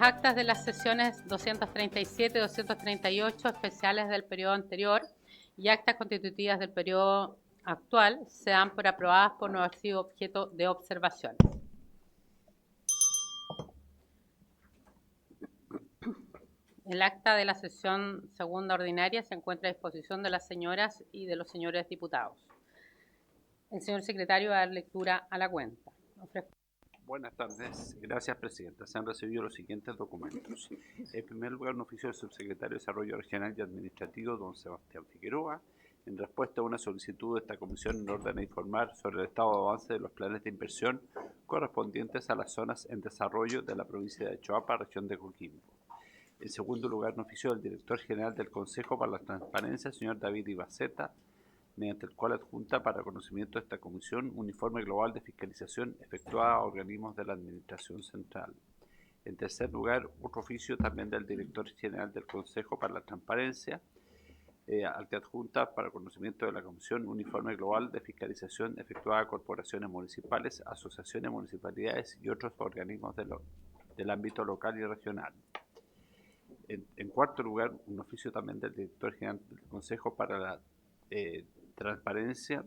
actas de las sesiones 237 y 238 especiales del periodo anterior y actas constitutivas del periodo actual se dan por aprobadas por no haber sido objeto de observaciones. El acta de la sesión segunda ordinaria se encuentra a disposición de las señoras y de los señores diputados. El señor secretario va a dar lectura a la cuenta. Buenas tardes. Gracias, Presidenta. Se han recibido los siguientes documentos. En primer lugar, un oficio del Subsecretario de Desarrollo Regional y Administrativo, don Sebastián Figueroa, en respuesta a una solicitud de esta comisión en orden a informar sobre el estado de avance de los planes de inversión correspondientes a las zonas en desarrollo de la provincia de Choapa, región de Coquimbo. En segundo lugar, un oficio del Director General del Consejo para la Transparencia, señor David Ibaceta, mediante el cual adjunta para conocimiento de esta comisión un informe global de fiscalización efectuada a organismos de la Administración Central. En tercer lugar, otro oficio también del Director General del Consejo para la Transparencia, al que adjunta para conocimiento de la comisión un informe global de fiscalización efectuada a corporaciones municipales, asociaciones, municipalidades y otros organismos del ámbito local y regional. En cuarto lugar, un oficio también del Director General del Consejo para la Transparencia,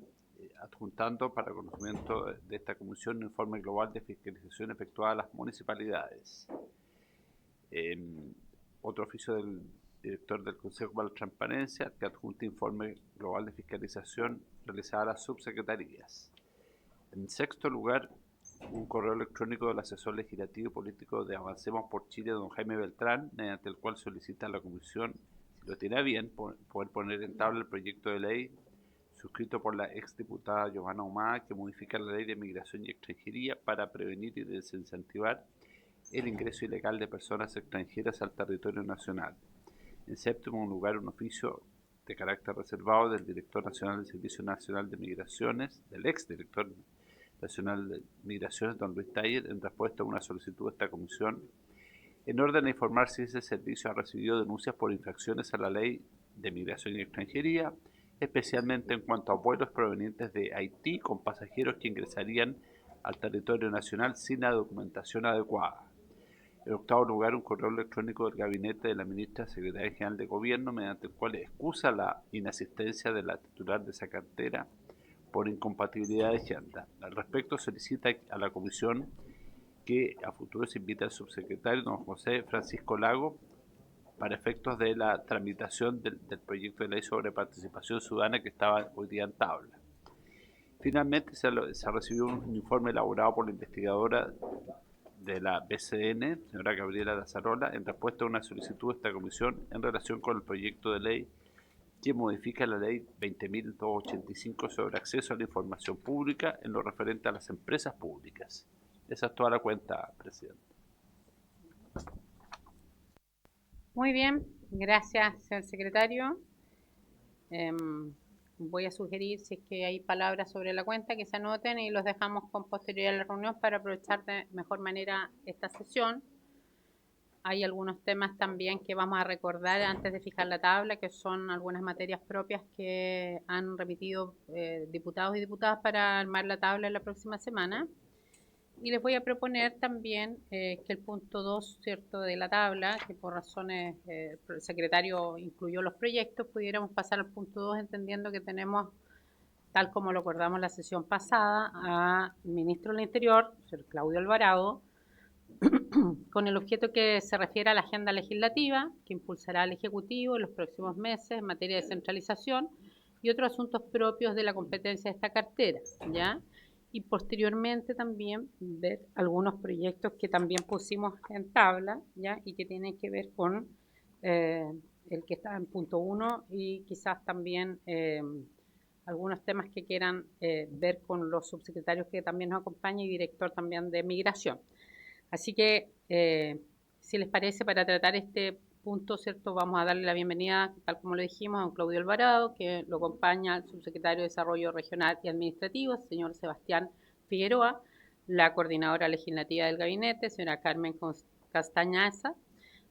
adjuntando para conocimiento de esta comisión un informe global de fiscalización efectuada a las municipalidades. Otro oficio del Director del Consejo para la Transparencia, que adjunta informe global de fiscalización realizada a las subsecretarías. En sexto lugar, un correo electrónico del asesor legislativo y político de Avancemos por Chile, don Jaime Beltrán, mediante el cual solicita a la comisión, si lo tiene a bien, poder poner en tabla el proyecto de ley suscrito por la exdiputada Giovanna Humada, que modifica la ley de migración y extranjería para prevenir y desincentivar el ingreso ilegal de personas extranjeras al territorio nacional. En séptimo lugar, un oficio de carácter reservado del Director Nacional del Servicio Nacional de Migraciones, del exdirector Nacional de Migraciones, don Luis Taller, en respuesta a una solicitud de esta comisión, en orden a informar si ese servicio ha recibido denuncias por infracciones a la ley de migración y extranjería, especialmente en cuanto a vuelos provenientes de Haití con pasajeros que ingresarían al territorio nacional sin la documentación adecuada. En octavo lugar, un correo electrónico del gabinete de la ministra Secretaria General de Gobierno, mediante el cual excusa la inasistencia de la titular de esa cartera por incompatibilidad de agenda. Al respecto, solicita a la comisión que a futuro se invite al subsecretario, don José Francisco Lago, para efectos de la tramitación del proyecto de ley sobre participación ciudadana que estaba hoy día en tabla. Finalmente, se ha recibido un informe elaborado por la investigadora de la BCN, señora Gabriela Lazarola, en respuesta a una solicitud de esta comisión en relación con el proyecto de ley que modifica la ley 20.285 sobre acceso a la información pública en lo referente a las empresas públicas. Esa es toda la cuenta, Presidente. Muy bien, gracias, señor secretario. Voy a sugerir, si es que hay palabras sobre la cuenta, que se anoten y los dejamos con posterioridad a la reunión para aprovechar de mejor manera esta sesión. Hay algunos temas también que vamos a recordar antes de fijar la tabla, que son algunas materias propias que han remitido diputados y diputadas para armar la tabla en la próxima semana. Y les voy a proponer también que el punto 2, ¿cierto?, de la tabla, que por razones el secretario incluyó los proyectos, pudiéramos pasar al punto 2 entendiendo que tenemos, tal como lo acordamos la sesión pasada, al ministro del Interior, señor Claudio Alvarado, con el objeto que se refiere a la agenda legislativa que impulsará el Ejecutivo en los próximos meses en materia de descentralización y otros asuntos propios de la competencia de esta cartera, ¿ya? Y posteriormente también ver algunos proyectos que también pusimos en tabla, ¿ya? Y que tienen que ver con el que está en punto 1 y quizás también algunos temas que quieran ver con los subsecretarios que también nos acompañan y director también de Migración. Así que, si les parece, para tratar este punto, ¿cierto?, vamos a darle la bienvenida, tal como lo dijimos, a don Claudio Alvarado, que lo acompaña al subsecretario de Desarrollo Regional y Administrativo, el señor Sebastián Figueroa, la coordinadora legislativa del gabinete, señora Carmen Castañaza,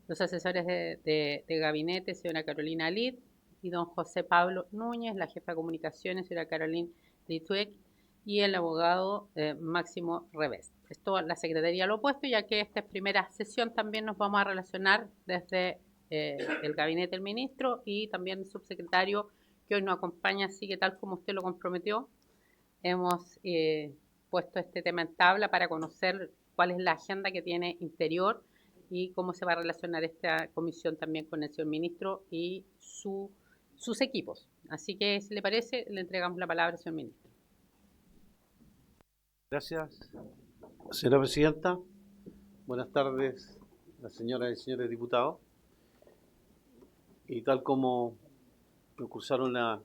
los asesores de gabinete, señora Carolina Lid, y don José Pablo Núñez, la jefa de comunicaciones, señora Carolina Lituec, y el abogado Máximo Revest. Esto la Secretaría lo ha puesto, ya que esta es primera sesión, también nos vamos a relacionar desde el gabinete del ministro y también el subsecretario que hoy nos acompaña, así que tal como usted lo comprometió, hemos puesto este tema en tabla para conocer cuál es la agenda que tiene Interior y cómo se va a relacionar esta comisión también con el señor ministro y sus equipos. Así que, si le parece, le entregamos la palabra al señor ministro. Gracias, señora presidenta. Buenas tardes, las señoras y señores diputados. Y tal como me cursaron la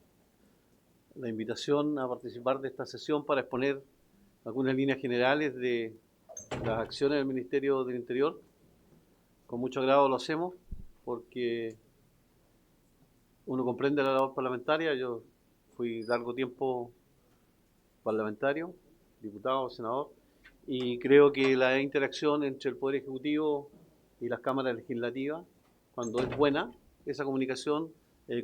invitación a participar de esta sesión para exponer algunas líneas generales de las acciones del Ministerio del Interior, con mucho agrado lo hacemos porque uno comprende la labor parlamentaria. Yo fui largo tiempo parlamentario, diputado, senador, y creo que la interacción entre el Poder Ejecutivo y las cámaras legislativas, cuando es buena, esa comunicación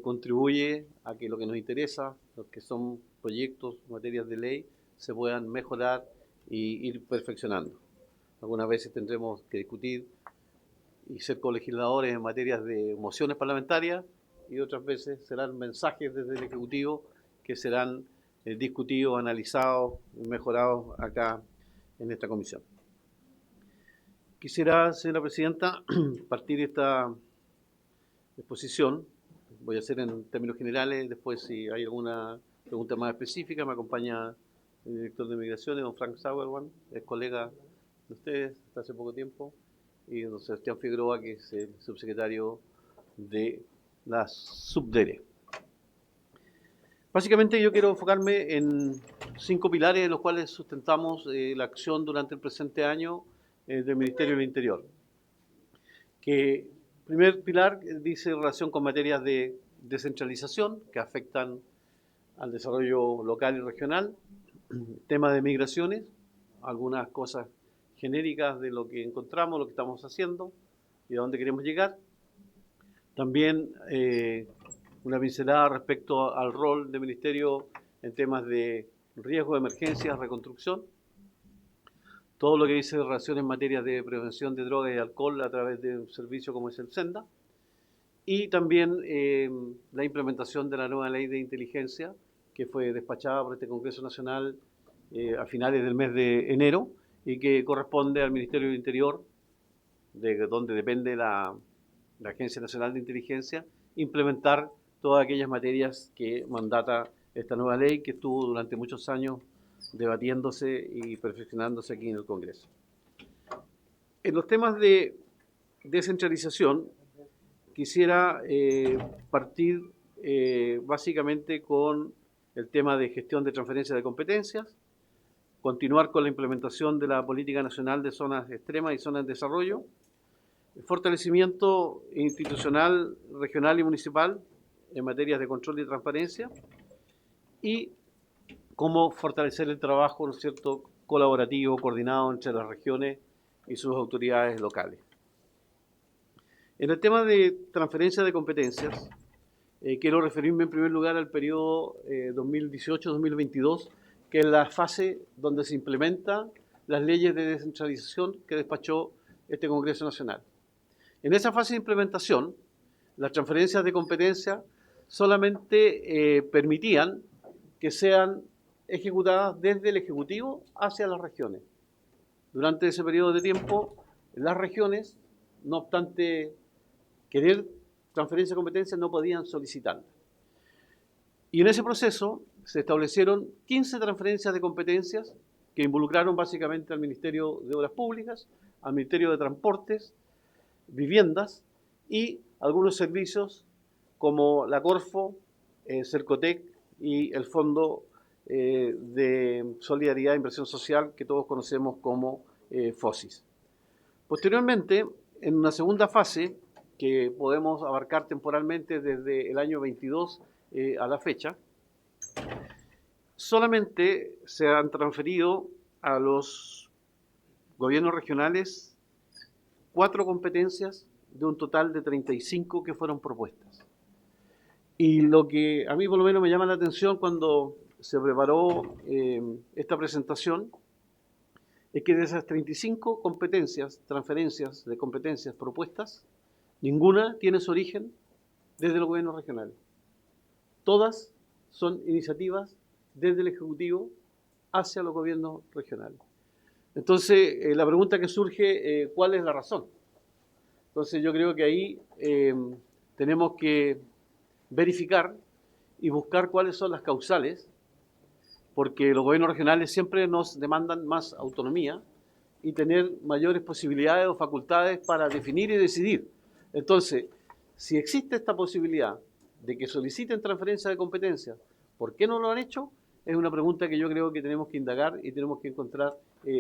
contribuye a que lo que nos interesa, los que son proyectos, materias de ley, se puedan mejorar y ir perfeccionando. Algunas veces tendremos que discutir y ser colegisladores en materias de mociones parlamentarias, y otras veces serán mensajes desde el Ejecutivo que serán discutidos, analizados y mejorados acá en esta comisión. Quisiera, señora presidenta, partir esta exposición. Voy a hacer en términos generales, después si hay alguna pregunta más específica, me acompaña el director de Migraciones, don Frank Sauerwan, es colega de ustedes hasta hace poco tiempo, y don Sebastián Figueroa, que es el subsecretario de la Subdere. Básicamente yo quiero enfocarme en 5 pilares en los cuales sustentamos la acción durante el presente año del Ministerio del Interior. Que primer pilar dice relación con materias de descentralización que afectan al desarrollo local y regional, tema de migraciones, algunas cosas genéricas de lo que encontramos, lo que estamos haciendo y a dónde queremos llegar. También una pincelada respecto al rol del Ministerio en temas de riesgo de emergencias, reconstrucción. Todo lo que dice relación en materia de prevención de drogas y alcohol a través de un servicio como es el SENDA. Y también la implementación de la nueva ley de inteligencia que fue despachada por este Congreso Nacional a finales del mes de enero y que corresponde al Ministerio del Interior, de donde depende la Agencia Nacional de Inteligencia, implementar todas aquellas materias que mandata esta nueva ley que estuvo durante muchos años debatiéndose y perfeccionándose aquí en el Congreso. En los temas de descentralización, quisiera partir básicamente con el tema de gestión de transferencia de competencias, continuar con la implementación de la Política Nacional de Zonas Extremas y Zonas de Desarrollo, el fortalecimiento institucional, regional y municipal en materias de control y transparencia, y cómo fortalecer el trabajo, ¿no es cierto?, colaborativo, coordinado entre las regiones y sus autoridades locales. En el tema de transferencia de competencias, quiero referirme en primer lugar al periodo 2018-2022, que es la fase donde se implementan las leyes de descentralización que despachó este Congreso Nacional. En esa fase de implementación, las transferencias de competencia solamente permitían que sean ejecutadas desde el Ejecutivo hacia las regiones. Durante ese periodo de tiempo, las regiones, no obstante querer transferencia de competencias, no podían solicitarla. Y en ese proceso se establecieron 15 transferencias de competencias que involucraron básicamente al Ministerio de Obras Públicas, al Ministerio de Transportes, Viviendas y algunos servicios como la Corfo, Cercotec y el Fondo de Solidaridad e Inversión Social, que todos conocemos como FOSIS. Posteriormente, en una segunda fase, que podemos abarcar temporalmente desde el año 22 a la fecha, solamente se han transferido a los gobiernos regionales 4 competencias de un total de 35 que fueron propuestas. Y lo que a mí por lo menos me llama la atención cuando se preparó esta presentación es que de esas 35 transferencias de competencias propuestas, ninguna tiene su origen desde los gobiernos regionales. Todas son iniciativas desde el Ejecutivo hacia los gobiernos regionales. Entonces, la pregunta que surge, ¿cuál es la razón? Entonces, yo creo que ahí tenemos que verificar y buscar cuáles son las causales, porque los gobiernos regionales siempre nos demandan más autonomía y tener mayores posibilidades o facultades para definir y decidir. Entonces, si existe esta posibilidad de que soliciten transferencia de competencias, ¿por qué no lo han hecho? Es una pregunta que yo creo que tenemos que indagar y tenemos que encontrar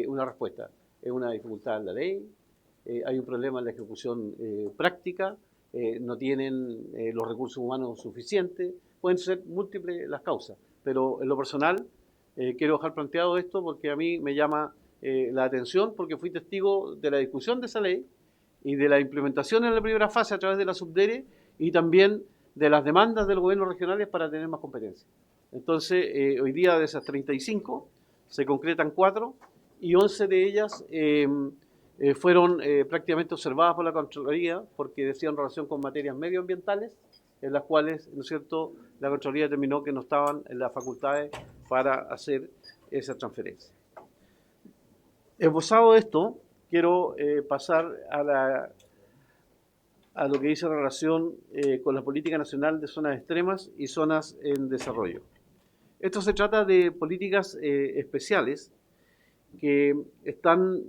una respuesta. Es una dificultad en la ley, hay un problema en la ejecución práctica, no tienen los recursos humanos suficientes, pueden ser múltiples las causas, pero en lo personal quiero dejar planteado esto porque a mí me llama la atención, porque fui testigo de la discusión de esa ley y de la implementación en la primera fase a través de la Subdere y también de las demandas de los gobiernos regionales para tener más competencia. Entonces, hoy día de esas 35 se concretan 4 y 11 de ellas fueron prácticamente observadas por la Contraloría porque decían relación con materias medioambientales, en las cuales, ¿no es cierto?, la Contraloría determinó que no estaban en las facultades para hacer esa transferencia. Esbozado esto, quiero pasar a lo que dice en relación con la política nacional de zonas extremas y zonas en desarrollo. Esto se trata de políticas especiales que están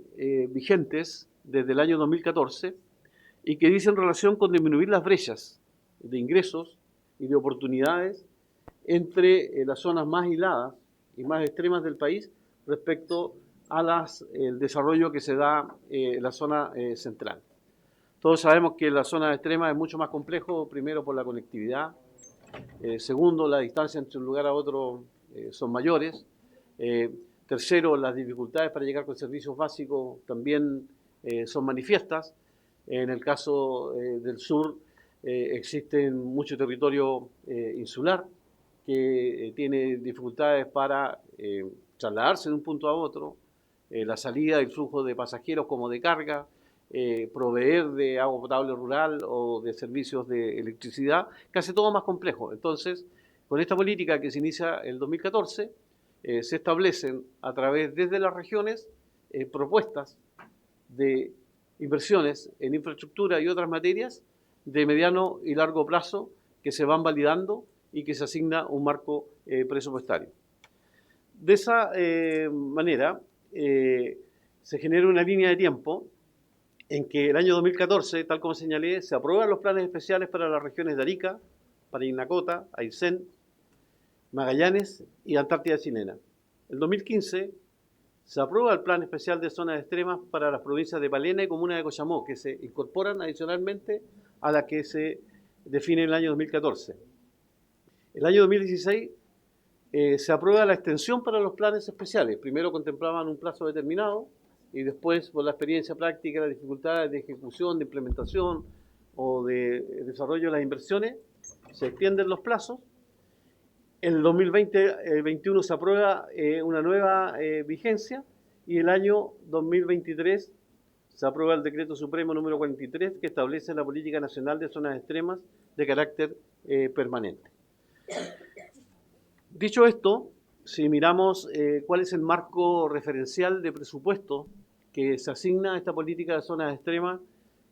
vigentes desde el año 2014 y que dicen relación con disminuir las brechas de ingresos y de oportunidades entre las zonas más aisladas y más extremas del país respecto a el desarrollo que se da en la zona central. Todos sabemos que la zona extrema es mucho más complejo, primero por la conectividad, segundo, la distancia entre un lugar a otro son mayores, tercero, las dificultades para llegar con servicios básicos también son manifiestas. En el caso del sur existe mucho territorio insular que tiene dificultades para trasladarse de un punto a otro, la salida y el flujo de pasajeros como de carga, proveer de agua potable rural o de servicios de electricidad, que hace todo más complejo. Entonces, con esta política que se inicia el 2014, se establecen a través desde las regiones propuestas de inversiones en infraestructura y otras materias de mediano y largo plazo que se van validando y que se asigna un marco presupuestario. De esa manera se genera una línea de tiempo en que el año 2014, tal como señalé, se aprueban los planes especiales para las regiones de Arica, Parinacota, Aysén, Magallanes y Antártida Chilena. El 2015 se aprueba el plan especial de zonas extremas para las provincias de Palena y comuna de Cochamó, que se incorporan adicionalmente a la que se define en el año 2014. El año 2016 se aprueba la extensión para los planes especiales. Primero contemplaban un plazo determinado y después, por la experiencia práctica, las dificultades de ejecución, de implementación o de desarrollo de las inversiones, se extienden los plazos. En el 2020-2021 se aprueba una nueva vigencia y el año 2023 se aprueba el Decreto Supremo número 43 que establece la Política Nacional de Zonas Extremas de carácter permanente. Dicho esto, si miramos cuál es el marco referencial de presupuesto que se asigna a esta política de zonas extremas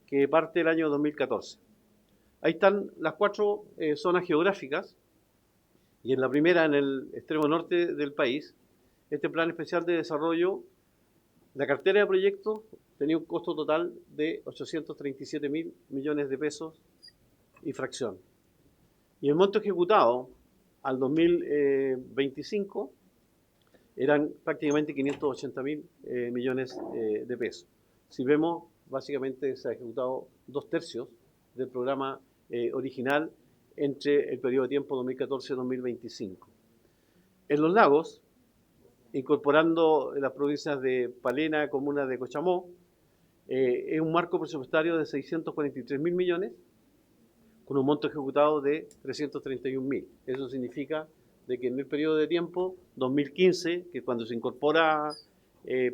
que parte del año 2014. Ahí están las 4 zonas geográficas y en la primera, en el extremo norte del país, este plan especial de desarrollo, la cartera de proyectos tenía un costo total de 837.000 millones de pesos y fracción. Y el monto ejecutado al 2025 eran prácticamente 580.000 millones de pesos. Si vemos, básicamente se ha ejecutado 2/3 del programa original entre el periodo de tiempo 2014-2025. En los lagos, incorporando las provincias de Palena, comuna de Cochamó, es un marco presupuestario de 643.000 millones, con un monto ejecutado de 331.000. Eso significa de que en el periodo de tiempo 2015, que cuando se incorpora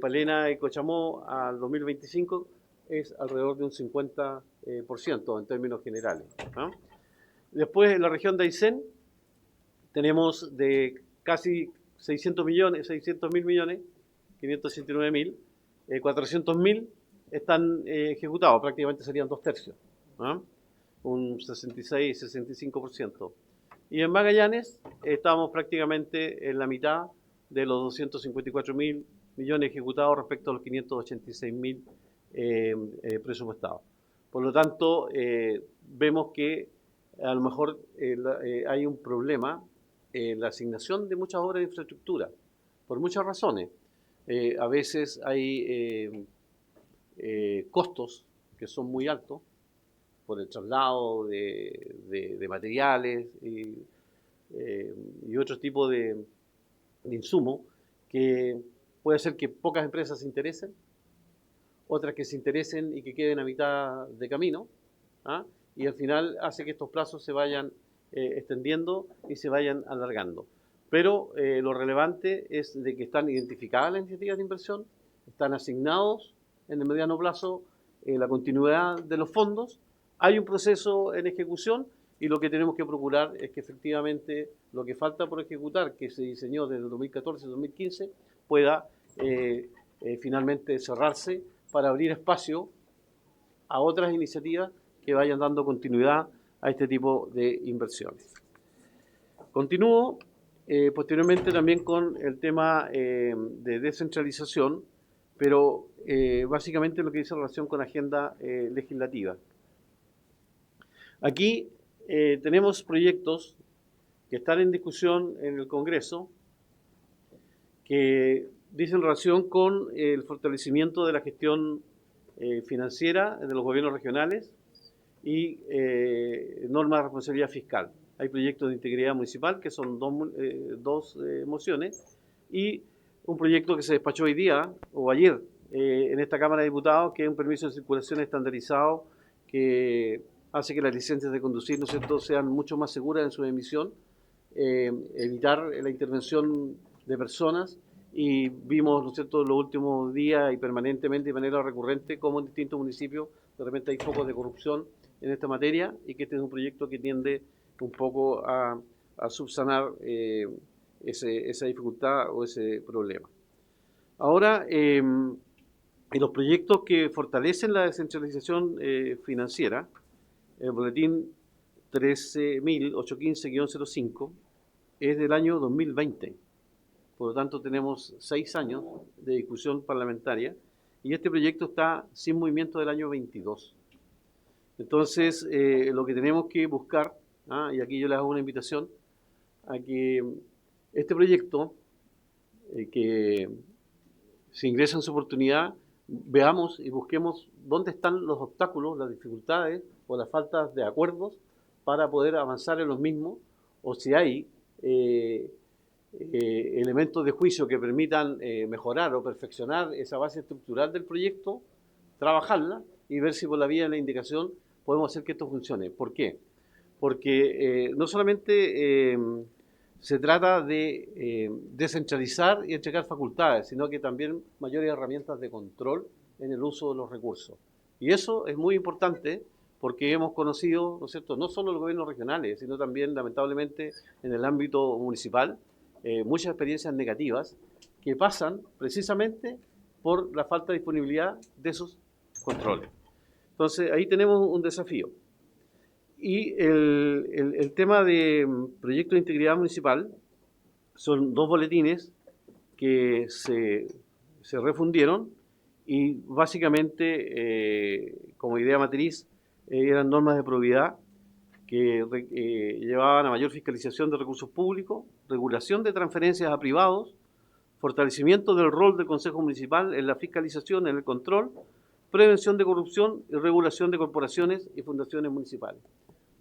Palena y Cochamó al 2025 es alrededor de un 50% en términos generales, ¿no? Después, en la región de Aysén, tenemos de casi 600 millones, 600.000 millones, 569.000, 400.000 están ejecutados, prácticamente serían 2/3, ¿no? Un 66-65%. Y en Magallanes estamos prácticamente en la mitad de los 254.000 millones ejecutados respecto a los 586.000 presupuestados. Por lo tanto, vemos que a lo mejor hay un problema en la asignación de muchas obras de infraestructura, por muchas razones. A veces hay costos que son muy altos por el traslado de materiales y otro tipo de insumos que puede hacer que pocas empresas se interesen, otras que se interesen y que queden a mitad de camino, ¿ah? Y al final hace que estos plazos se vayan extendiendo y se vayan alargando. Pero lo relevante es de que están identificadas las iniciativas de inversión, están asignados en el mediano plazo la continuidad de los fondos, hay un proceso en ejecución y lo que tenemos que procurar es que efectivamente lo que falta por ejecutar, que se diseñó desde el 2014-2015, pueda finalmente cerrarse para abrir espacio a otras iniciativas que vayan dando continuidad a este tipo de inversiones. Continúo posteriormente también con el tema de descentralización, pero básicamente lo que dice relación con agenda legislativa. Aquí tenemos proyectos que están en discusión en el Congreso que dicen relación con el fortalecimiento de la gestión financiera de los gobiernos regionales y normas de responsabilidad fiscal. Hay proyectos de integridad municipal que son dos mociones y un proyecto que se despachó hoy día o ayer en esta Cámara de Diputados, que es un permiso de circulación estandarizado que hace que las licencias de conducir, ¿no es cierto?, sean mucho más seguras en su emisión, evitar la intervención de personas, y vimos, ¿no es cierto?, los últimos días y permanentemente de manera recurrente cómo en distintos municipios de repente hay focos de corrupción en esta materia y que este es un proyecto que tiende un poco a subsanar esa dificultad o ese problema. Ahora, en los proyectos que fortalecen la descentralización financiera, el boletín 13.815-05 es del año 2020. Por lo tanto, tenemos 6 años de discusión parlamentaria y este proyecto está sin movimiento del año 22. Entonces, lo que tenemos que buscar, y aquí yo les hago una invitación, a que este proyecto, que se ingresa en su oportunidad, veamos y busquemos dónde están los obstáculos, las dificultades o las faltas de acuerdos para poder avanzar en los mismos, o si hay elementos de juicio que permitan mejorar o perfeccionar esa base estructural del proyecto, trabajarla y ver si por la vía de la indicación podemos hacer que esto funcione. ¿Por qué? Porque no solamente se trata de descentralizar y entregar facultades, sino que también mayores herramientas de control en el uso de los recursos. Y eso es muy importante porque hemos conocido, ¿no es cierto?, no solo los gobiernos regionales, sino también, lamentablemente, en el ámbito municipal, muchas experiencias negativas que pasan precisamente por la falta de disponibilidad de esos controles. Entonces, ahí tenemos un desafío. Y el tema de proyecto de integridad municipal son 2 boletines que se refundieron y básicamente como idea matriz eran normas de probidad que llevaban a mayor fiscalización de recursos públicos, regulación de transferencias a privados, fortalecimiento del rol del Consejo Municipal en la fiscalización, en el control, prevención de corrupción y regulación de corporaciones y fundaciones municipales.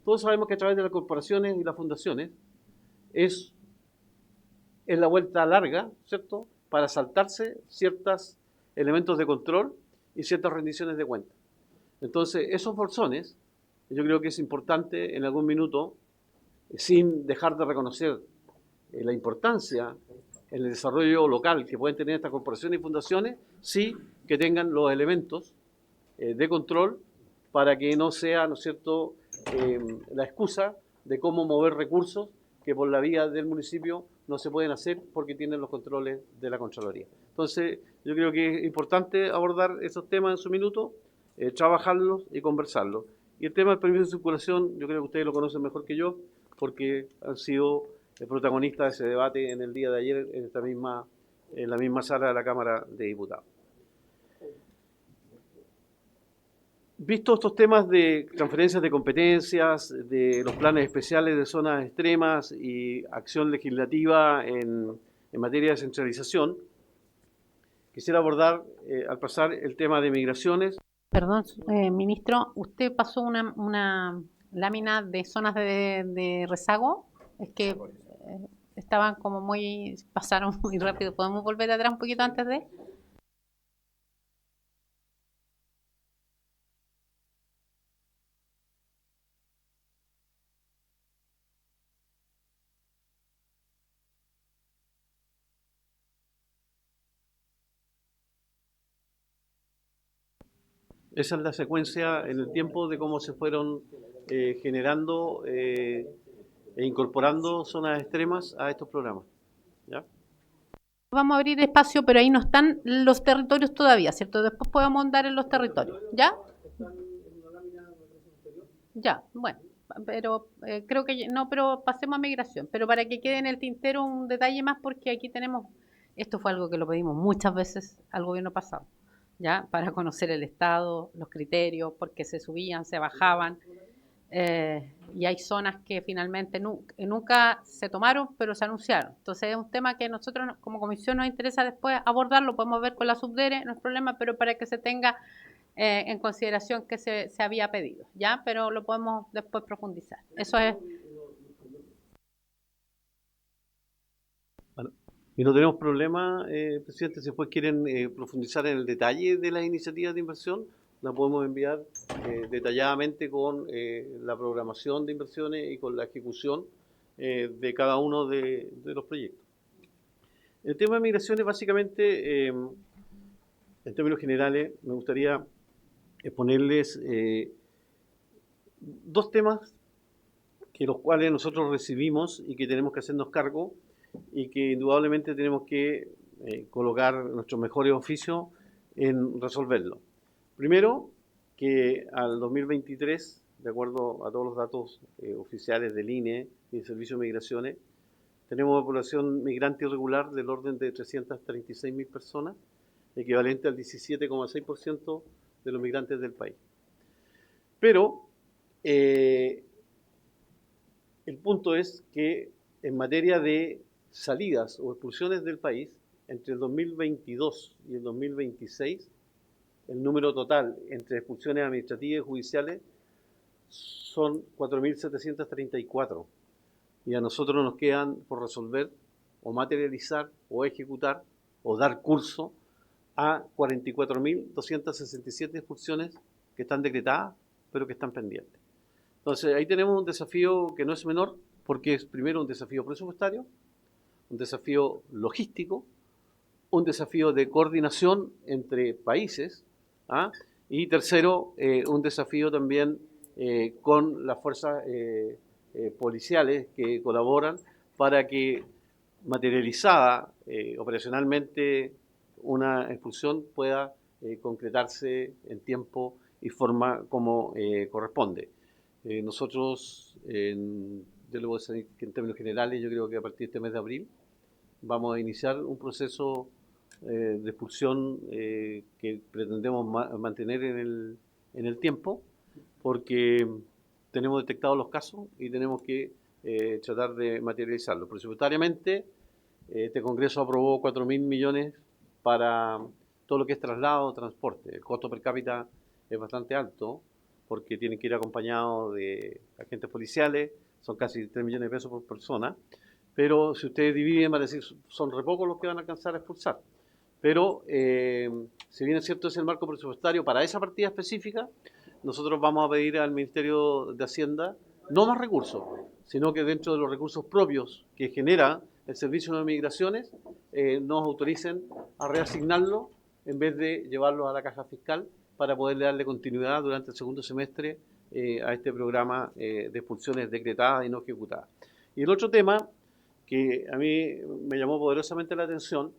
Todos sabemos que a través de las corporaciones y las fundaciones es la vuelta larga, ¿cierto?, para saltarse ciertos elementos de control y ciertas rendiciones de cuentas. Entonces, esos bolsones, yo creo que es importante en algún minuto, sin dejar de reconocer la importancia en el desarrollo local que pueden tener estas corporaciones y fundaciones, sí que tengan los elementos de control para que no sea, ¿no es cierto?, la excusa de cómo mover recursos que por la vía del municipio no se pueden hacer porque tienen los controles de la Contraloría. Entonces, yo creo que es importante abordar esos temas en su minuto, trabajarlos y conversarlos. Y el tema del permiso de circulación, yo creo que ustedes lo conocen mejor que yo, porque han sido protagonistas de ese debate en el día de ayer en la misma sala de la Cámara de Diputados. Visto estos temas de transferencias de competencias, de los planes especiales de zonas extremas y acción legislativa en materia de descentralización, quisiera abordar al pasar el tema de migraciones. Perdón, ministro, ¿usted pasó una lámina de zonas de rezago? Es que estaban como pasaron muy rápido. ¿Podemos volver atrás un poquito antes de? Esa es la secuencia en el tiempo de cómo se fueron generando e incorporando zonas extremas a estos programas. ¿Ya? Vamos a abrir espacio, pero ahí no están los territorios todavía, ¿cierto? Después podemos andar en los territorios, ¿ya? Ya, bueno, pero creo que no, pero pasemos a migración. Pero para que quede en el tintero un detalle más, porque aquí tenemos, esto fue algo que lo pedimos muchas veces al gobierno pasado, ¿ya? Para conocer el estado, los criterios, porque se subían, se bajaban, y hay zonas que finalmente nunca se tomaron, pero se anunciaron. Entonces es un tema que nosotros como comisión nos interesa después abordarlo, podemos ver con la subdere, no es problema, pero para que se tenga en consideración que se había pedido, ¿ya? Pero lo podemos después profundizar. Eso es. Bueno, y no tenemos problema, presidente, si después quieren profundizar en el detalle de las iniciativas de inversión, la podemos enviar detalladamente con la programación de inversiones y con la ejecución de cada uno de los proyectos. El tema de migraciones, básicamente, en términos generales, me gustaría exponerles dos temas que los cuales nosotros recibimos y que tenemos que hacernos cargo y que indudablemente tenemos que colocar nuestros mejores oficios en resolverlo. Primero, que al 2023, de acuerdo a todos los datos oficiales del INE y del Servicio de Migraciones, tenemos una población migrante irregular del orden de 336.000 personas, equivalente al 17,6% de los migrantes del país. Pero el punto es que en materia de salidas o expulsiones del país, entre el 2022 y el 2026, el número total entre expulsiones administrativas y judiciales son 4.734. Y a nosotros nos quedan por resolver o materializar o ejecutar o dar curso a 44.267 expulsiones que están decretadas, pero que están pendientes. Entonces, ahí tenemos un desafío que no es menor, porque es primero un desafío presupuestario, un desafío logístico, un desafío de coordinación entre países, y tercero, un desafío también con las fuerzas policiales que colaboran para que materializada operacionalmente una expulsión pueda concretarse en tiempo y forma como corresponde. Nosotros, yo le voy a decir que en términos generales, yo creo que a partir de este mes de abril vamos a iniciar un proceso de expulsión que pretendemos mantener en el tiempo, porque tenemos detectados los casos y tenemos que tratar de materializarlo. Presupuestariamente, este Congreso aprobó 4.000 millones para todo lo que es traslado, transporte. El costo per cápita es bastante alto porque tienen que ir acompañados de agentes policiales, son casi 3 millones de pesos por persona, pero si ustedes dividen, van a decir, son re pocos los que van a alcanzar a expulsar. Pero, si bien es cierto, es el marco presupuestario para esa partida específica, nosotros vamos a pedir al Ministerio de Hacienda no más recursos, sino que dentro de los recursos propios que genera el Servicio de Migraciones nos autoricen a reasignarlo en vez de llevarlo a la caja fiscal para poderle darle continuidad durante el segundo semestre a este programa de expulsiones decretadas y no ejecutadas. Y el otro tema que a mí me llamó poderosamente la atención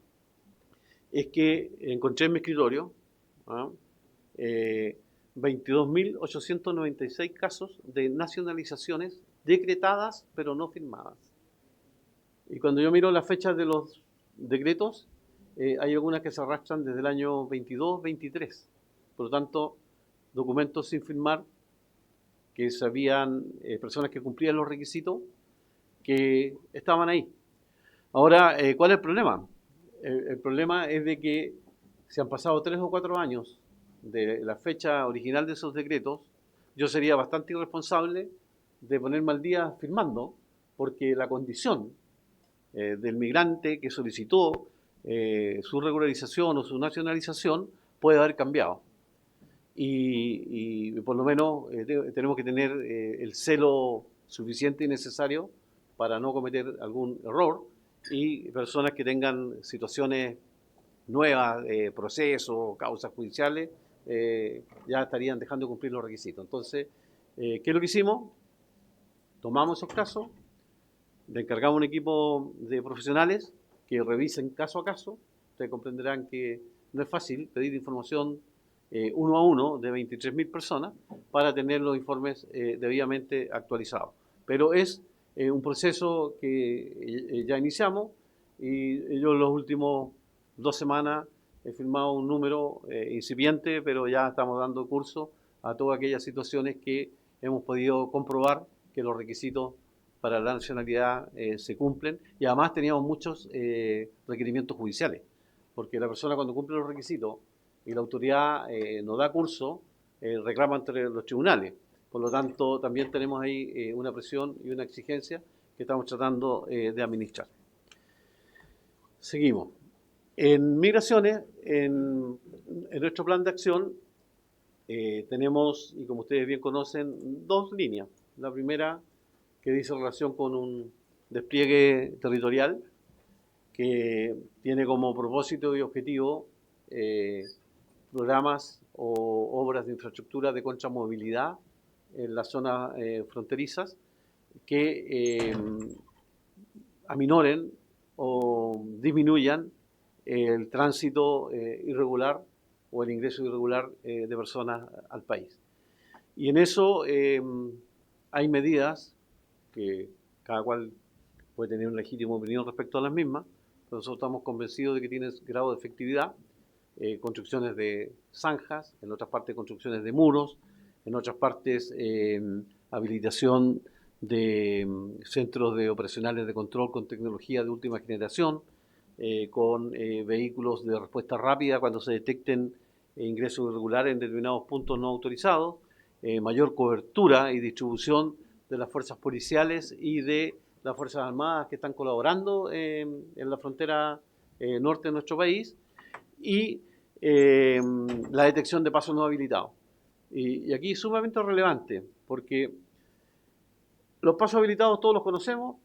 es que encontré en mi escritorio 22.896 casos de nacionalizaciones decretadas pero no firmadas. Y cuando yo miro las fechas de los decretos, hay algunas que se arrastran desde el año 22-23. Por lo tanto, documentos sin firmar, que sabían personas que cumplían los requisitos, que estaban ahí. Ahora, ¿cuál es el problema? El problema es de que se han pasado 3 o 4 años de la fecha original de esos decretos. Yo sería bastante irresponsable de ponerme al día firmando, porque la condición del migrante que solicitó su regularización o su nacionalización puede haber cambiado. Y por lo menos tenemos que tener el celo suficiente y necesario para no cometer algún error, y personas que tengan situaciones nuevas, procesos, causas judiciales, ya estarían dejando de cumplir los requisitos. Entonces, ¿qué es lo que hicimos? Tomamos esos casos, le encargamos un equipo de profesionales que revisen caso a caso. Ustedes comprenderán que no es fácil pedir información uno a uno de 23.000 personas para tener los informes debidamente actualizados. Pero es un proceso que ya iniciamos, y yo en los últimos 2 semanas he firmado un número incipiente, pero ya estamos dando curso a todas aquellas situaciones que hemos podido comprobar que los requisitos para la nacionalidad se cumplen, y además teníamos muchos requerimientos judiciales, porque la persona cuando cumple los requisitos y la autoridad no da curso, reclama ante los tribunales. Por lo tanto, también tenemos ahí una presión y una exigencia que estamos tratando de administrar. Seguimos. En migraciones, en nuestro plan de acción, tenemos, y como ustedes bien conocen, 2 líneas. La primera, que dice relación con un despliegue territorial que tiene como propósito y objetivo programas o obras de infraestructura de contramovilidad en las zonas fronterizas que aminoren o disminuyan el tránsito irregular o el ingreso irregular de personas al país. Y en eso hay medidas que cada cual puede tener una legítima opinión respecto a las mismas, pero nosotros estamos convencidos de que tienen grado de efectividad. Construcciones de zanjas, en otras partes construcciones de muros, en otras partes habilitación de centros de operacionales de control con tecnología de última generación, con vehículos de respuesta rápida cuando se detecten ingresos irregulares en determinados puntos no autorizados, mayor cobertura y distribución de las fuerzas policiales y de las Fuerzas Armadas que están colaborando en la frontera norte de nuestro país, y la detección de pasos no habilitados. Y aquí es sumamente relevante, porque los pasos habilitados todos los conocemos,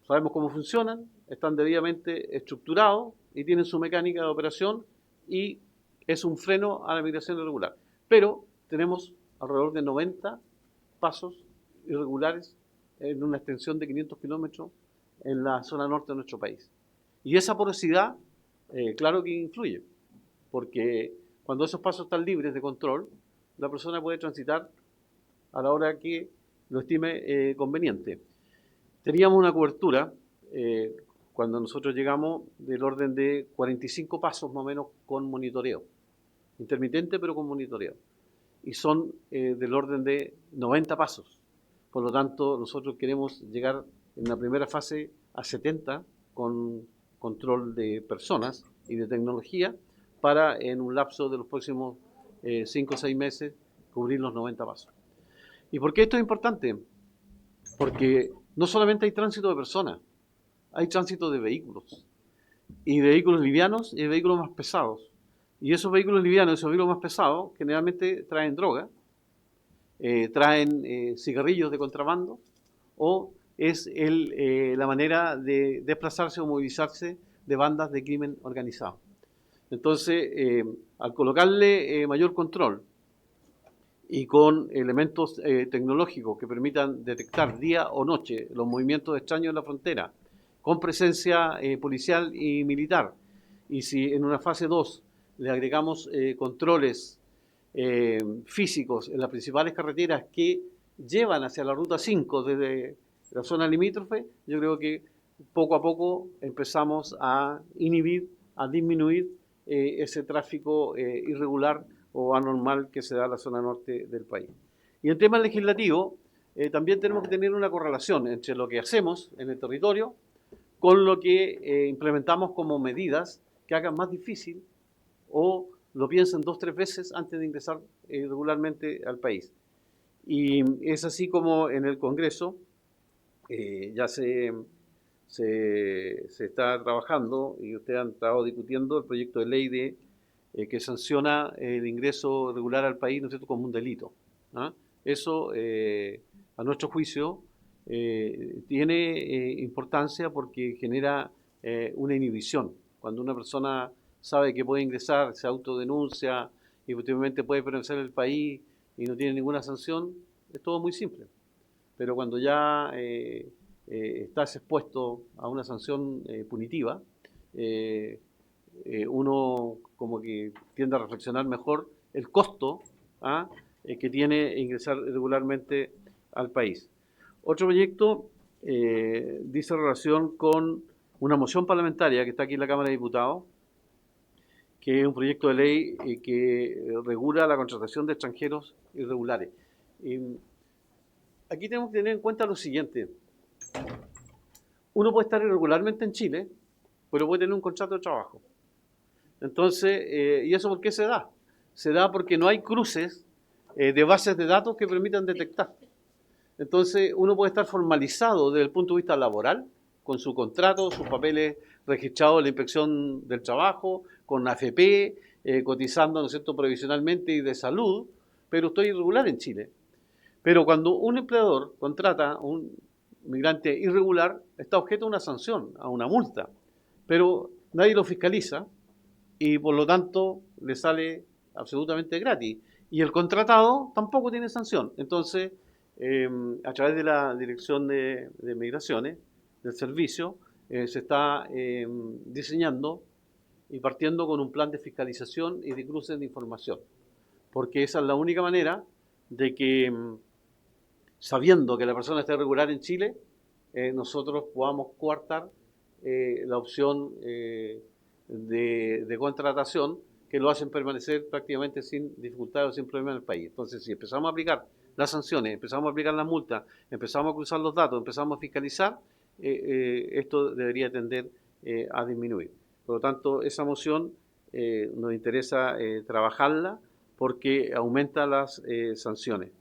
sabemos cómo funcionan, están debidamente estructurados y tienen su mecánica de operación, y es un freno a la migración irregular. Pero tenemos alrededor de 90 pasos irregulares en una extensión de 500 kilómetros en la zona norte de nuestro país. Y esa porosidad, claro que influye, porque cuando esos pasos están libres de control, la persona puede transitar a la hora que lo estime conveniente. Teníamos una cobertura, cuando nosotros llegamos, del orden de 45 pasos más o menos con monitoreo, intermitente pero con monitoreo, y son del orden de 90 pasos. Por lo tanto, nosotros queremos llegar en la primera fase a 70 con control de personas y de tecnología, para en un lapso de los próximos 5 o 6 meses cubrir los 90 pasos. ¿Y por qué esto es importante? Porque no solamente hay tránsito de personas, hay tránsito de vehículos, y de vehículos livianos y de vehículos más pesados. Y esos vehículos livianos y esos vehículos más pesados generalmente traen droga, traen cigarrillos de contrabando, o es la manera de desplazarse o movilizarse de bandas de crimen organizado. Entonces, al colocarle mayor control y con elementos tecnológicos que permitan detectar día o noche los movimientos extraños en la frontera, con presencia policial y militar, y si en una fase 2 le agregamos controles físicos en las principales carreteras que llevan hacia la ruta 5 desde la zona limítrofe, yo creo que poco a poco empezamos a inhibir, a disminuir ese tráfico irregular o anormal que se da en la zona norte del país. Y en temas legislativos, también tenemos que tener una correlación entre lo que hacemos en el territorio con lo que implementamos como medidas que hagan más difícil o lo piensen 2 o 3 veces antes de ingresar regularmente al país. Y es así como en el Congreso ya se está trabajando y ustedes han estado discutiendo el proyecto de ley que sanciona el ingreso regular al país, ¿no es cierto?, como un delito. ¿Ah? Eso, a nuestro juicio, tiene importancia porque genera una inhibición. Cuando una persona sabe que puede ingresar, se autodenuncia y posteriormente puede permanecer en el país y no tiene ninguna sanción, es todo muy simple. Pero cuando ya estás expuesto a una sanción punitiva, uno como que tiende a reflexionar mejor el costo que tiene ingresar regularmente al país. Otro proyecto dice relación con una moción parlamentaria que está aquí en la Cámara de Diputados, que es un proyecto de ley que regula la contratación de extranjeros irregulares. Aquí tenemos que tener en cuenta lo siguiente. Uno puede estar irregularmente en Chile, pero puede tener un contrato de trabajo. Entonces, ¿y eso por qué se da? Se da porque no hay cruces de bases de datos que permitan detectar. Entonces, uno puede estar formalizado desde el punto de vista laboral, con su contrato, sus papeles registrados en la Inspección del Trabajo, con AFP, cotizando, ¿no es cierto?, previsionalmente y de salud, pero estoy irregular en Chile. Pero cuando un empleador contrata a un migrante irregular, está objeto a una sanción, a una multa, pero nadie lo fiscaliza y por lo tanto le sale absolutamente gratis. Y el contratado tampoco tiene sanción. Entonces, a través de la Dirección de Migraciones, del servicio, se está diseñando y partiendo con un plan de fiscalización y de cruces de información. Porque esa es la única manera de que, sabiendo que la persona está irregular en Chile, nosotros podamos coartar la opción de contratación que lo hacen permanecer prácticamente sin dificultades o sin problemas en el país. Entonces, si empezamos a aplicar las sanciones, empezamos a aplicar las multas, empezamos a cruzar los datos, empezamos a fiscalizar, esto debería tender a disminuir. Por lo tanto, esa moción nos interesa trabajarla porque aumenta las sanciones.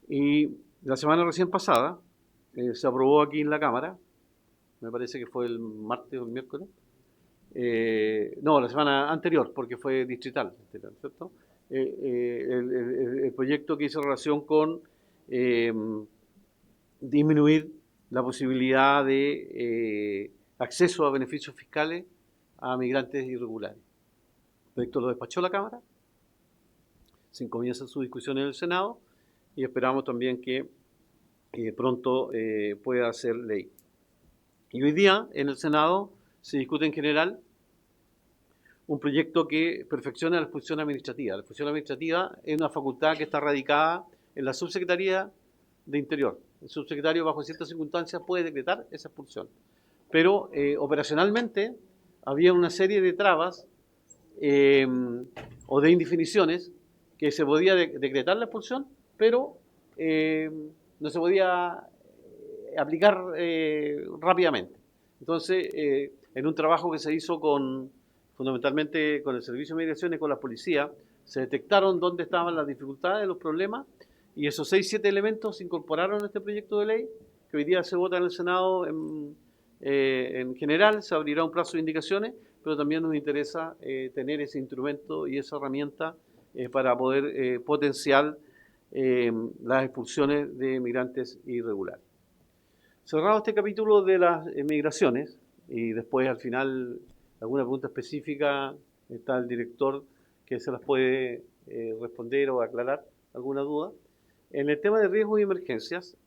Y la semana recién pasada se aprobó aquí en la Cámara, me parece que fue el martes o el miércoles, no, la semana anterior, porque fue distrital, ¿cierto? El proyecto que hizo relación con disminuir la posibilidad de acceso a beneficios fiscales a migrantes irregulares. El proyecto lo despachó la Cámara, se comienza su discusión en el Senado y esperamos también que pronto pueda ser ley. Y hoy día en el Senado se discute en general un proyecto que perfecciona la expulsión administrativa. La expulsión administrativa es una facultad que está radicada en la Subsecretaría de Interior. El subsecretario, bajo ciertas circunstancias, puede decretar esa expulsión. Pero operacionalmente había una serie de trabas o de indefiniciones que se podía decretar la expulsión, pero no se podía aplicar rápidamente. Entonces, en un trabajo que se hizo fundamentalmente con el Servicio de Migraciones, con la policía, se detectaron dónde estaban las dificultades, los problemas, y esos 6 o 7 elementos se incorporaron a este proyecto de ley, que hoy día se vota en el Senado en general, se abrirá un plazo de indicaciones, pero también nos interesa tener ese instrumento y esa herramienta para poder potenciar las expulsiones de migrantes irregulares. Cerrado este capítulo de las migraciones, y después al final alguna pregunta específica, está el director que se las puede responder o aclarar alguna duda. En el tema de riesgos y emergencias,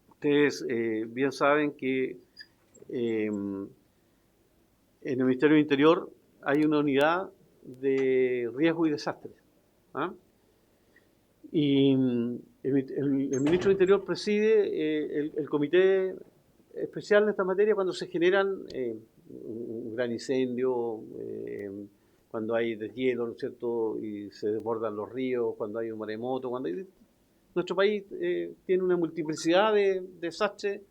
ustedes bien saben que en el Ministerio del Interior hay una unidad de riesgo y desastres. ¿Ah? Y el ministro del Interior preside el comité especial en esta materia cuando se generan un gran incendio, cuando hay deshielo, ¿no es cierto?, y se desbordan los ríos, cuando hay un maremoto, cuando hay... Nuestro país tiene una multiplicidad de desastres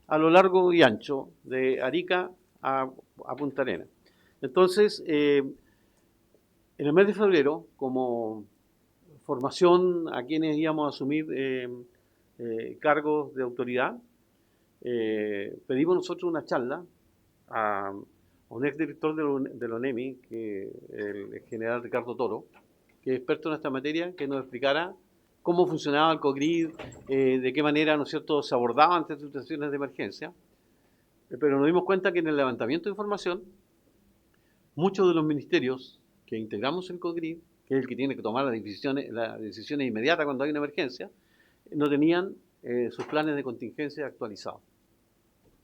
a lo largo y ancho, de Arica a Punta Arenas. Entonces, en el mes de febrero, como formación a quienes íbamos a asumir cargos de autoridad, pedimos nosotros una charla a un exdirector de la ONEMI, que el general Ricardo Toro, que es experto en esta materia, que nos explicara cómo funcionaba el COGRID, de qué manera, ¿no es cierto?, se abordaban estas situaciones de emergencia. Pero nos dimos cuenta que en el levantamiento de información, muchos de los ministerios que integramos el COGRID, que es el que tiene que tomar las decisiones inmediatas cuando hay una emergencia, no tenían sus planes de contingencia actualizados.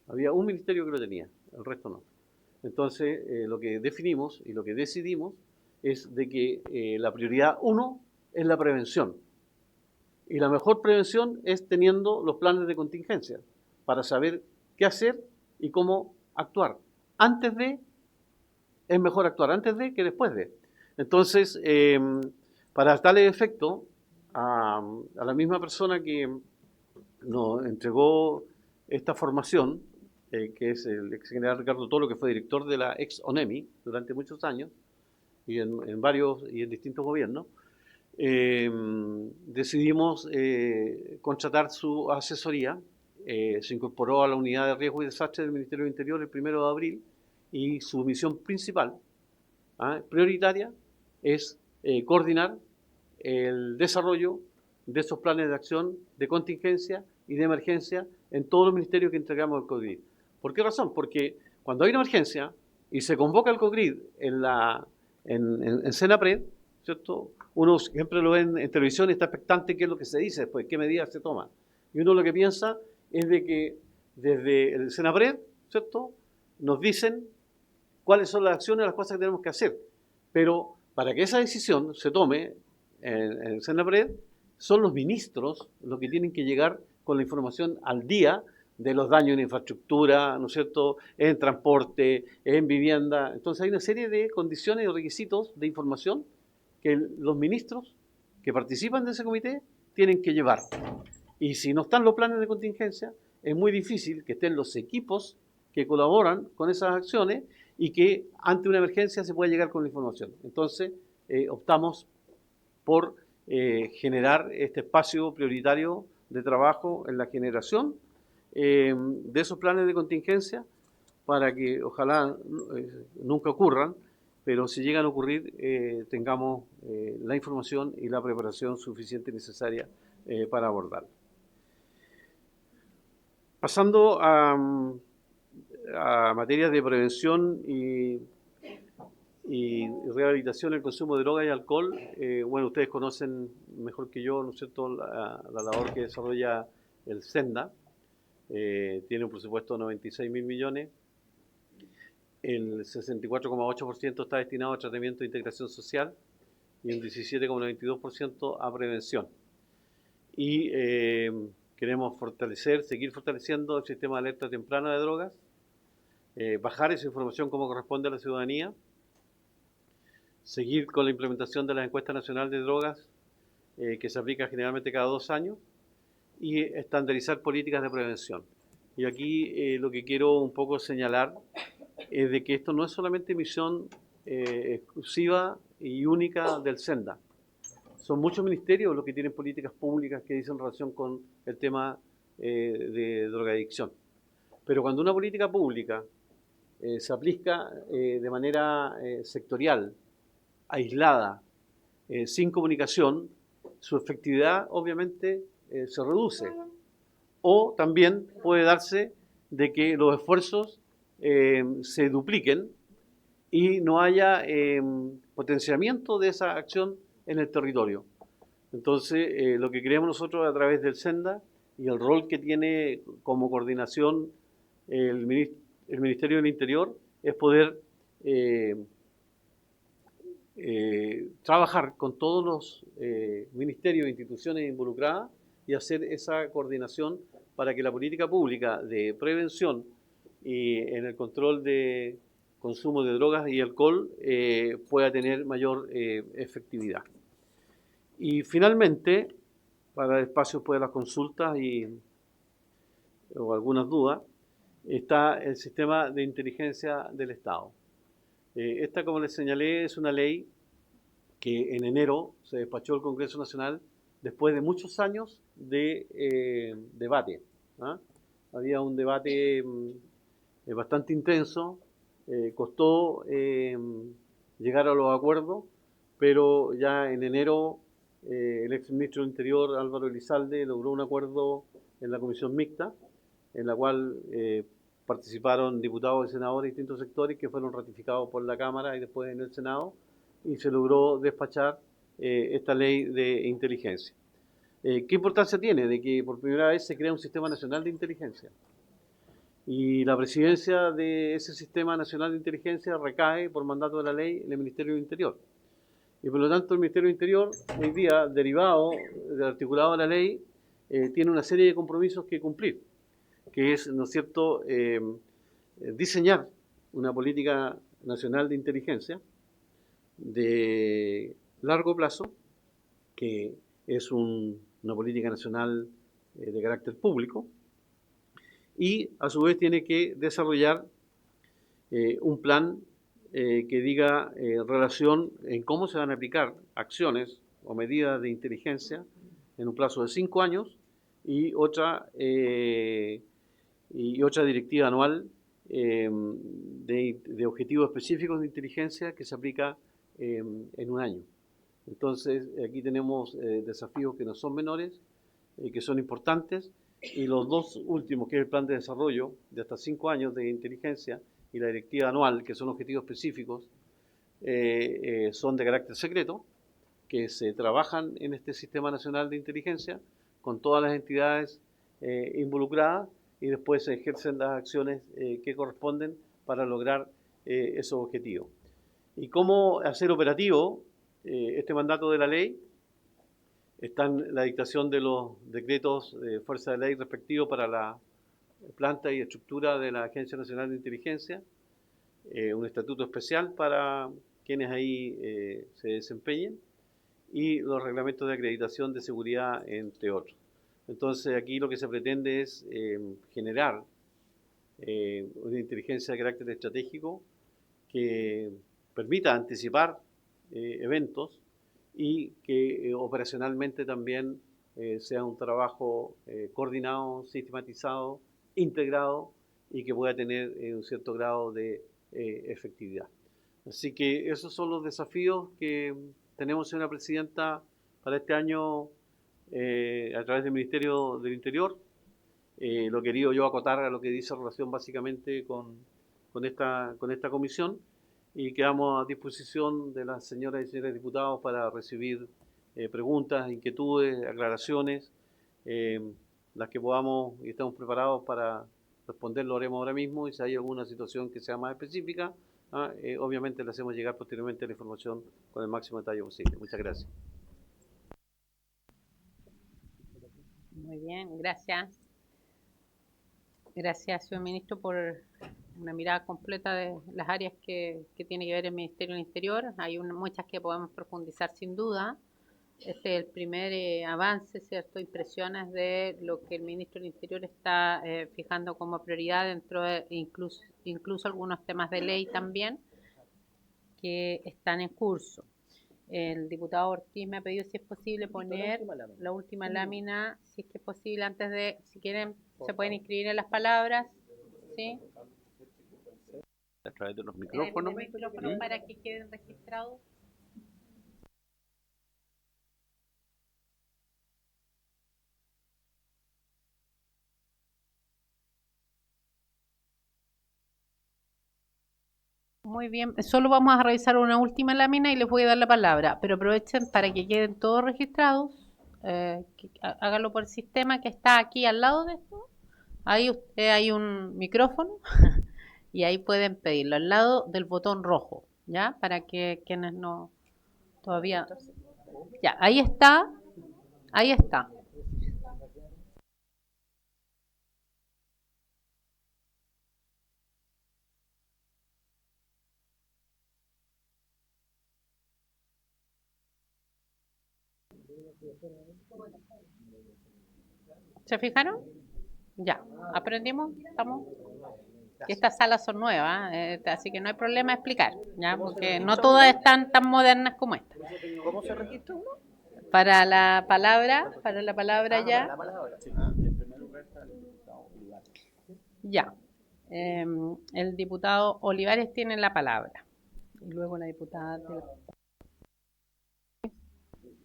Había un ministerio que lo tenía, el resto no. Entonces, lo que definimos y lo que decidimos es de que la prioridad 1 es la prevención. Y la mejor prevención es teniendo los planes de contingencia para saber qué hacer y cómo actuar. Antes de, es mejor actuar antes de que después de. Entonces, para tal efecto, a la misma persona que nos entregó esta formación, que es el ex general Ricardo Toro, que fue director de la ex ONEMI durante muchos años, y en varios y en distintos gobiernos, decidimos contratar su asesoría. Se incorporó a la unidad de riesgo y desastre del Ministerio del Interior el 1 de abril, y su misión principal, prioritaria, es coordinar el desarrollo de esos planes de acción de contingencia y de emergencia en todos los ministerios que entregamos al COGRID. ¿Por qué razón? Porque cuando hay una emergencia y se convoca al COGRID en Senapred, ¿cierto?, uno siempre lo ve en televisión y está expectante qué es lo que se dice después, qué medidas se toman. Y uno lo que piensa es de que desde el Senapred, ¿cierto?, nos dicen cuáles son las acciones, las cosas que tenemos que hacer. Pero para que esa decisión se tome en el Senapred, son los ministros los que tienen que llegar con la información al día de los daños en infraestructura, ¿no es cierto?, en transporte, en vivienda. Entonces hay una serie de condiciones y requisitos de información que los ministros que participan de ese comité tienen que llevar. Y si no están los planes de contingencia, es muy difícil que estén los equipos que colaboran con esas acciones y que ante una emergencia se pueda llegar con la información. Entonces, optamos por generar este espacio prioritario de trabajo en la generación de esos planes de contingencia para que ojalá nunca ocurran, pero si llegan a ocurrir tengamos la información y la preparación suficiente y necesaria para abordarlo. Pasando a materias de prevención y rehabilitación del consumo de droga y alcohol, bueno, ustedes conocen mejor que yo, ¿no es cierto?, la labor que desarrolla el SENDA. Tiene un presupuesto de 96.000 millones. El 64,8% está destinado a tratamiento de integración social y un 17,92% a prevención. Y queremos seguir fortaleciendo el sistema de alerta temprana de drogas, bajar esa información como corresponde a la ciudadanía, seguir con la implementación de la encuesta nacional de drogas, que se aplica generalmente cada 2 años, y estandarizar políticas de prevención. Y aquí lo que quiero un poco señalar es de que esto no es solamente misión exclusiva y única del SENDA. Son muchos ministerios los que tienen políticas públicas que dicen relación con el tema de drogadicción. Pero cuando una política pública se aplica de manera sectorial, aislada, sin comunicación, su efectividad obviamente se reduce, o también puede darse de que los esfuerzos se dupliquen y no haya potenciamiento de esa acción en el territorio. Entonces, lo que creemos nosotros a través del SENDA y el rol que tiene como coordinación el Ministerio del Interior es poder trabajar con todos los ministerios e instituciones involucradas y hacer esa coordinación para que la política pública de prevención y en el control de consumo de drogas y alcohol pueda tener mayor efectividad. Y finalmente, para dar espacio después de las consultas o algunas dudas, está el sistema de inteligencia del Estado. Esta, como les señalé, es una ley que en enero se despachó el Congreso Nacional después de muchos años de debate. ¿Ah? Había un debate bastante intenso, costó llegar a los acuerdos, pero ya en enero el exministro del Interior, Álvaro Elizalde, logró un acuerdo en la comisión mixta, en la cual participaron diputados y senadores de distintos sectores que fueron ratificados por la Cámara y después en el Senado, y se logró despachar esta ley de inteligencia. ¿Qué importancia tiene? De que por primera vez se crea un sistema nacional de inteligencia. Y la presidencia de ese sistema nacional de inteligencia recae por mandato de la ley en el Ministerio del Interior. Y por lo tanto el Ministerio del Interior, hoy día, derivado del articulado de la ley, tiene una serie de compromisos que cumplir, que es, ¿no es cierto?, diseñar una política nacional de inteligencia de largo plazo, que es una política nacional de carácter público, y a su vez tiene que desarrollar un plan que diga relación en cómo se van a aplicar acciones o medidas de inteligencia en un plazo de 5 años y otra directiva anual de objetivos específicos de inteligencia que se aplica en un año. Entonces, aquí tenemos desafíos que no son menores, que son importantes, y los dos últimos, que es el plan de desarrollo de hasta 5 años de inteligencia y la directiva anual, que son objetivos específicos, son de carácter secreto, que se trabajan en este Sistema Nacional de Inteligencia con todas las entidades involucradas y después se ejercen las acciones que corresponden para lograr esos objetivos. ¿Y cómo hacer operativo este mandato de la ley? Está en la dictación de los decretos de fuerza de ley respectivos para la planta y estructura de la Agencia Nacional de Inteligencia, un estatuto especial para quienes ahí se desempeñen, y los reglamentos de acreditación de seguridad, entre otros. Entonces, aquí lo que se pretende es generar una inteligencia de carácter estratégico que permita anticipar eventos y que operacionalmente también sea un trabajo coordinado, sistematizado, integrado y que pueda tener un cierto grado de efectividad. Así que esos son los desafíos que tenemos, señora Presidenta, para este año a través del Ministerio del Interior. Lo quería yo acotar a lo que dice relación básicamente con esta comisión, y quedamos a disposición de las señoras y señores diputados para recibir preguntas, inquietudes, aclaraciones, las que podamos y estamos preparados para responder, lo haremos ahora mismo, y si hay alguna situación que sea más específica, obviamente le hacemos llegar posteriormente la información con el máximo detalle posible. Muchas gracias. Muy bien, gracias. Gracias, señor ministro, por una mirada completa de las áreas que tiene que ver el Ministerio del Interior. Hay muchas que podemos profundizar sin duda. Este es el primer avance, ¿cierto? Impresiones de lo que el ministro del Interior está fijando como prioridad dentro de incluso algunos temas de ley también que están en curso. El diputado Ortiz me ha pedido si es posible poner la última lámina, si es que es posible, antes de, si quieren, se pueden inscribir en las palabras, ¿sí? A través de los micrófonos. Para que queden registrados. Muy bien, solo vamos a revisar una última lámina y les voy a dar la palabra, pero aprovechen para que queden todos registrados, háganlo por el sistema que está aquí al lado de esto, ahí hay un micrófono y ahí pueden pedirlo, al lado del botón rojo, ¿ya? Para que quienes no, todavía, ya, ahí está, ahí está. ¿Se fijaron? Ya, aprendimos, estamos. Que estas salas son nuevas, así que no hay problema explicar, ¿ya? Porque no todas están tan modernas como esta. ¿Cómo se registra uno? Para la palabra ya. La palabra. Ya. El diputado Olivares tiene la palabra. Y luego la diputada.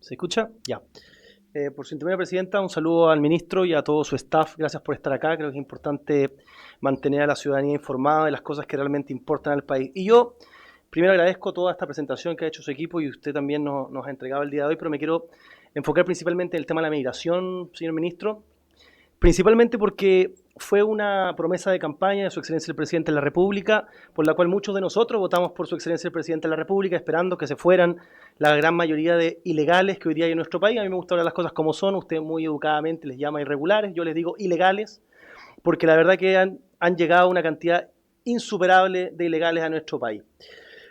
¿Se escucha? Ya. Por su intermedio, Presidenta, un saludo al ministro y a todo su staff. Gracias por estar acá. Creo que es importante mantener a la ciudadanía informada de las cosas que realmente importan al país. Y yo, primero agradezco toda esta presentación que ha hecho su equipo y usted también nos ha entregado el día de hoy, pero me quiero enfocar principalmente en el tema de la migración, señor ministro, principalmente porque fue una promesa de campaña de su excelencia el presidente de la República, por la cual muchos de nosotros votamos por su excelencia el presidente de la República, esperando que se fueran la gran mayoría de ilegales que hoy día hay en nuestro país. A mí me gusta hablar las cosas como son, usted muy educadamente les llama irregulares, yo les digo ilegales, porque la verdad que han llegado una cantidad insuperable de ilegales a nuestro país.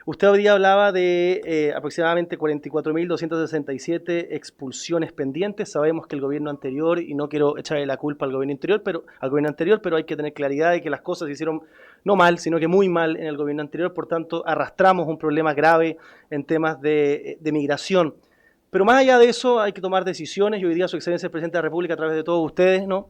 Usted hoy día hablaba de aproximadamente 44.267 expulsiones pendientes. Sabemos que el gobierno anterior, y no quiero echarle la culpa al gobierno anterior, pero hay que tener claridad de que las cosas se hicieron no mal, sino que muy mal en el gobierno anterior. Por tanto, arrastramos un problema grave en temas de migración. Pero más allá de eso, hay que tomar decisiones, y hoy día su excelencia el presidente de la República, a través de todos ustedes, ¿no?,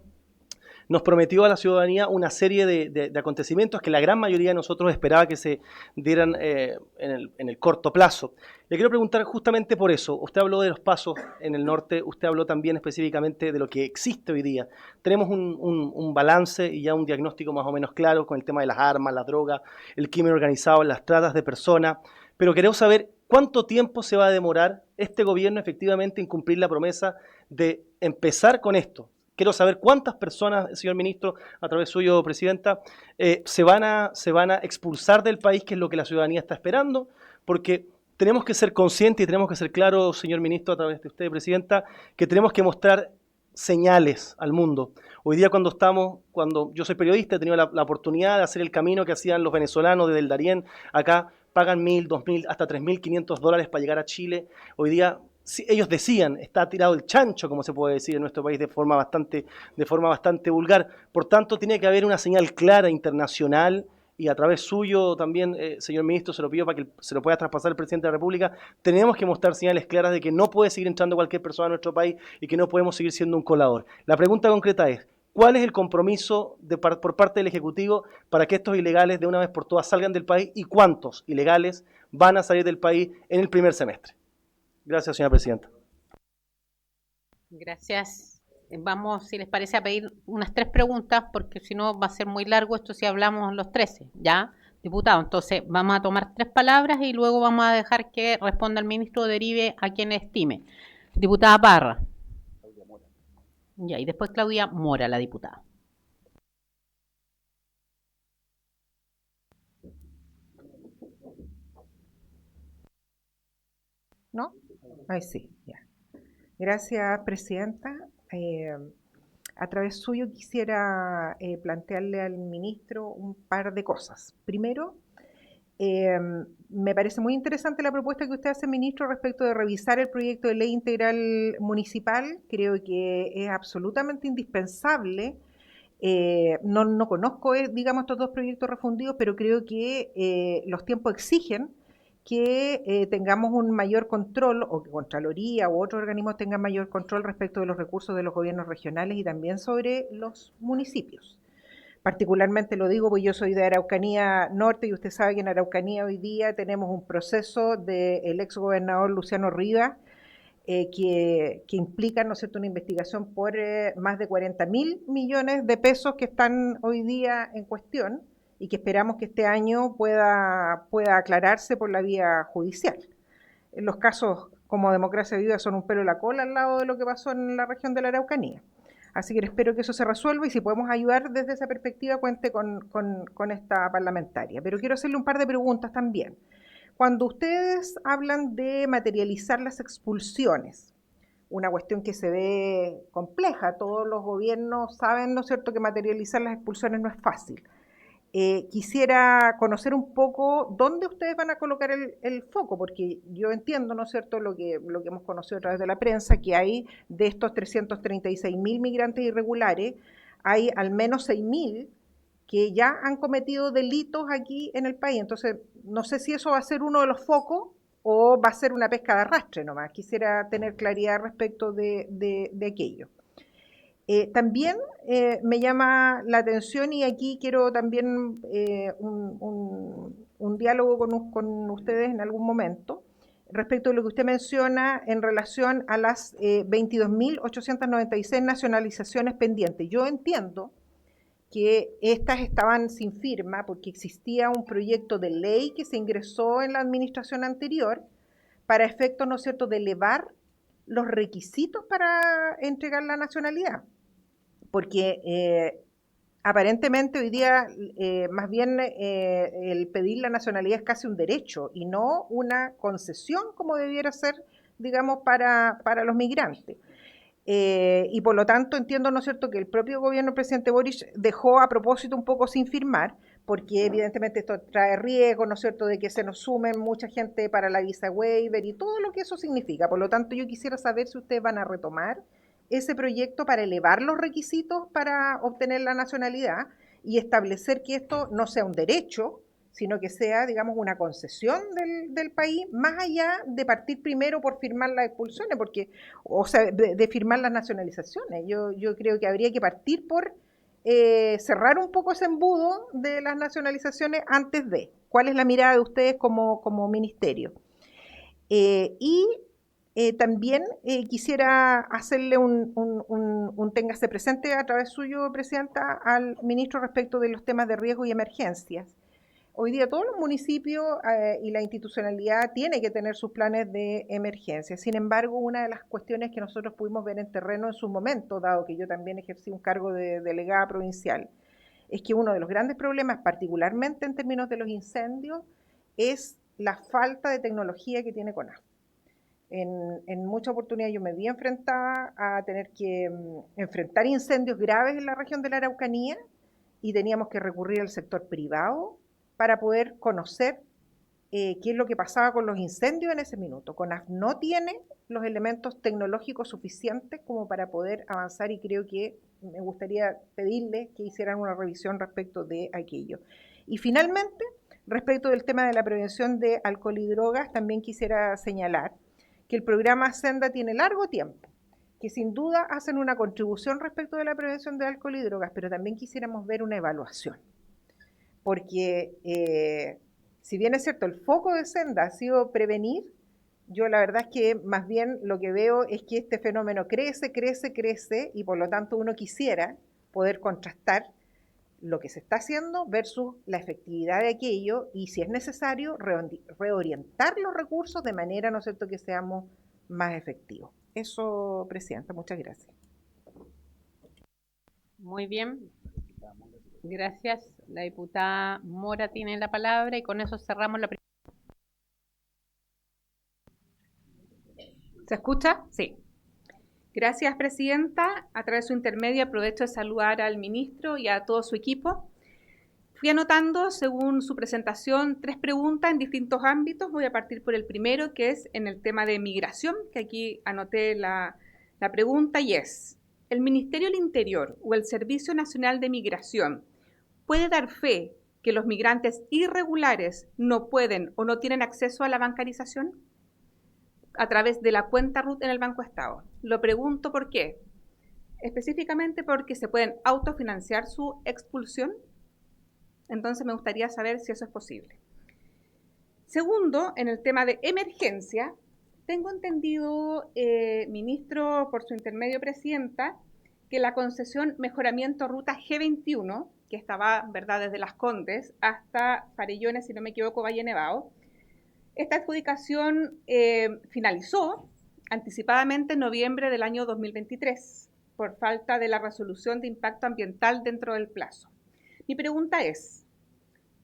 nos prometió a la ciudadanía una serie de acontecimientos que la gran mayoría de nosotros esperaba que se dieran en el corto plazo. Le quiero preguntar justamente por eso. Usted habló de los pasos en el norte, usted habló también específicamente de lo que existe hoy día. Tenemos un balance y ya un diagnóstico más o menos claro con el tema de las armas, la droga, el crimen organizado, las tratas de personas, pero queremos saber cuánto tiempo se va a demorar este gobierno efectivamente en cumplir la promesa de empezar con esto. Quiero saber cuántas personas, señor ministro, a través suyo, presidenta, se van a expulsar del país, que es lo que la ciudadanía está esperando, porque tenemos que ser conscientes y tenemos que ser claros, señor ministro, a través de usted, presidenta, que tenemos que mostrar señales al mundo. Hoy día cuando yo soy periodista, he tenido la oportunidad de hacer el camino que hacían los venezolanos desde el Darién, acá pagan 1.000, 2.000, hasta 3.500 dólares para llegar a Chile. Hoy día ellos decían, está tirado el chancho, como se puede decir en nuestro país de forma bastante vulgar. Por tanto, tiene que haber una señal clara internacional, y a través suyo también, señor ministro, se lo pido para que se lo pueda traspasar el presidente de la República. Tenemos que mostrar señales claras de que no puede seguir entrando cualquier persona a nuestro país y que no podemos seguir siendo un colador. La pregunta concreta es, ¿cuál es el compromiso por parte del Ejecutivo para que estos ilegales de una vez por todas salgan del país, y cuántos ilegales van a salir del país en el primer semestre? Gracias, señora presidenta. Gracias. Vamos, si les parece, a pedir unas 3 preguntas, porque si no va a ser muy largo esto si hablamos los 13, ¿ya, diputado? Entonces, vamos a tomar 3 palabras y luego vamos a dejar que responda el ministro o derive a quien estime. Diputada Parra. Ya, y después Claudia Mora, la diputada. ¿No? Ahí sí, ya. Gracias, presidenta. A través suyo quisiera plantearle al ministro un par de cosas. Primero, me parece muy interesante la propuesta que usted hace, ministro, respecto de revisar el proyecto de ley integral municipal. Creo que es absolutamente indispensable. No conozco, digamos, estos 2 proyectos refundidos, pero creo que los tiempos exigen que tengamos un mayor control, o que Contraloría u otros organismos tengan mayor control respecto de los recursos de los gobiernos regionales y también sobre los municipios. Particularmente lo digo porque yo soy de Araucanía Norte y usted sabe que en Araucanía hoy día tenemos un proceso del exgobernador Luciano Rivas que implica, ¿no es cierto?, una investigación por más de 40.000 millones de pesos que están hoy día en cuestión, y que esperamos que este año pueda aclararse por la vía judicial. Los casos como Democracia Viva son un pelo en la cola al lado de lo que pasó en la región de la Araucanía. Así que espero que eso se resuelva y si podemos ayudar desde esa perspectiva, cuente con esta parlamentaria. Pero quiero hacerle un par de preguntas también. Cuando ustedes hablan de materializar las expulsiones, una cuestión que se ve compleja, todos los gobiernos saben, ¿no es cierto?, que materializar las expulsiones no es fácil. Quisiera conocer un poco dónde ustedes van a colocar el foco, porque yo entiendo, ¿no es cierto?, lo que hemos conocido a través de la prensa, que hay de estos 336.000 migrantes irregulares, hay al menos 6.000 que ya han cometido delitos aquí en el país. Entonces, no sé si eso va a ser uno de los focos o va a ser una pesca de arrastre nomás. Quisiera tener claridad respecto de aquello. También me llama la atención y aquí quiero también un diálogo con ustedes en algún momento respecto de lo que usted menciona en relación a las 22.896 nacionalizaciones pendientes. Yo entiendo que estas estaban sin firma porque existía un proyecto de ley que se ingresó en la administración anterior para efectos, ¿no es cierto?, de elevar los requisitos para entregar la nacionalidad. Porque aparentemente hoy día más bien el pedir la nacionalidad es casi un derecho y no una concesión como debiera ser, digamos, para los migrantes. Y por lo tanto entiendo, ¿no es cierto?, que el propio gobierno del presidente Boric dejó a propósito un poco sin firmar, porque evidentemente esto trae riesgo, ¿no es cierto?, de que se nos sumen mucha gente para la visa waiver y todo lo que eso significa. Por lo tanto, yo quisiera saber si ustedes van a retomar ese proyecto para elevar los requisitos para obtener la nacionalidad y establecer que esto no sea un derecho, sino que sea, digamos, una concesión del país, más allá de partir primero por firmar las expulsiones, porque, o sea, de firmar las nacionalizaciones. Yo creo que habría que partir por cerrar un poco ese embudo de las nacionalizaciones antes de. ¿Cuál es la mirada de ustedes como ministerio? También quisiera hacerle un téngase presente a través suyo, Presidenta, al ministro respecto de los temas de riesgo y emergencias. Hoy día todos los municipios y la institucionalidad tiene que tener sus planes de emergencia. Sin embargo, una de las cuestiones que nosotros pudimos ver en terreno en su momento, dado que yo también ejercí un cargo de delegada provincial, es que uno de los grandes problemas, particularmente en términos de los incendios, es la falta de tecnología que tiene CONAF. En muchas oportunidades yo me vi enfrentada a tener que enfrentar incendios graves en la región de la Araucanía y teníamos que recurrir al sector privado para poder conocer qué es lo que pasaba con los incendios en ese minuto. CONAF no tiene los elementos tecnológicos suficientes como para poder avanzar y creo que me gustaría pedirles que hicieran una revisión respecto de aquello. Y finalmente, respecto del tema de la prevención de alcohol y drogas, también quisiera señalar que el programa Senda tiene largo tiempo, que sin duda hacen una contribución respecto de la prevención de alcohol y drogas, pero también quisiéramos ver una evaluación. Porque si bien es cierto, el foco de Senda ha sido prevenir, yo la verdad es que más bien lo que veo es que este fenómeno crece y por lo tanto uno quisiera poder contrastar lo que se está haciendo versus la efectividad de aquello y si es necesario reorientar los recursos de manera, ¿no es cierto?, que seamos más efectivos. Eso, Presidenta, muchas gracias. Muy bien. Gracias. La diputada Mora tiene la palabra y con eso cerramos la primera. ¿Se escucha? Sí. Gracias, Presidenta. A través de su intermedio aprovecho de saludar al ministro y a todo su equipo. Fui anotando, según su presentación, 3 preguntas en distintos ámbitos. Voy a partir por el primero, que es en el tema de migración, que aquí anoté la pregunta y es, ¿el Ministerio del Interior o el Servicio Nacional de Migración puede dar fe que los migrantes irregulares no pueden o no tienen acceso a la bancarización a través de la cuenta RUT en el Banco Estado? Lo pregunto por qué. Específicamente porque se pueden autofinanciar su expulsión. Entonces me gustaría saber si eso es posible. Segundo, en el tema de emergencia, tengo entendido, ministro, por su intermedio, Presidenta, que la concesión Mejoramiento Ruta G21 que estaba, ¿verdad?, desde Las Condes hasta Farellones, si no me equivoco, Valle Nevado. Esta adjudicación finalizó anticipadamente en noviembre del año 2023 por falta de la resolución de impacto ambiental dentro del plazo. Mi pregunta es,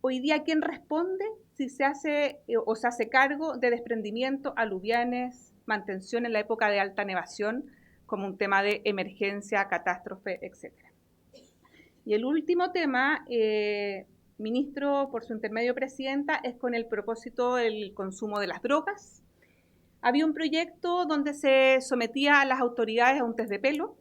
hoy día, ¿quién responde si se hace o se hace cargo de desprendimiento, aluvianes, mantención en la época de alta nevación, como un tema de emergencia, catástrofe, etcétera? Y el último tema, ministro, por su intermedio, presidenta, es con el propósito del consumo de las drogas. Había un proyecto donde se sometía a las autoridades a un test de pelo,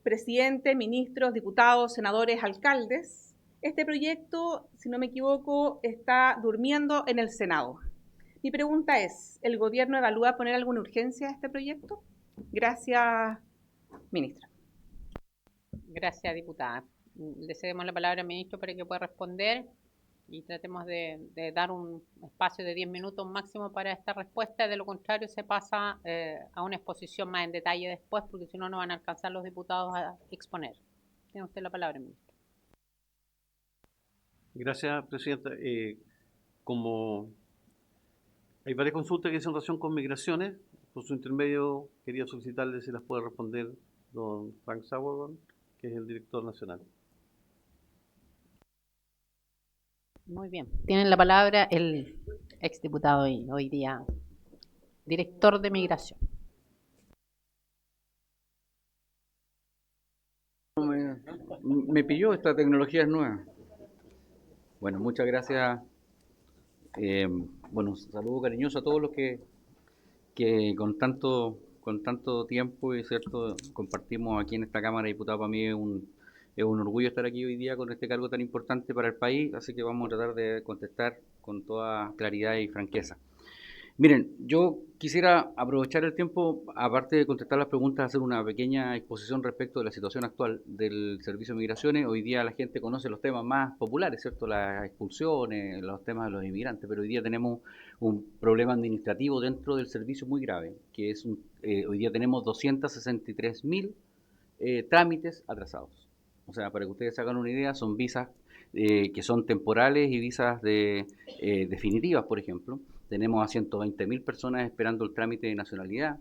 presidente, ministros, diputados, senadores, alcaldes. Este proyecto, si no me equivoco, está durmiendo en el Senado. Mi pregunta es, ¿el gobierno evalúa poner alguna urgencia a este proyecto? Gracias, ministra. Gracias, diputada. Le cedemos la palabra al ministro para que pueda responder y tratemos de dar un espacio de 10 minutos máximo para esta respuesta. De lo contrario, se pasa a una exposición más en detalle después, porque si no, no van a alcanzar los diputados a exponer. Tiene usted la palabra, ministro. Gracias, presidenta. Como hay varias consultas que hacen relación con migraciones, por su intermedio quería solicitarle si las puede responder don Frank Sauerborn, que es el director nacional. Muy bien. Tienen la palabra el exdiputado y hoy día director de Migración. Me pilló, esta tecnología es nueva. Bueno, muchas gracias. Bueno, saludo cariñoso a todos los que con tanto tiempo y cierto compartimos aquí en esta Cámara de Diputados. Para mí es un orgullo estar aquí hoy día con este cargo tan importante para el país, así que vamos a tratar de contestar con toda claridad y franqueza. Miren, yo quisiera aprovechar el tiempo, aparte de contestar las preguntas, hacer una pequeña exposición respecto de la situación actual del Servicio de Migraciones. Hoy día la gente conoce los temas más populares, ¿cierto? Las expulsiones, los temas de los inmigrantes, pero hoy día tenemos un problema administrativo dentro del servicio muy grave, que es hoy día tenemos 263.000 trámites atrasados. O sea, para que ustedes se hagan una idea, son visas que son temporales y visas definitivas, por ejemplo. Tenemos a 120.000 personas esperando el trámite de nacionalidad.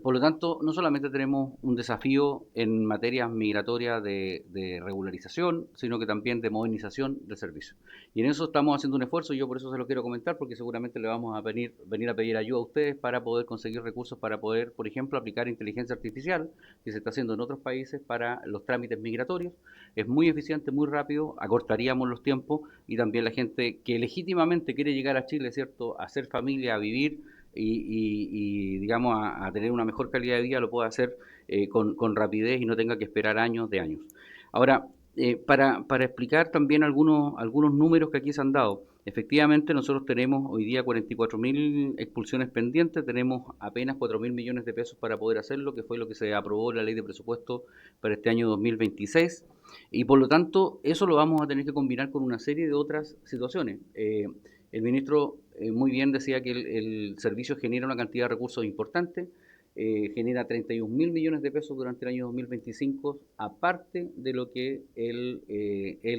Por lo tanto, no solamente tenemos un desafío en materias migratorias de regularización, sino que también de modernización del servicio. Y en eso estamos haciendo un esfuerzo, y yo por eso se lo quiero comentar, porque seguramente le vamos a venir a pedir ayuda a ustedes para poder conseguir recursos para poder, por ejemplo, aplicar inteligencia artificial, que se está haciendo en otros países para los trámites migratorios. Es muy eficiente, muy rápido, acortaríamos los tiempos, y también la gente que legítimamente quiere llegar a Chile, ¿cierto?, a hacer familia, a vivir, y digamos a tener una mejor calidad de vida, lo puede hacer con rapidez y no tenga que esperar años de años. Ahora, para explicar también algunos números que aquí se han dado, efectivamente nosotros tenemos hoy día 44.000 expulsiones pendientes, tenemos apenas 4.000 millones de pesos para poder hacerlo, que fue lo que se aprobó en la ley de presupuesto para este año 2026, y por lo tanto eso lo vamos a tener que combinar con una serie de otras situaciones. El ministro muy bien decía que el servicio genera una cantidad de recursos importante, genera 31.000 millones de pesos durante el año 2025, aparte de lo que él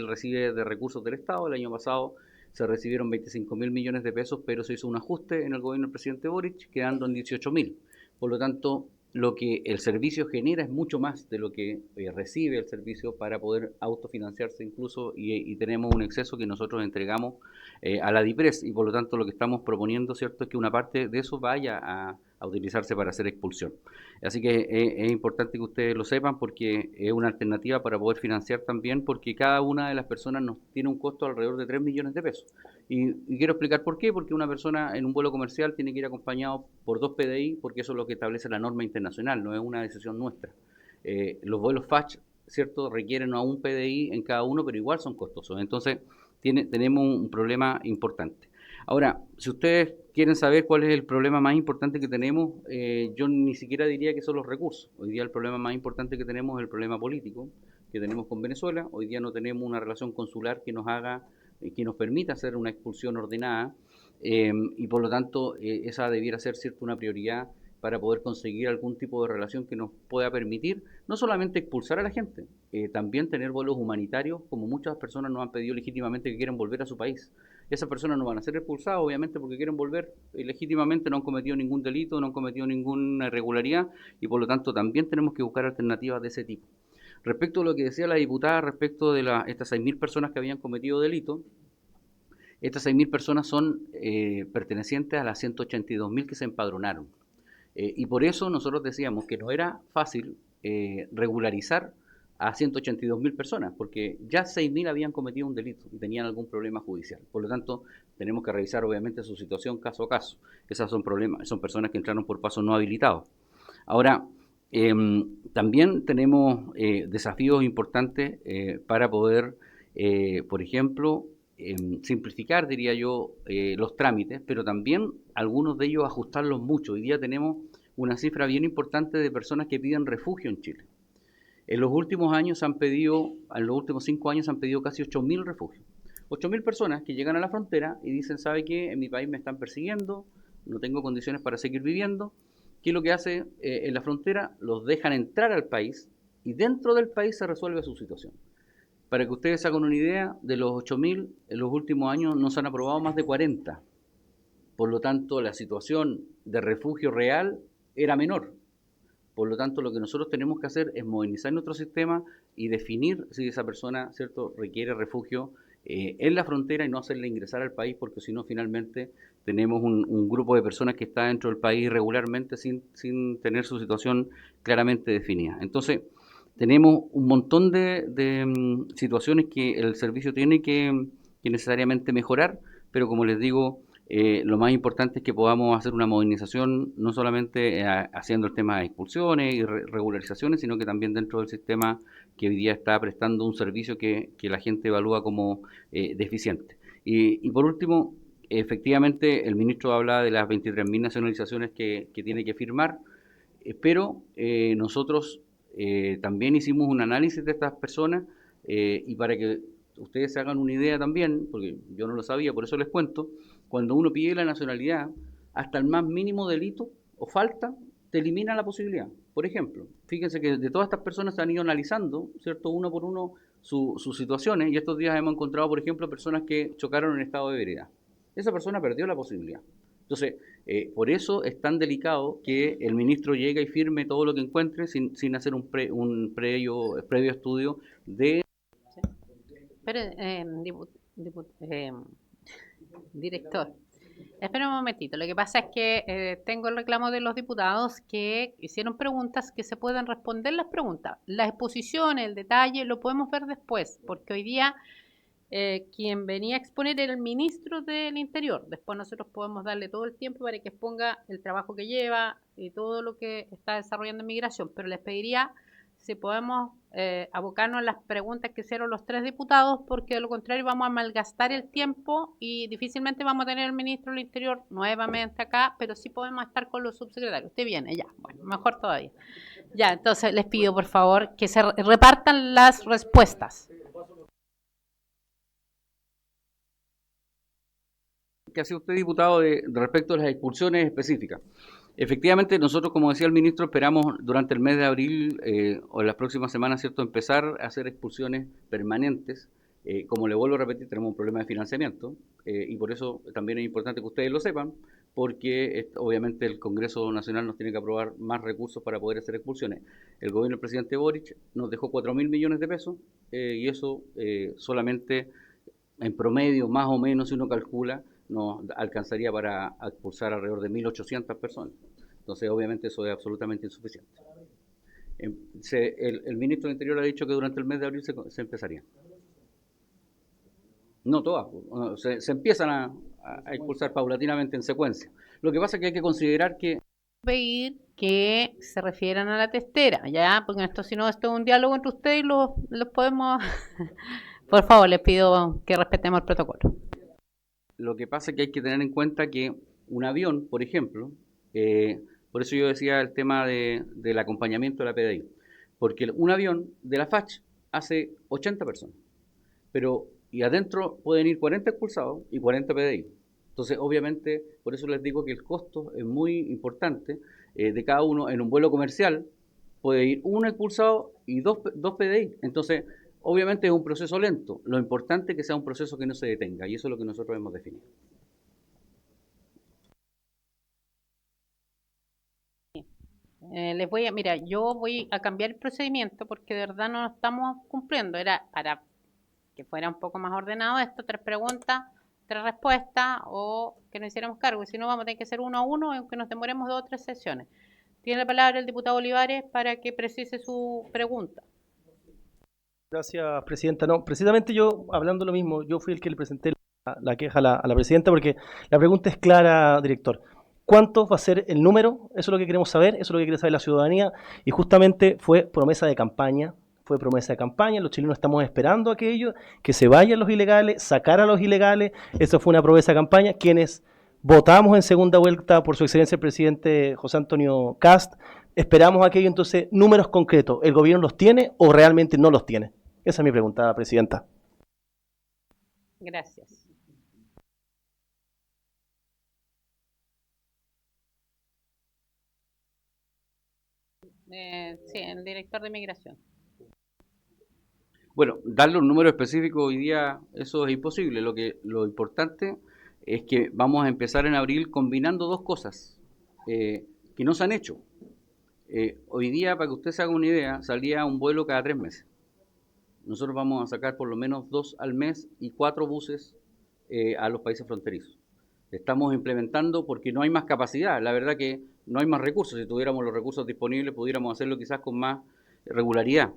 recibe de recursos del Estado. El año pasado se recibieron 25.000 millones de pesos, pero se hizo un ajuste en el gobierno del presidente Boric, quedando en 18.000. Por lo tanto, lo que el servicio genera es mucho más de lo que recibe el servicio para poder autofinanciarse incluso, y tenemos un exceso que nosotros entregamos a la DIPRES, y por lo tanto lo que estamos proponiendo, ¿cierto?, es que una parte de eso vaya a utilizarse para hacer expulsión. Así que es importante que ustedes lo sepan, porque es una alternativa para poder financiar también, porque cada una de las personas nos tiene un costo alrededor de 3 millones de pesos. Y quiero explicar por qué, porque una persona en un vuelo comercial tiene que ir acompañado por 2 PDI, porque eso es lo que establece la norma internacional, no es una decisión nuestra. Los vuelos FACH, ¿cierto?, requieren a un PDI en cada uno, pero igual son costosos. Entonces, tenemos un problema importante. Ahora, si ustedes quieren saber cuál es el problema más importante que tenemos, yo ni siquiera diría que son los recursos. Hoy día el problema más importante que tenemos es el problema político que tenemos con Venezuela. Hoy día no tenemos una relación consular que nos permita hacer una expulsión ordenada, y por lo tanto esa debiera ser, ¿cierto?, una prioridad para poder conseguir algún tipo de relación que nos pueda permitir no solamente expulsar a la gente, también tener vuelos humanitarios, como muchas personas nos han pedido legítimamente que quieren volver a su país. Esas personas no van a ser expulsadas, obviamente, porque quieren volver legítimamente, no han cometido ningún delito, no han cometido ninguna irregularidad, y por lo tanto también tenemos que buscar alternativas de ese tipo. Respecto a lo que decía la diputada, respecto de estas 6.000 personas que habían cometido delito, estas 6.000 personas son pertenecientes a las 182.000 que se empadronaron. Y por eso nosotros decíamos que no era fácil regularizar a 182.000 personas, porque ya 6.000 habían cometido un delito y tenían algún problema judicial. Por lo tanto, tenemos que revisar obviamente su situación caso a caso. Esas son personas que entraron por pasos no habilitados. Ahora, también tenemos desafíos importantes para poder, por ejemplo, simplificar, diría yo, los trámites, pero también algunos de ellos ajustarlos mucho. Hoy día tenemos una cifra bien importante de personas que piden refugio en Chile. En los últimos 5 años han pedido casi 8.000 refugios. 8.000 personas que llegan a la frontera y dicen, ¿sabe qué? En mi país me están persiguiendo, no tengo condiciones para seguir viviendo. ¿Qué es lo que hace en la frontera? Los dejan entrar al país y dentro del país se resuelve su situación. Para que ustedes hagan una idea, de los 8.000, en los últimos años no se han aprobado más de 40. Por lo tanto, la situación de refugio real era menor. Por lo tanto, lo que nosotros tenemos que hacer es modernizar nuestro sistema y definir si esa persona, ¿cierto?, requiere refugio en la frontera y no hacerle ingresar al país, porque si no, finalmente tenemos un grupo de personas que está dentro del país irregularmente sin tener su situación claramente definida. Entonces, tenemos un montón de situaciones que el servicio tiene que necesariamente mejorar, pero como les digo, lo más importante es que podamos hacer una modernización, no solamente haciendo el tema de expulsiones y regularizaciones, sino que también dentro del sistema que hoy día está prestando un servicio que la gente evalúa como deficiente. Y por último, efectivamente, el ministro habla de las 23.000 nacionalizaciones que tiene que firmar, pero nosotros también hicimos un análisis de estas personas y para que ustedes se hagan una idea también, porque yo no lo sabía, por eso les cuento, cuando uno pide la nacionalidad, hasta el más mínimo delito o falta, te elimina la posibilidad. Por ejemplo, fíjense que de todas estas personas se han ido analizando, ¿cierto?, uno por uno sus situaciones, y estos días hemos encontrado, por ejemplo, personas que chocaron en estado de ebriedad. Esa persona perdió la posibilidad. Entonces, por eso es tan delicado que el ministro llegue y firme todo lo que encuentre sin hacer un previo estudio de... Pero, director, espera un momentito. Lo que pasa es que tengo el reclamo de los diputados que hicieron preguntas que se pueden responder las preguntas. La exposición, el detalle, lo podemos ver después, porque hoy día quien venía a exponer era el ministro del Interior. Después nosotros podemos darle todo el tiempo para que exponga el trabajo que lleva y todo lo que está desarrollando en migración, pero les pediría si podemos abocarnos a las preguntas que hicieron los 3 diputados, porque de lo contrario vamos a malgastar el tiempo y difícilmente vamos a tener al ministro del Interior nuevamente acá, pero sí podemos estar con los subsecretarios. Usted viene, ya, bueno, mejor todavía. Ya, entonces les pido por favor que se repartan las respuestas. Que hace usted, diputado, respecto a las expulsiones específicas. Efectivamente, nosotros, como decía el ministro, esperamos durante el mes de abril o en las próximas semanas, ¿cierto?, empezar a hacer expulsiones permanentes. Como le vuelvo a repetir, tenemos un problema de financiamiento y por eso también es importante que ustedes lo sepan, porque obviamente el Congreso Nacional nos tiene que aprobar más recursos para poder hacer expulsiones. El gobierno del presidente Boric nos dejó 4.000 millones de pesos y eso solamente en promedio, más o menos, si uno calcula, nos alcanzaría para expulsar alrededor de 1.800 personas. Entonces, obviamente, eso es absolutamente insuficiente. El ministro del Interior ha dicho que durante el mes de abril se empezaría. No todas, se empiezan a expulsar paulatinamente en secuencia. Lo que pasa es que hay que considerar que... Pedir que se refieran a la testera, ¿ya? Porque esto, si no, esto es un diálogo entre ustedes y los podemos... Por favor, les pido que respetemos el protocolo. Lo que pasa es que hay que tener en cuenta que un avión, por ejemplo, por eso yo decía el tema del acompañamiento de la PDI, porque un avión de la FACH hace 80 personas, y adentro pueden ir 40 expulsados y 40 PDI. Entonces, obviamente, por eso les digo que el costo es muy importante. de cada uno en un vuelo comercial, puede ir uno expulsado y dos PDI. Entonces, obviamente es un proceso lento. Lo importante es que sea un proceso que no se detenga, y eso es lo que nosotros hemos definido. Mira, yo voy a cambiar el procedimiento porque de verdad no lo estamos cumpliendo. Era para que fuera un poco más ordenado esto, 3 preguntas, 3 respuestas, o que nos hiciéramos cargo. Si no, vamos a tener que hacer uno a uno, aunque nos demoremos 2 o 3 sesiones. Tiene la palabra el diputado Olivares para que precise su pregunta. Gracias, presidenta. No, precisamente yo, hablando lo mismo, yo fui el que le presenté la queja a la presidenta porque la pregunta es clara, director. ¿Cuánto va a ser el número? Eso es lo que queremos saber, eso es lo que quiere saber la ciudadanía, y justamente fue promesa de campaña, los chilenos estamos esperando aquello, que se vayan los ilegales, sacar a los ilegales, eso fue una promesa de campaña, quienes votamos en segunda vuelta por su excelencia el presidente José Antonio Kast, esperamos aquello, entonces, números concretos, ¿el gobierno los tiene o realmente no los tiene? Esa es mi pregunta, presidenta. Gracias. Sí, el director de Migración. Bueno, darle un número específico hoy día, eso es imposible. Lo importante es que vamos a empezar en abril combinando dos cosas que no se han hecho. Hoy día, para que usted se haga una idea, salía un vuelo cada 3 meses. Nosotros vamos a sacar por lo menos 2 al mes y 4 buses a los países fronterizos. Estamos implementando porque no hay más capacidad. La verdad que no hay más recursos. Si tuviéramos los recursos disponibles, pudiéramos hacerlo quizás con más regularidad.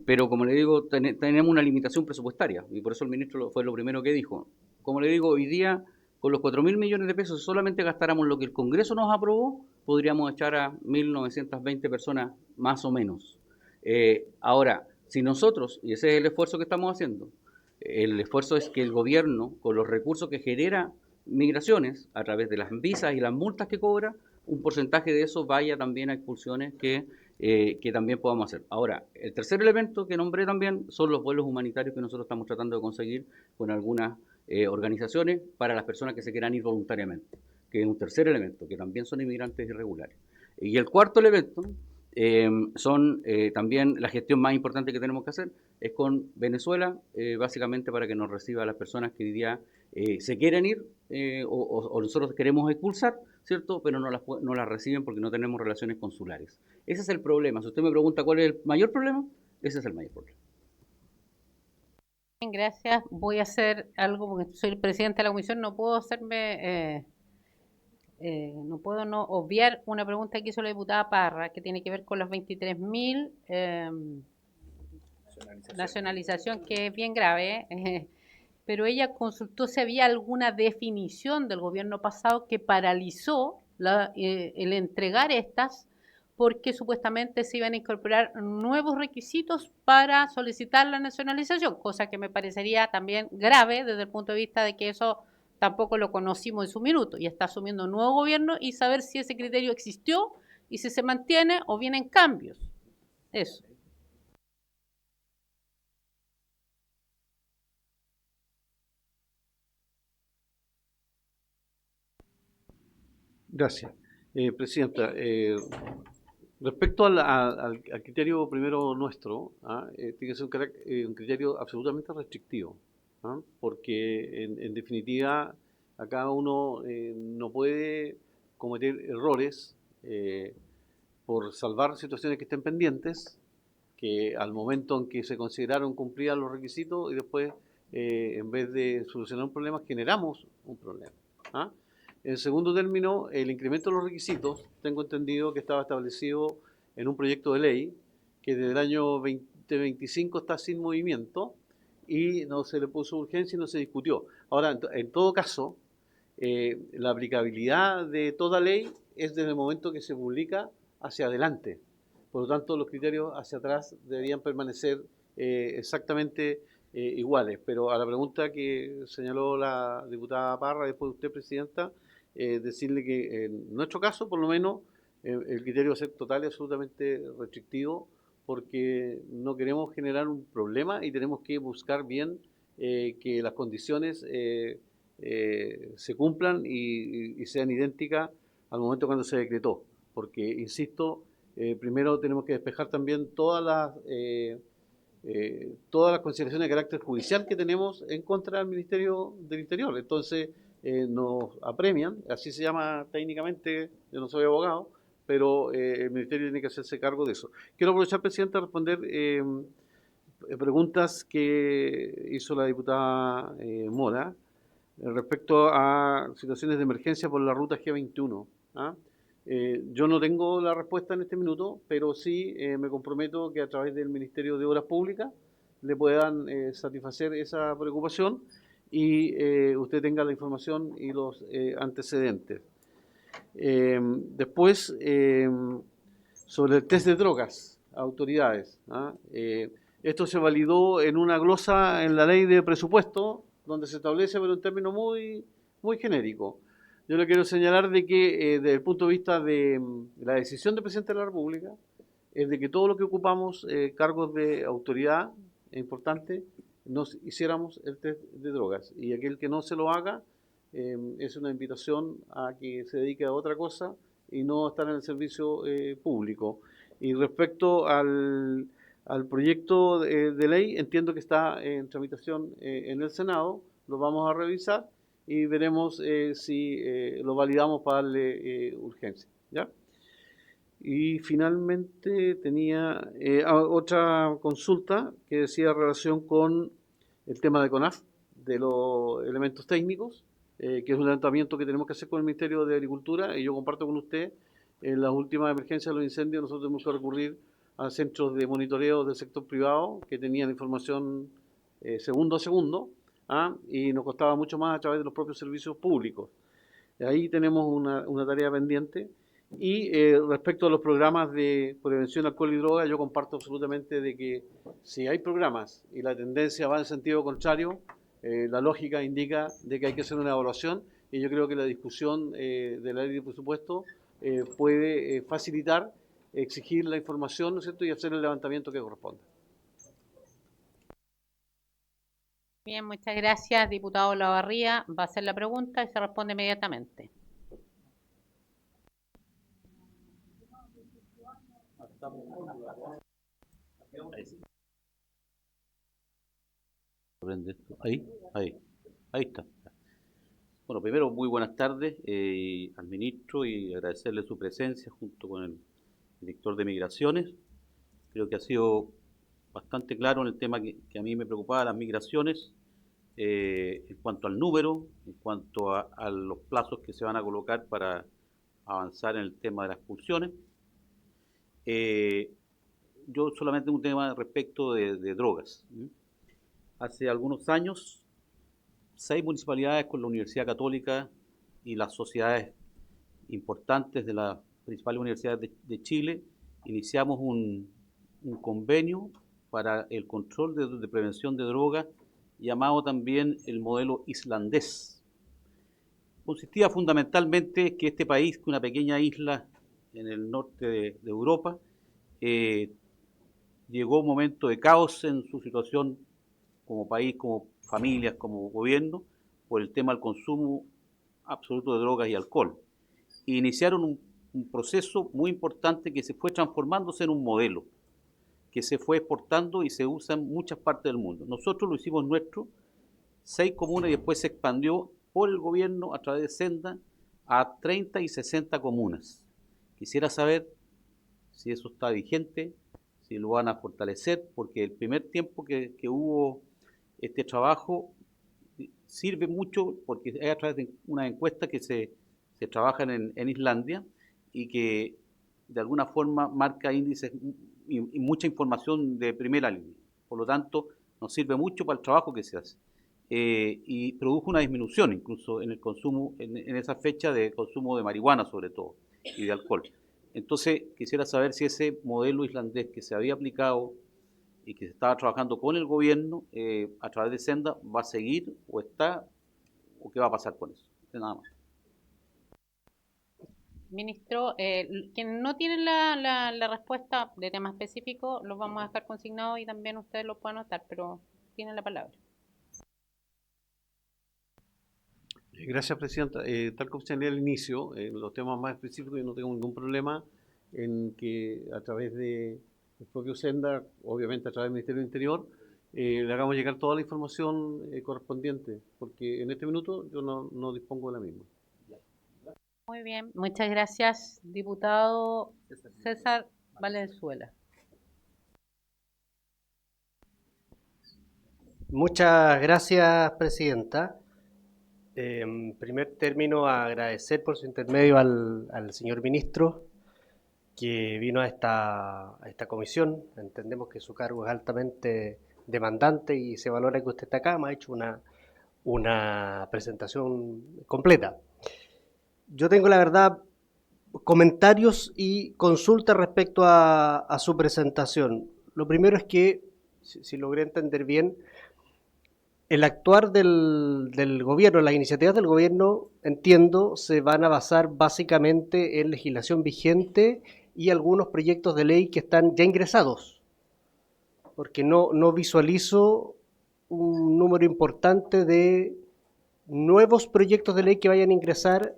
Pero como le digo, tenemos una limitación presupuestaria y por eso el ministro fue lo primero que dijo. Como le digo, hoy día con los 4.000 millones de pesos, si solamente gastáramos lo que el Congreso nos aprobó, podríamos echar a 1.920 personas más o menos. Ahora, si nosotros, y ese es el esfuerzo que estamos haciendo, el esfuerzo es que el gobierno, con los recursos que genera migraciones, a través de las visas y las multas que cobra, un porcentaje de eso vaya también a expulsiones que también podamos hacer. Ahora, el tercer elemento que nombré también son los vuelos humanitarios que nosotros estamos tratando de conseguir con algunas organizaciones para las personas que se quieran ir voluntariamente, que es un tercer elemento, que también son inmigrantes irregulares. Y el cuarto elemento son también la gestión más importante que tenemos que hacer, es con Venezuela, básicamente para que nos reciba a las personas que hoy día se quieren ir o nosotros queremos expulsar, ¿cierto? Pero no las reciben porque no tenemos relaciones consulares. Ese es el problema. Si usted me pregunta cuál es el mayor problema, ese es el mayor problema. Bien, gracias. Voy a hacer algo porque soy el presidente de la comisión, no puedo hacerme... no puedo no obviar una pregunta que hizo la diputada Parra, que tiene que ver con los 23.000 nacionalización, que es bien grave, pero ella consultó si había alguna definición del gobierno pasado que paralizó el entregar estas, porque supuestamente se iban a incorporar nuevos requisitos para solicitar la nacionalización, cosa que me parecería también grave desde el punto de vista de que eso tampoco lo conocimos en su minuto y está asumiendo un nuevo gobierno y saber si ese criterio existió y si se mantiene o vienen cambios. Eso. Gracias. Presidenta, respecto al criterio primero nuestro, tiene que ser un criterio absolutamente restrictivo, porque en definitiva acá uno no puede cometer errores por salvar situaciones que estén pendientes, que al momento en que se consideraron cumplidas los requisitos y después en vez de solucionar un problema generamos un problema. En segundo término, el incremento de los requisitos, tengo entendido que estaba establecido en un proyecto de ley que desde el año 2025 está sin movimiento y no se le puso urgencia y no se discutió. Ahora, en todo caso, la aplicabilidad de toda ley es desde el momento que se publica hacia adelante. Por lo tanto, los criterios hacia atrás deberían permanecer exactamente iguales. Pero a la pregunta que señaló la diputada Parra, después de usted, presidenta, decirle que en nuestro caso, por lo menos, el criterio va a ser total y absolutamente restrictivo porque no queremos generar un problema y tenemos que buscar bien que las condiciones se cumplan y sean idénticas al momento cuando se decretó. porque, insisto, primero tenemos que despejar también todas las consideraciones de carácter judicial que tenemos en contra del Ministerio del Interior. Entonces, nos apremian, así se llama técnicamente, yo no soy abogado, pero el Ministerio tiene que hacerse cargo de eso. Quiero aprovechar, Presidente, a responder preguntas que hizo la diputada Mora respecto a situaciones de emergencia por la ruta G21. ¿Ah? Yo no tengo la respuesta en este minuto, pero sí me comprometo que a través del Ministerio de Obras Públicas le puedan satisfacer esa preocupación y usted tenga la información y los antecedentes. Después, sobre el test de drogas, autoridades. ¿Ah? Esto se validó en una glosa en la ley de presupuesto, donde se establece, pero en términos muy genéricos. Yo le quiero señalar de que desde el punto de vista de la decisión del presidente de la República, es de que todo lo que ocupamos cargos de autoridad importante, nos hiciéramos el test de drogas. Y aquel que no se lo haga, es una invitación a que se dedique a otra cosa y no estar en el servicio público. Y respecto al proyecto de ley, entiendo que está en tramitación en el Senado, lo vamos a revisar y veremos si lo validamos para darle urgencia. ¿Ya? Y finalmente tenía otra consulta que decía relación con el tema de CONAF, de los elementos técnicos, que es un levantamiento que tenemos que hacer con el Ministerio de Agricultura, y yo comparto con usted, en las últimas emergencias de los incendios nosotros tenemos que recurrir a centros de monitoreo del sector privado que tenían información segundo a segundo, y nos costaba mucho más a través de los propios servicios públicos. Ahí tenemos una tarea pendiente. Y respecto a los programas de prevención de alcohol y droga, yo comparto absolutamente de que si hay programas y la tendencia va en sentido contrario, la lógica indica de que hay que hacer una evaluación, y yo creo que la discusión de la ley de presupuesto puede facilitar, exigir la información, ¿no es cierto?, y hacer el levantamiento que corresponda. Bien, muchas gracias, diputado Olavarría. Va a hacer la pregunta y se responde inmediatamente. Ahí está. Bueno, primero, muy buenas tardes al ministro y agradecerle su presencia junto con el director de Migraciones. Creo que ha sido bastante claro en el tema que a mí me preocupaba, las migraciones, en cuanto al número, en cuanto a los plazos que se van a colocar para avanzar en el tema de las expulsiones. Yo solamente un tema respecto de drogas. Hace algunos años, 6 municipalidades con la Universidad Católica y las sociedades importantes de las principales universidades de Chile iniciamos un convenio para el control de prevención de drogas, llamado también el modelo islandés. Consistía fundamentalmente que este país, que es una pequeña isla en el norte de Europa, llegó un momento de caos en su situación como país, como familias, como gobierno, por el tema del consumo absoluto de drogas y alcohol. E iniciaron un proceso muy importante que se fue transformándose en un modelo, que se fue exportando y se usa en muchas partes del mundo. Nosotros lo hicimos nuestro, 6 comunas, y después se expandió por el gobierno a través de Senda a 30 y 60 comunas. Quisiera saber si eso está vigente, si lo van a fortalecer, porque el primer tiempo que hubo este trabajo sirve mucho, porque es a través de una encuesta que se trabaja en Islandia y que de alguna forma marca índices y mucha información de primera línea. Por lo tanto, nos sirve mucho para el trabajo que se hace. Y produjo una disminución incluso en el consumo, en esa fecha, de consumo de marihuana sobre todo y de alcohol. Entonces, quisiera saber si ese modelo islandés que se había aplicado y que se estaba trabajando con el gobierno a través de Senda va a seguir o está, o qué va a pasar con eso. Nada más. Ministro, quienes no tienen la respuesta de tema específico, los vamos a dejar consignados y también ustedes lo pueden anotar, pero tienen la palabra. Gracias, Presidenta. Tal como señalé al inicio, en los temas más específicos yo no tengo ningún problema en que a través de el propio Senda, obviamente a través del Ministerio del Interior, le hagamos llegar toda la información correspondiente, porque en este minuto yo no dispongo de la misma. Muy bien, muchas gracias, diputado César Valenzuela. Muchas gracias, Presidenta. En primer término, agradecer por su intermedio al señor Ministro que vino a esta comisión. Entendemos que su cargo es altamente demandante y se valora que usted está acá. Me ha hecho una presentación completa. Yo tengo, la verdad, comentarios y consultas respecto a su presentación. Lo primero es que, si logré entender bien, el actuar del gobierno, las iniciativas del gobierno, entiendo, se van a basar básicamente en legislación vigente y algunos proyectos de ley que están ya ingresados, porque no visualizo un número importante de nuevos proyectos de ley que vayan a ingresar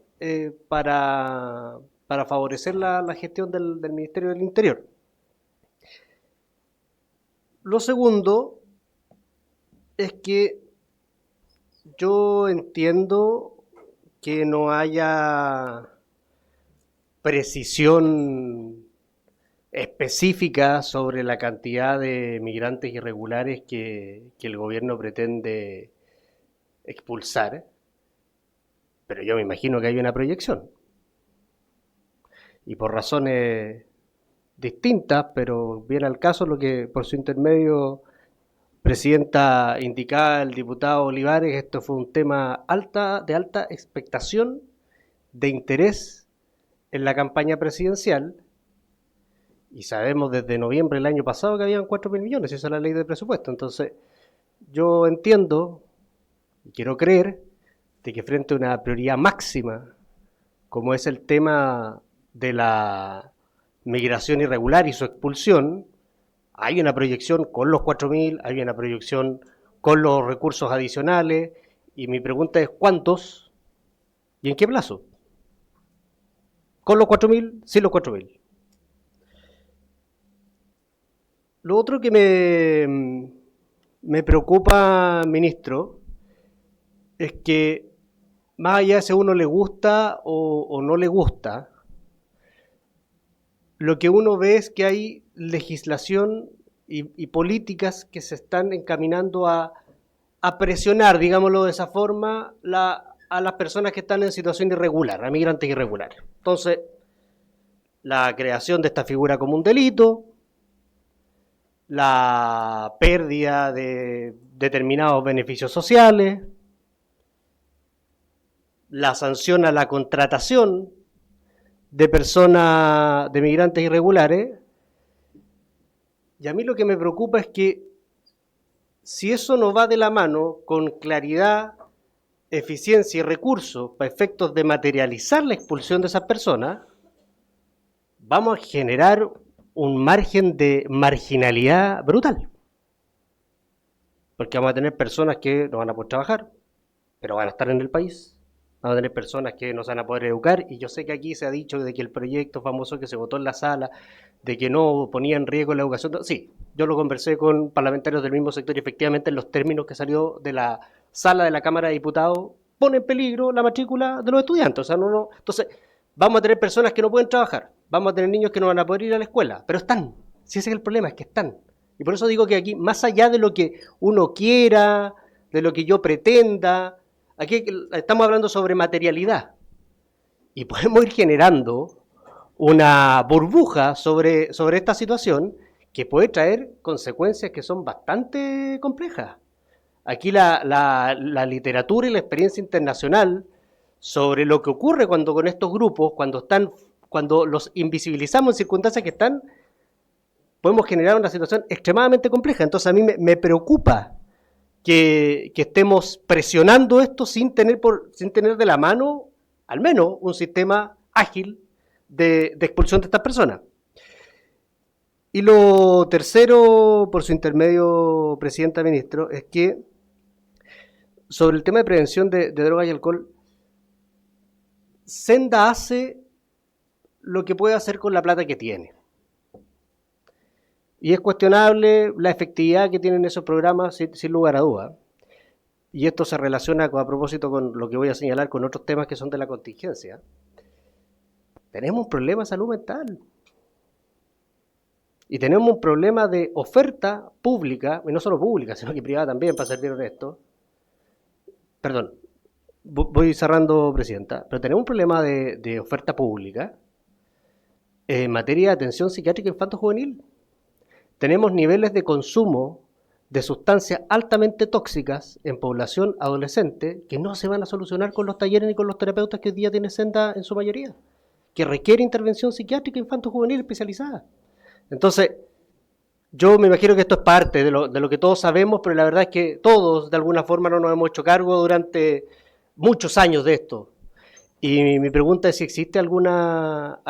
para favorecer la gestión del Ministerio del Interior. Lo segundo es que yo entiendo que no haya precisión específica sobre la cantidad de migrantes irregulares que el gobierno pretende expulsar, pero yo me imagino que hay una proyección. Y por razones distintas, pero viene al caso lo que por su intermedio, Presidenta, indicaba el diputado Olivares, esto fue un tema de alta expectación, de interés en la campaña presidencial, y sabemos desde noviembre del año pasado que habían 4.000 millones, esa es la ley de presupuesto. Entonces, yo entiendo y quiero creer de que frente a una prioridad máxima, como es el tema de la migración irregular y su expulsión, hay una proyección con los 4.000, hay una proyección con los recursos adicionales, y mi pregunta es ¿cuántos y en qué plazo? ¿Con los 4.000? Sin los 4.000. Lo otro que me preocupa, ministro, es que más allá de si a uno le gusta o no le gusta, lo que uno ve es que hay legislación y políticas que se están encaminando a presionar, digámoslo de esa forma, a las personas que están en situación irregular, a migrantes irregulares. Entonces, la creación de esta figura como un delito, la pérdida de determinados beneficios sociales, la sanción a la contratación de personas, de migrantes irregulares. Y a mí lo que me preocupa es que si eso no va de la mano con claridad, eficiencia y recursos para efectos de materializar la expulsión de esas personas, vamos a generar un margen de marginalidad brutal. Porque vamos a tener personas que no van a poder trabajar, pero van a estar en el país. Vamos a tener personas que no se van a poder educar, y yo sé que aquí se ha dicho de que el proyecto famoso que se votó en la sala, de que no ponía en riesgo la educación, sí, yo lo conversé con parlamentarios del mismo sector y efectivamente en los términos que salió de la sala de la Cámara de Diputados pone en peligro la matrícula de los estudiantes. O sea, entonces vamos a tener personas que no pueden trabajar, vamos a tener niños que no van a poder ir a la escuela, pero están, si ese es el problema, es que están. Y por eso digo que aquí, más allá de lo que uno quiera, de lo que yo pretenda, aquí estamos hablando sobre materialidad y podemos ir generando una burbuja sobre esta situación que puede traer consecuencias que son bastante complejas. Aquí la literatura y la experiencia internacional sobre lo que ocurre cuando con estos grupos, cuando los invisibilizamos en circunstancias que están, podemos generar una situación extremadamente compleja. Entonces a mí me preocupa que estemos presionando esto sin tener de la mano, al menos, un sistema ágil de expulsión de estas personas. Y lo tercero, por su intermedio, Presidenta, Ministro, es que sobre el tema de prevención de drogas y alcohol, Senda hace lo que puede hacer con la plata que tiene. Y es cuestionable la efectividad que tienen esos programas, sin lugar a duda. Y esto se relaciona a propósito con lo que voy a señalar con otros temas que son de la contingencia. Tenemos un problema de salud mental. Y tenemos un problema de oferta pública, y no solo pública, sino que privada también, para ser bien honesto. Perdón, voy cerrando, Presidenta. Pero tenemos un problema de oferta pública en materia de atención psiquiátrica infanto-juvenil. Tenemos niveles de consumo de sustancias altamente tóxicas en población adolescente que no se van a solucionar con los talleres ni con los terapeutas que hoy día tiene Senda en su mayoría, que requiere intervención psiquiátrica infanto-juvenil especializada. Entonces, yo me imagino que esto es parte de lo que todos sabemos, pero la verdad es que todos de alguna forma no nos hemos hecho cargo durante muchos años de esto. Y mi pregunta es si existe alguna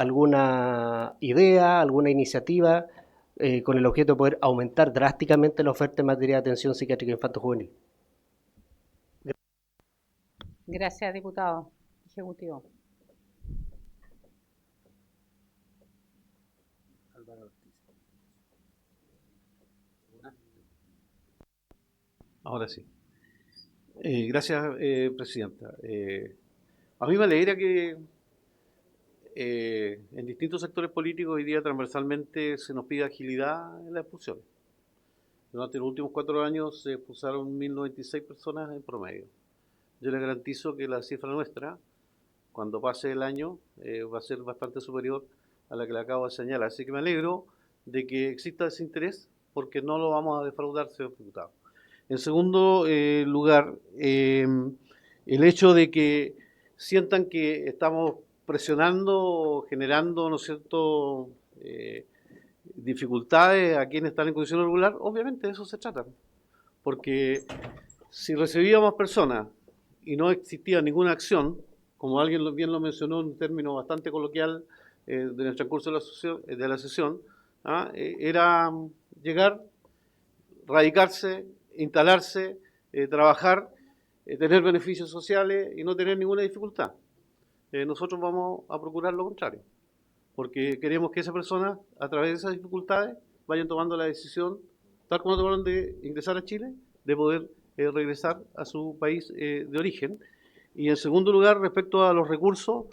idea, alguna iniciativa con el objeto de poder aumentar drásticamente la oferta en materia de atención psiquiátrica infanto-juvenil. Gracias, diputado. Ejecutivo. Ahora sí. Gracias, Presidenta. A mí me alegra que en distintos sectores políticos hoy día transversalmente se nos pide agilidad en la expulsión. Durante los últimos 4 años se expulsaron 1.096 personas en promedio. Yo les garantizo que la cifra nuestra, cuando pase el año, va a ser bastante superior a la que le acabo de señalar. Así que me alegro de que exista ese interés, porque no lo vamos a defraudar, señor diputado. En segundo lugar, el hecho de que sientan que estamos presionando, generando, ¿no es cierto?, dificultades a quienes están en condición regular, obviamente de eso se trata. Porque si recibíamos personas y no existía ninguna acción, como alguien bien lo mencionó en un término bastante coloquial en el transcurso de la sesión, era llegar, radicarse, instalarse, trabajar, tener beneficios sociales y no tener ninguna dificultad. Nosotros vamos a procurar lo contrario, porque queremos que esa persona, a través de esas dificultades, vayan tomando la decisión, tal como tomaron de ingresar a Chile, de poder regresar a su país de origen. Y en segundo lugar, respecto a los recursos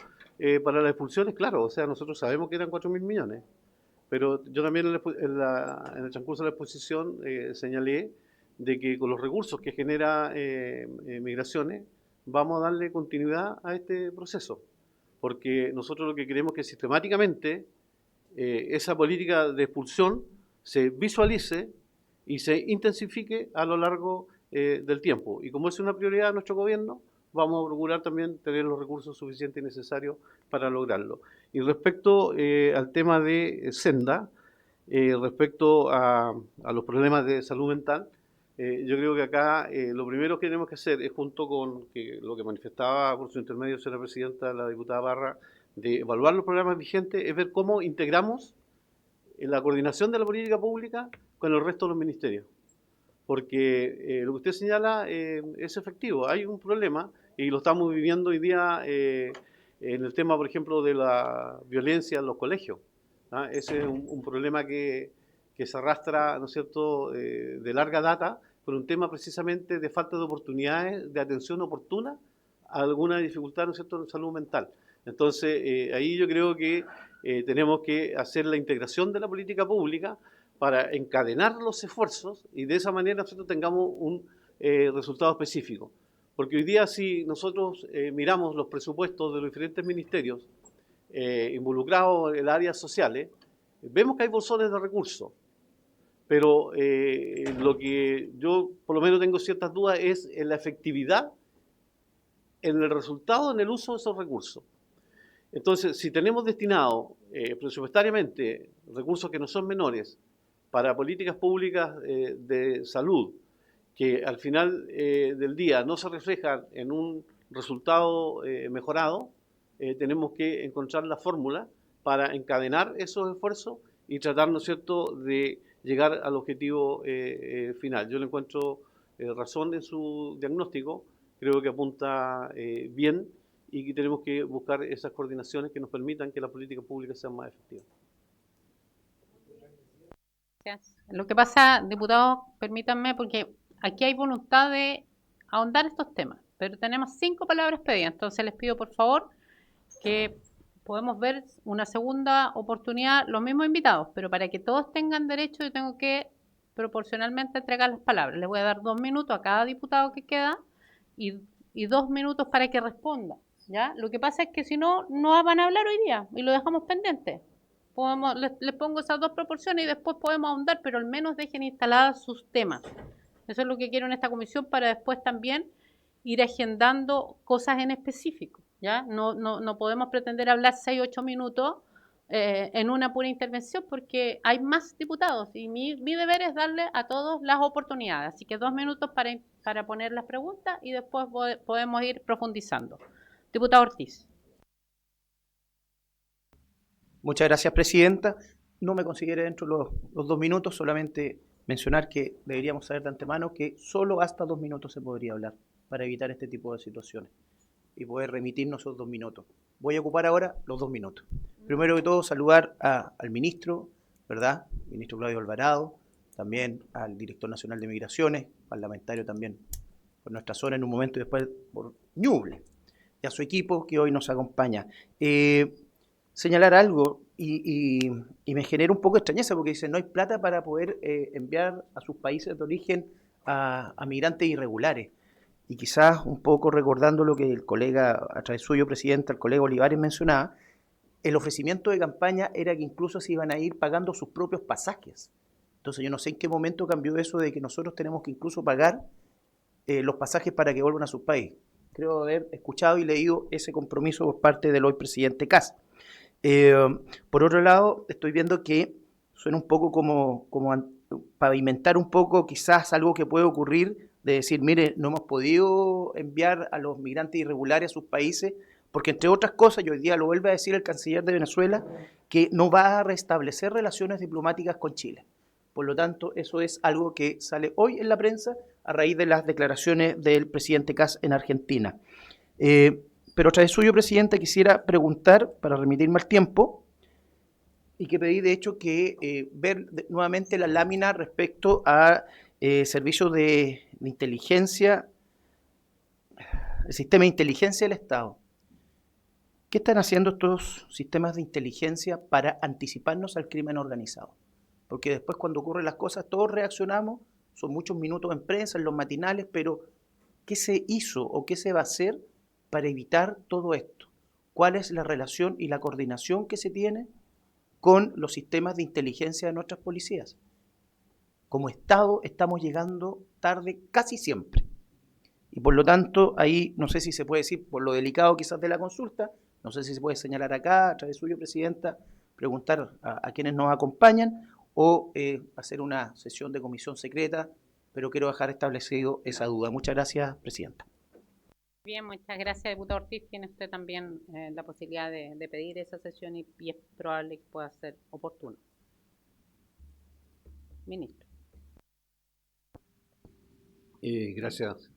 para las expulsiones, claro, o sea, nosotros sabemos que eran 4.000 millones, pero yo también en el transcurso de la exposición señalé de que con los recursos que genera Migraciones vamos a darle continuidad a este proceso, porque nosotros lo que queremos es que sistemáticamente esa política de expulsión se visualice y se intensifique a lo largo del tiempo. Y como es una prioridad de nuestro gobierno, vamos a procurar también tener los recursos suficientes y necesarios para lograrlo. Y respecto al tema de Senda, respecto a los problemas de salud mental, yo creo que acá lo primero que tenemos que hacer es, junto con lo que manifestaba por su intermedio, señora Presidenta, la diputada Barra, de evaluar los programas vigentes, es ver cómo integramos la coordinación de la política pública con el resto de los ministerios. Porque lo que usted señala es efectivo. Hay un problema, y lo estamos viviendo hoy día en el tema, por ejemplo, de la violencia en los colegios. Ese es un problema que se arrastra, ¿no es cierto?, de larga data, por un tema precisamente de falta de oportunidades de atención oportuna a alguna dificultad, ¿no es cierto?, en salud mental. Entonces, ahí yo creo que tenemos que hacer la integración de la política pública para encadenar los esfuerzos y de esa manera nosotros tengamos un resultado específico. Porque hoy día, si nosotros miramos los presupuestos de los diferentes ministerios involucrados en las áreas sociales, vemos que hay bolsones de recursos. Pero lo que yo por lo menos tengo ciertas dudas es en la efectividad, en el resultado, en el uso de esos recursos. Entonces, si tenemos destinado presupuestariamente recursos que no son menores para políticas públicas de salud, que al final del día no se reflejan en un resultado mejorado, tenemos que encontrar la fórmula para encadenar esos esfuerzos y tratar, ¿no es cierto?, de llegar al objetivo final. Yo le encuentro razón en su diagnóstico, creo que apunta bien y que tenemos que buscar esas coordinaciones que nos permitan que las políticas públicas sean más efectivas. Gracias. Lo que pasa, diputados, permítanme, porque aquí hay voluntad de ahondar estos temas, pero tenemos 5 palabras pedidas, entonces les pido por favor que podemos ver una segunda oportunidad, los mismos invitados, pero para que todos tengan derecho yo tengo que proporcionalmente entregar las palabras. Les voy a dar 2 minutos a cada diputado que queda y 2 minutos para que responda, ¿ya? Lo que pasa es que si no, no van a hablar hoy día y lo dejamos pendiente. Les pongo esas 2 proporciones y después podemos ahondar, pero al menos dejen instaladas sus temas. Eso es lo que quiero en esta comisión para después también ir agendando cosas en específico, ¿ya? No podemos pretender hablar 6 o 8 minutos en una pura intervención porque hay más diputados y mi deber es darle a todos las oportunidades. Así que 2 minutos para poner las preguntas y después podemos ir profundizando. Diputado Ortiz. Muchas gracias, presidenta. No me considere dentro de los 2 minutos, solamente mencionar que deberíamos saber de antemano que solo hasta 2 minutos se podría hablar para evitar este tipo de situaciones y poder remitirnos esos 2 minutos. Voy a ocupar ahora los 2 minutos. Primero que todo, saludar al ministro, ¿verdad? Ministro Claudio Alvarado, también al director nacional de Migraciones, parlamentario también por nuestra zona en un momento y después por Ñuble, y a su equipo que hoy nos acompaña. Señalar algo y me genera un poco de extrañeza porque dice no hay plata para poder enviar a sus países de origen a migrantes irregulares. Y quizás un poco recordando lo que el colega, a través suyo, presidente, el colega Olivares mencionaba, el ofrecimiento de campaña era que incluso se iban a ir pagando sus propios pasajes. Entonces yo no sé en qué momento cambió eso de que nosotros tenemos que incluso pagar los pasajes para que vuelvan a su país. Creo haber escuchado y leído ese compromiso por parte del hoy presidente Kast. Por otro lado, estoy viendo que suena un poco como pavimentar un poco quizás algo que puede ocurrir de decir, mire, no hemos podido enviar a los migrantes irregulares a sus países, porque entre otras cosas, y hoy día lo vuelve a decir el canciller de Venezuela, que no va a restablecer relaciones diplomáticas con Chile. Por lo tanto, eso es algo que sale hoy en la prensa a raíz de las declaraciones del presidente Kast en Argentina. Pero a través suyo, presidente, quisiera preguntar, para remitirme al tiempo, y que pedí de hecho que ver nuevamente la lámina respecto a servicios de inteligencia, el sistema de inteligencia del Estado. ¿Qué están haciendo estos sistemas de inteligencia para anticiparnos al crimen organizado? Porque después cuando ocurren las cosas todos reaccionamos, son muchos minutos en prensa, en los matinales, pero ¿qué se hizo o qué se va a hacer para evitar todo esto? ¿Cuál es la relación y la coordinación que se tiene con los sistemas de inteligencia de nuestras policías? Como Estado estamos llegando tarde casi siempre. Y por lo tanto, ahí no sé si se puede decir, por lo delicado quizás de la consulta, no sé si se puede señalar acá, a través suyo, presidenta, preguntar a quienes nos acompañan o hacer una sesión de comisión secreta, pero quiero dejar establecido esa duda. Muchas gracias, presidenta. Bien, muchas gracias, diputado Ortiz. Tiene usted también la posibilidad de pedir esa sesión y es probable que pueda ser oportuno. Ministro. Gracias.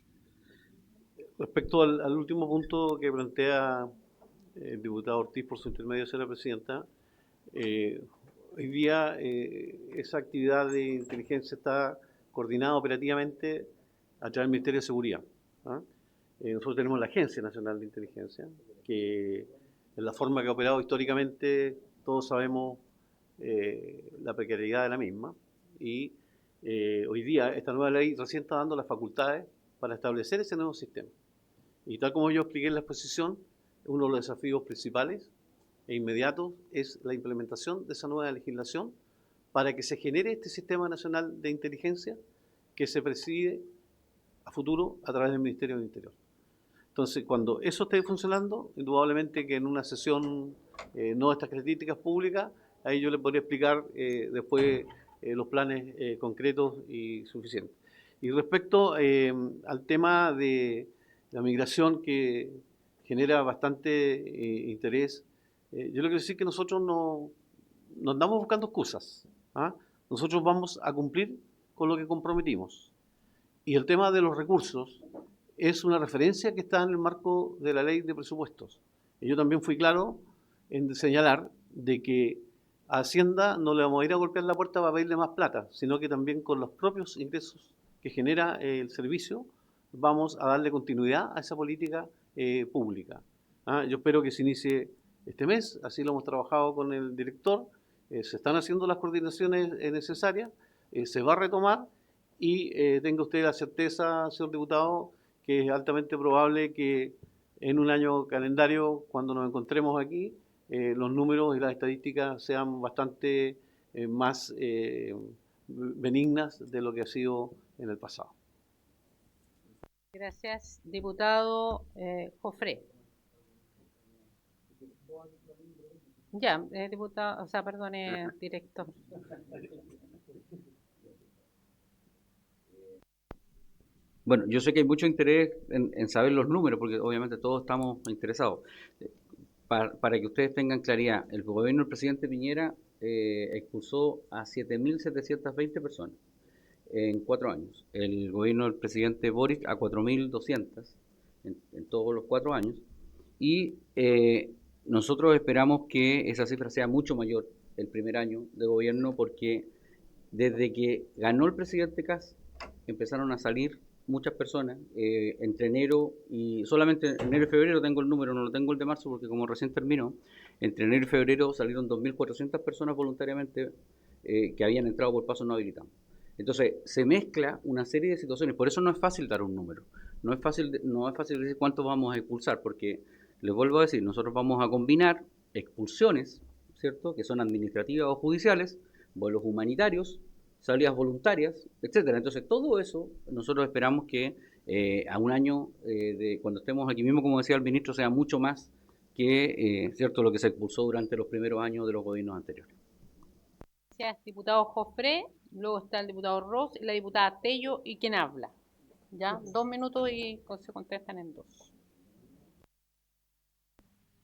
Respecto al último punto que plantea el diputado Ortiz por su intermedio, señora presidenta, hoy día esa actividad de inteligencia está coordinada operativamente a través del Ministerio de Seguridad. Nosotros tenemos la Agencia Nacional de Inteligencia, que en la forma que ha operado históricamente, todos sabemos la precariedad de la misma, y hoy día esta nueva ley recién está dando las facultades para establecer ese nuevo sistema. Y tal como yo expliqué en la exposición, uno de los desafíos principales e inmediatos es la implementación de esa nueva legislación para que se genere este Sistema Nacional de Inteligencia que se preside a futuro a través del Ministerio del Interior. Entonces, cuando eso esté funcionando, indudablemente que en una sesión no de estas características públicas, ahí yo le podría explicar después los planes concretos y suficientes. Y respecto al tema de la migración que genera bastante interés, yo le quiero decir que nosotros no andamos buscando excusas. Nosotros vamos a cumplir con lo que comprometimos. Y el tema de los recursos, es una referencia que está en el marco de la ley de presupuestos. Y yo también fui claro en señalar de que a Hacienda no le vamos a ir a golpear la puerta para pedirle más plata, sino que también con los propios ingresos que genera el servicio vamos a darle continuidad a esa política pública. Yo espero que se inicie este mes, así lo hemos trabajado con el director, se están haciendo las coordinaciones necesarias, se va a retomar y tenga usted la certeza, señor diputado, que es altamente probable que en un año calendario, cuando nos encontremos aquí, los números y las estadísticas sean bastante más benignas de lo que ha sido en el pasado. Gracias, diputado Jofré. Ya, diputado, o sea, perdone, director. Bueno, yo sé que hay mucho interés en saber los números, porque obviamente todos estamos interesados. Para que ustedes tengan claridad, el gobierno del presidente Piñera expulsó a 7.720 personas en 4 años. El gobierno del presidente Boric a 4.200 en todos los 4 años. Y nosotros esperamos que esa cifra sea mucho mayor el primer año de gobierno, porque desde que ganó el presidente Kast empezaron a salir muchas personas entre enero y solamente enero y febrero tengo el número, no lo tengo el de marzo porque como recién terminó, entre enero y febrero salieron 2.400 personas voluntariamente que habían entrado por pasos no habilitados. Entonces se mezcla una serie de situaciones, por eso no es fácil dar un número, no es fácil decir cuánto vamos a expulsar, porque les vuelvo a decir, nosotros vamos a combinar expulsiones, ¿cierto?, que son administrativas o judiciales, vuelos humanitarios, salidas voluntarias, etcétera. Entonces, todo eso nosotros esperamos que a un año de cuando estemos aquí mismo, como decía el ministro, sea mucho más que cierto lo que se expulsó durante los primeros años de los gobiernos anteriores. Gracias, diputado Jofré. Luego está el diputado Ross y la diputada Tello y quien habla. Ya, 2 minutos y se contestan en 2.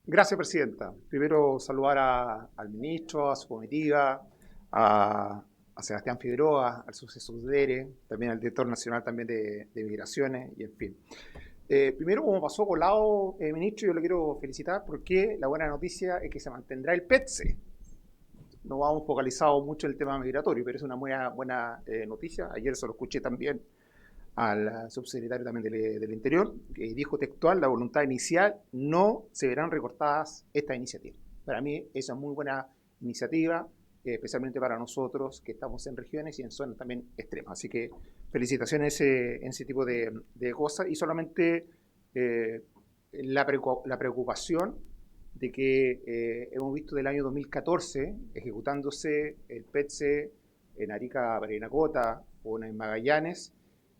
Gracias, presidenta. Primero saludar al ministro, a su comitiva, a Sebastián Figueroa, al subsecretario, también al director nacional también de Migraciones, y en fin. Primero, como pasó colado, ministro, yo le quiero felicitar porque la buena noticia es que se mantendrá el PETCE. No vamos focalizados mucho en el tema migratorio, pero es una buena noticia. Ayer se lo escuché también al subsecretario también del Interior, que dijo textual: la voluntad inicial, no se verán recortadas estas iniciativas. Para mí, esa es muy buena iniciativa, especialmente para nosotros que estamos en regiones y en zonas también extremas. Así que felicitaciones en ese tipo de cosas. Y solamente la preocupación de que hemos visto del año 2014 ejecutándose el PETCE en Arica, Parinacota o en Magallanes,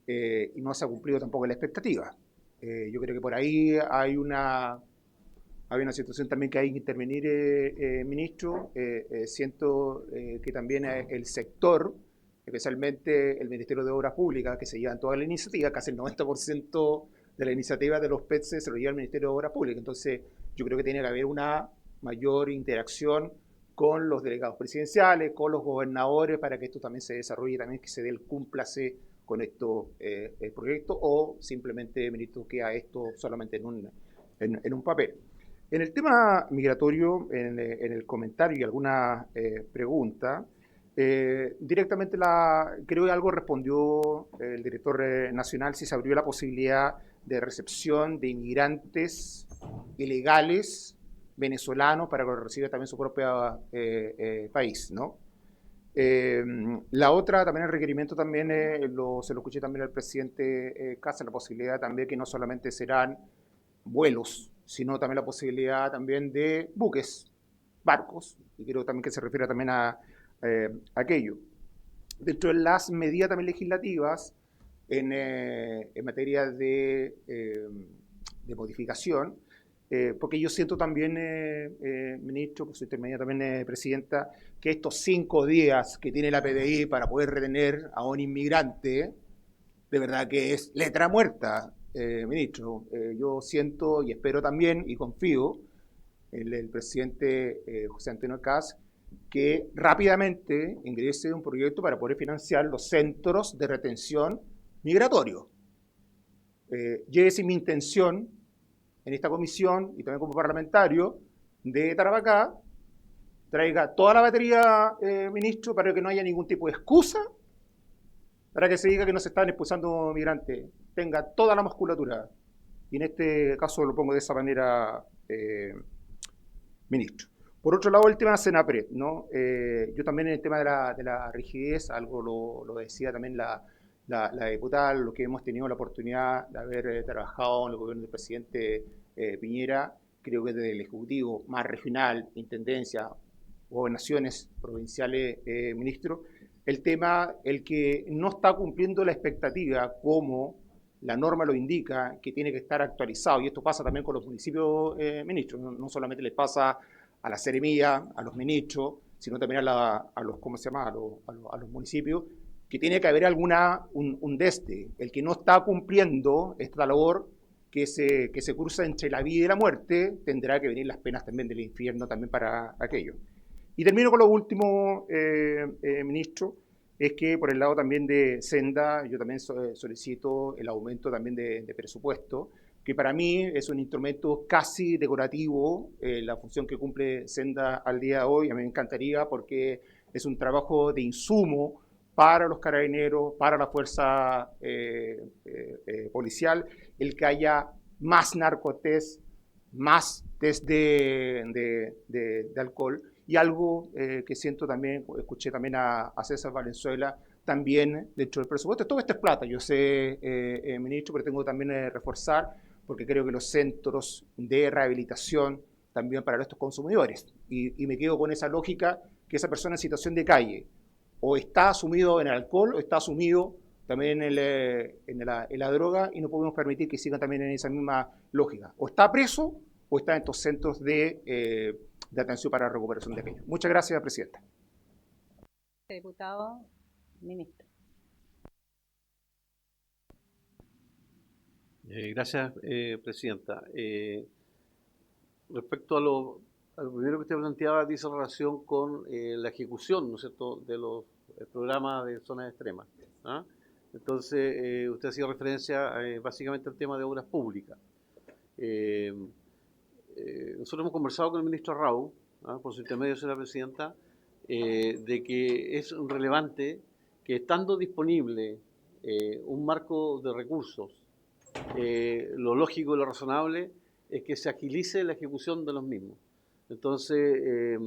y no se ha cumplido tampoco la expectativa. Yo creo que por ahí hay una situación también que hay que intervenir, ministro. Siento que también el sector, especialmente el Ministerio de Obras Públicas, que se llevan toda la iniciativa, casi el 90% de la iniciativa de los PETCE se lo lleva el Ministerio de Obras Públicas. Entonces, yo creo que tiene que haber una mayor interacción con los delegados presidenciales, con los gobernadores, para que esto también se desarrolle, también que se dé el cúmplase con estos proyectos, o simplemente, ministro, queda esto solamente en un papel. En el tema migratorio, en el comentario y alguna pregunta, directamente creo que algo respondió el director nacional, si se abrió la posibilidad de recepción de inmigrantes ilegales venezolanos para que lo reciba también su propio país, ¿no? La otra, también el requerimiento también, se lo escuché también al presidente Kast, la posibilidad también que no solamente serán vuelos, sino también la posibilidad también de buques, barcos, y creo también que se refiere también a aquello. Dentro de las medidas también legislativas en materia de modificación, porque yo siento también, ministro, por su intermedio también, presidenta, que estos 5 días que tiene la PDI para poder retener a un inmigrante, de verdad que es letra muerta, ministro. Yo siento y espero también y confío en el presidente José Antonio Kast que rápidamente ingrese un proyecto para poder financiar los centros de retención migratorio. llévese mi intención en esta comisión y también como parlamentario de Tarapacá, traiga toda la batería, ministro, para que no haya ningún tipo de excusa para que se diga que no se están expulsando migrantes. Tenga toda la musculatura. Y en este caso lo pongo de esa manera, ministro. Por otro lado, el tema de Senapred, ¿no? Yo también en el tema de la rigidez, algo lo decía también la diputada, lo que hemos tenido la oportunidad de haber trabajado en el gobierno del presidente Piñera, creo que desde el Ejecutivo, más regional, intendencia, gobernaciones provinciales, ministro, el tema, el que no está cumpliendo la expectativa como la norma lo indica, que tiene que estar actualizado, y esto pasa también con los municipios, ministros, no solamente les pasa a la seremía, a los ministros, sino también a los, ¿cómo se llama?, a los municipios, que tiene que haber un deste, el que no está cumpliendo esta labor que se cruza entre la vida y la muerte, tendrá que venir las penas también del infierno también para aquello. Y termino con lo último, ministro, es que por el lado también de Senda, yo también solicito el aumento también de presupuesto, que para mí es un instrumento casi decorativo, la función que cumple Senda al día de hoy. A mí me encantaría porque es un trabajo de insumo para los carabineros, para la fuerza policial, el que haya más narcotest, más test de alcohol, y algo que siento también, escuché también a César Valenzuela, también dentro del presupuesto. Todo esto es plata, yo sé, ministro, pero tengo que también reforzar, porque creo que los centros de rehabilitación también para estos consumidores, y me quedo con esa lógica, que esa persona en situación de calle, o está sumido en el alcohol, o está sumido también en la droga, y no podemos permitir que sigan también en esa misma lógica. O está preso, o está en estos centros de atención para recuperación de aquello. Muchas gracias, presidenta. Diputado, ministro. Gracias, presidenta. Respecto a lo primero que usted planteaba, dice relación con la ejecución, ¿no es cierto?, de los programas de zonas extremas, ¿ah? Entonces, usted hacía referencia básicamente al tema de obras públicas. Nosotros hemos conversado con el ministro Arrau, por su intermedio, señora presidenta, de que es relevante que, estando disponible un marco de recursos, lo lógico y lo razonable es que se agilice la ejecución de los mismos. Entonces,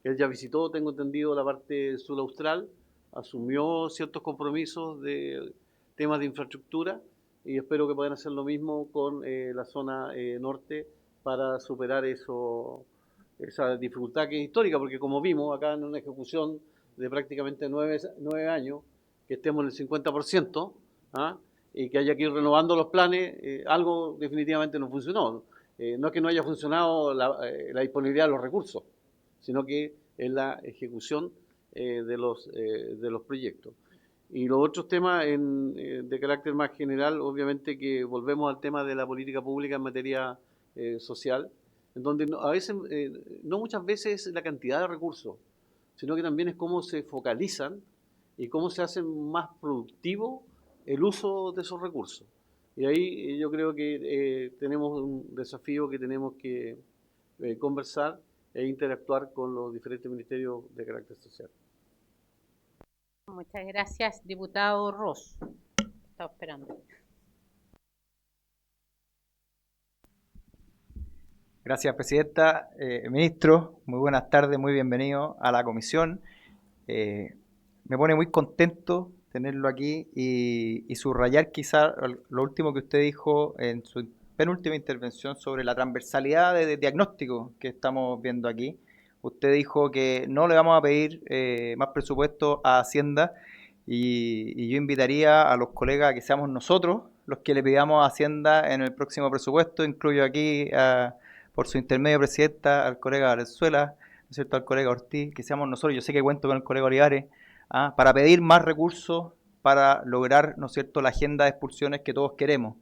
él ya visitó, tengo entendido, la parte sur austral, asumió ciertos compromisos de temas de infraestructura, y espero que puedan hacer lo mismo con la zona norte para superar esa dificultad que es histórica, porque como vimos acá en una ejecución de prácticamente 9 años, que estemos en el 50%, y que haya que ir renovando los planes, algo definitivamente no funcionó. No es que no haya funcionado la disponibilidad de los recursos, sino que es la ejecución de los proyectos. Y los otros temas de carácter más general, obviamente que volvemos al tema de la política pública en materia social, en donde no muchas veces es la cantidad de recursos, sino que también es cómo se focalizan y cómo se hace más productivo el uso de esos recursos. Y ahí yo creo que tenemos un desafío que tenemos que conversar e interactuar con los diferentes ministerios de carácter social. Muchas gracias, diputado Ross. Estaba esperando. Gracias, presidenta. Ministro, muy buenas tardes, muy bienvenido a la comisión. Me pone muy contento tenerlo aquí y subrayar quizá lo último que usted dijo en su penúltima intervención sobre la transversalidad de diagnóstico que estamos viendo aquí. Usted dijo que no le vamos a pedir más presupuesto a Hacienda, y yo invitaría a los colegas a que seamos nosotros los que le pidamos a Hacienda en el próximo presupuesto. Incluyo aquí, por su intermedio, presidenta, al colega Valenzuela, ¿no es cierto?, al colega Ortiz, que seamos nosotros, yo sé que cuento con el colega Olivares, para pedir más recursos para lograr, ¿no es cierto?, la agenda de expulsiones que todos queremos.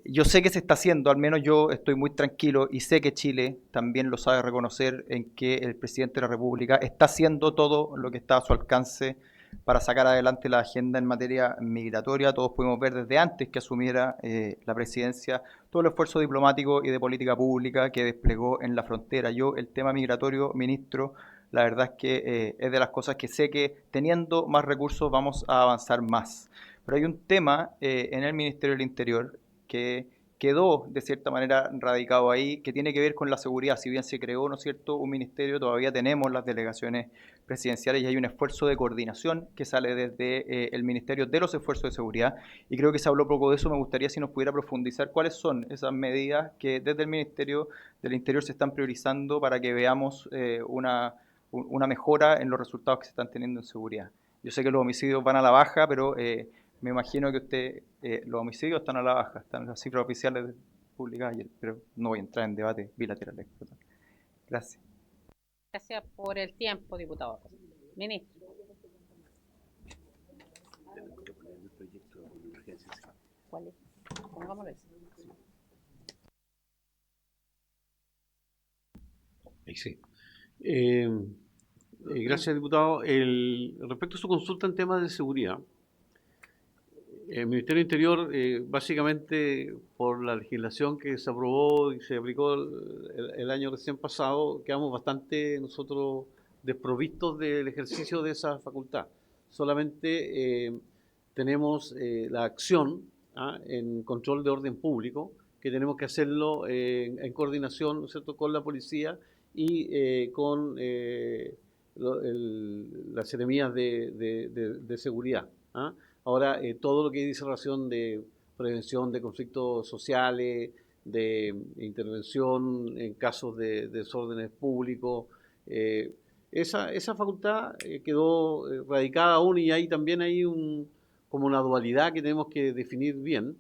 Yo sé que se está haciendo, al menos yo estoy muy tranquilo, y sé que Chile también lo sabe reconocer, en que el presidente de la República está haciendo todo lo que está a su alcance para sacar adelante la agenda en materia migratoria. Todos pudimos ver desde antes que asumiera la presidencia todo el esfuerzo diplomático y de política pública que desplegó en la frontera. Yo, el tema migratorio, ministro, la verdad es que es de las cosas que sé que teniendo más recursos vamos a avanzar más. Pero hay un tema en el Ministerio del Interior que quedó de cierta manera radicado ahí, que tiene que ver con la seguridad. Si bien se creó, ¿no es cierto?, un ministerio, todavía tenemos las delegaciones presidenciales y hay un esfuerzo de coordinación que sale desde el Ministerio de los Esfuerzos de Seguridad, y creo que se habló poco de eso. Me gustaría si nos pudiera profundizar cuáles son esas medidas que desde el Ministerio del Interior se están priorizando para que veamos una mejora en los resultados que se están teniendo en seguridad. Yo sé que los homicidios van a la baja, pero me imagino que los homicidios están a la baja, están en las cifras oficiales publicadas ayer, pero no voy a entrar en debate bilaterales. Gracias. Gracias por el tiempo, diputado. Ministro. Tenemos que poner el proyecto de urgencia. ¿Cuál es? Pongámoslo ese. Ahí sí. Gracias, diputado. Respecto a su consulta en temas de seguridad, el Ministerio del Interior, básicamente por la legislación que se aprobó y se aplicó el año recién pasado, quedamos bastante nosotros desprovistos del ejercicio de esa facultad. Solamente tenemos la acción en control de orden público, que tenemos que hacerlo en coordinación, ¿no es cierto?, con la policía y con las seremías de seguridad. Ahora, todo lo que dice relación de prevención de conflictos sociales, de intervención en casos de desórdenes públicos, esa facultad quedó radicada aún, y hay también hay como una dualidad que tenemos que definir bien,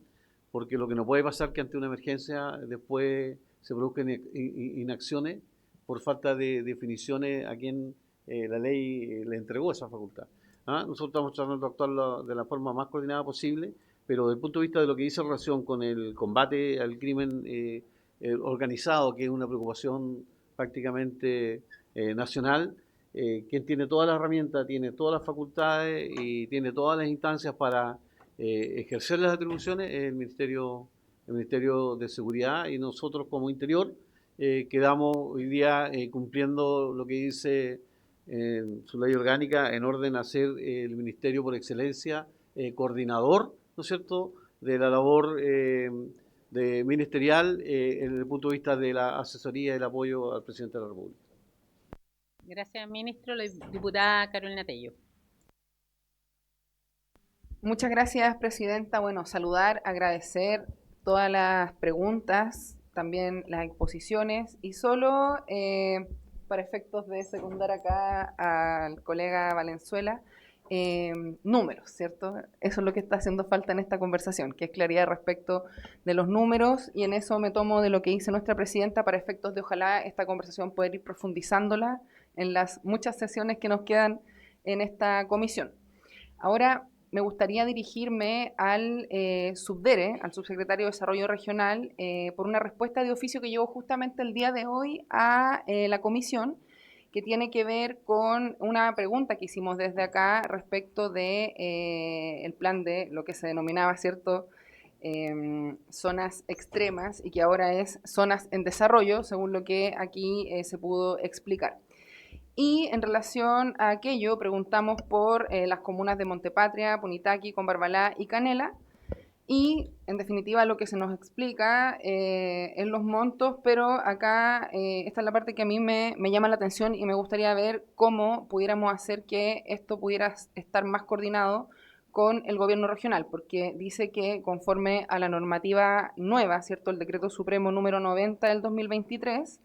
porque lo que no puede pasar es que ante una emergencia después se produzcan inacciones por falta de definiciones a quien la ley le entregó esa facultad. Nosotros estamos tratando de actuar de la forma más coordinada posible, pero desde el punto de vista de lo que dice en relación con el combate al crimen organizado, que es una preocupación prácticamente nacional, quien tiene todas las herramientas, tiene todas las facultades y tiene todas las instancias para ejercer las atribuciones, es el Ministerio de Seguridad, y nosotros como Interior quedamos hoy día cumpliendo lo que dice su ley orgánica, en orden a ser el ministerio por excelencia coordinador, ¿no es cierto?, de la labor ministerial en el punto de vista de la asesoría y el apoyo al presidente de la República. Gracias, ministro. La diputada Carolina Tello. Muchas gracias, presidenta. Bueno, saludar, agradecer todas las preguntas, también las exposiciones, y solo para efectos de secundar acá al colega Valenzuela, números, ¿cierto? Eso es lo que está haciendo falta en esta conversación, que es claridad respecto de los números, y en eso me tomo de lo que dice nuestra presidenta para efectos de ojalá esta conversación poder ir profundizándola en las muchas sesiones que nos quedan en esta comisión. Ahora me gustaría dirigirme al subdere, al subsecretario de Desarrollo Regional, por una respuesta de oficio que llegó justamente el día de hoy a la comisión, que tiene que ver con una pregunta que hicimos desde acá respecto de el plan de lo que se denominaba, ¿cierto?, zonas extremas, y que ahora es zonas en desarrollo, según lo que aquí se pudo explicar. Y en relación a aquello, preguntamos por las comunas de Montepatria, Punitaqui, Combarbalá y Canela, y en definitiva lo que se nos explica en los montos, pero acá esta es la parte que a mí me llama la atención y me gustaría ver cómo pudiéramos hacer que esto pudiera estar más coordinado con el gobierno regional, porque dice que conforme a la normativa nueva, ¿cierto?, el Decreto Supremo número 90 del 2023,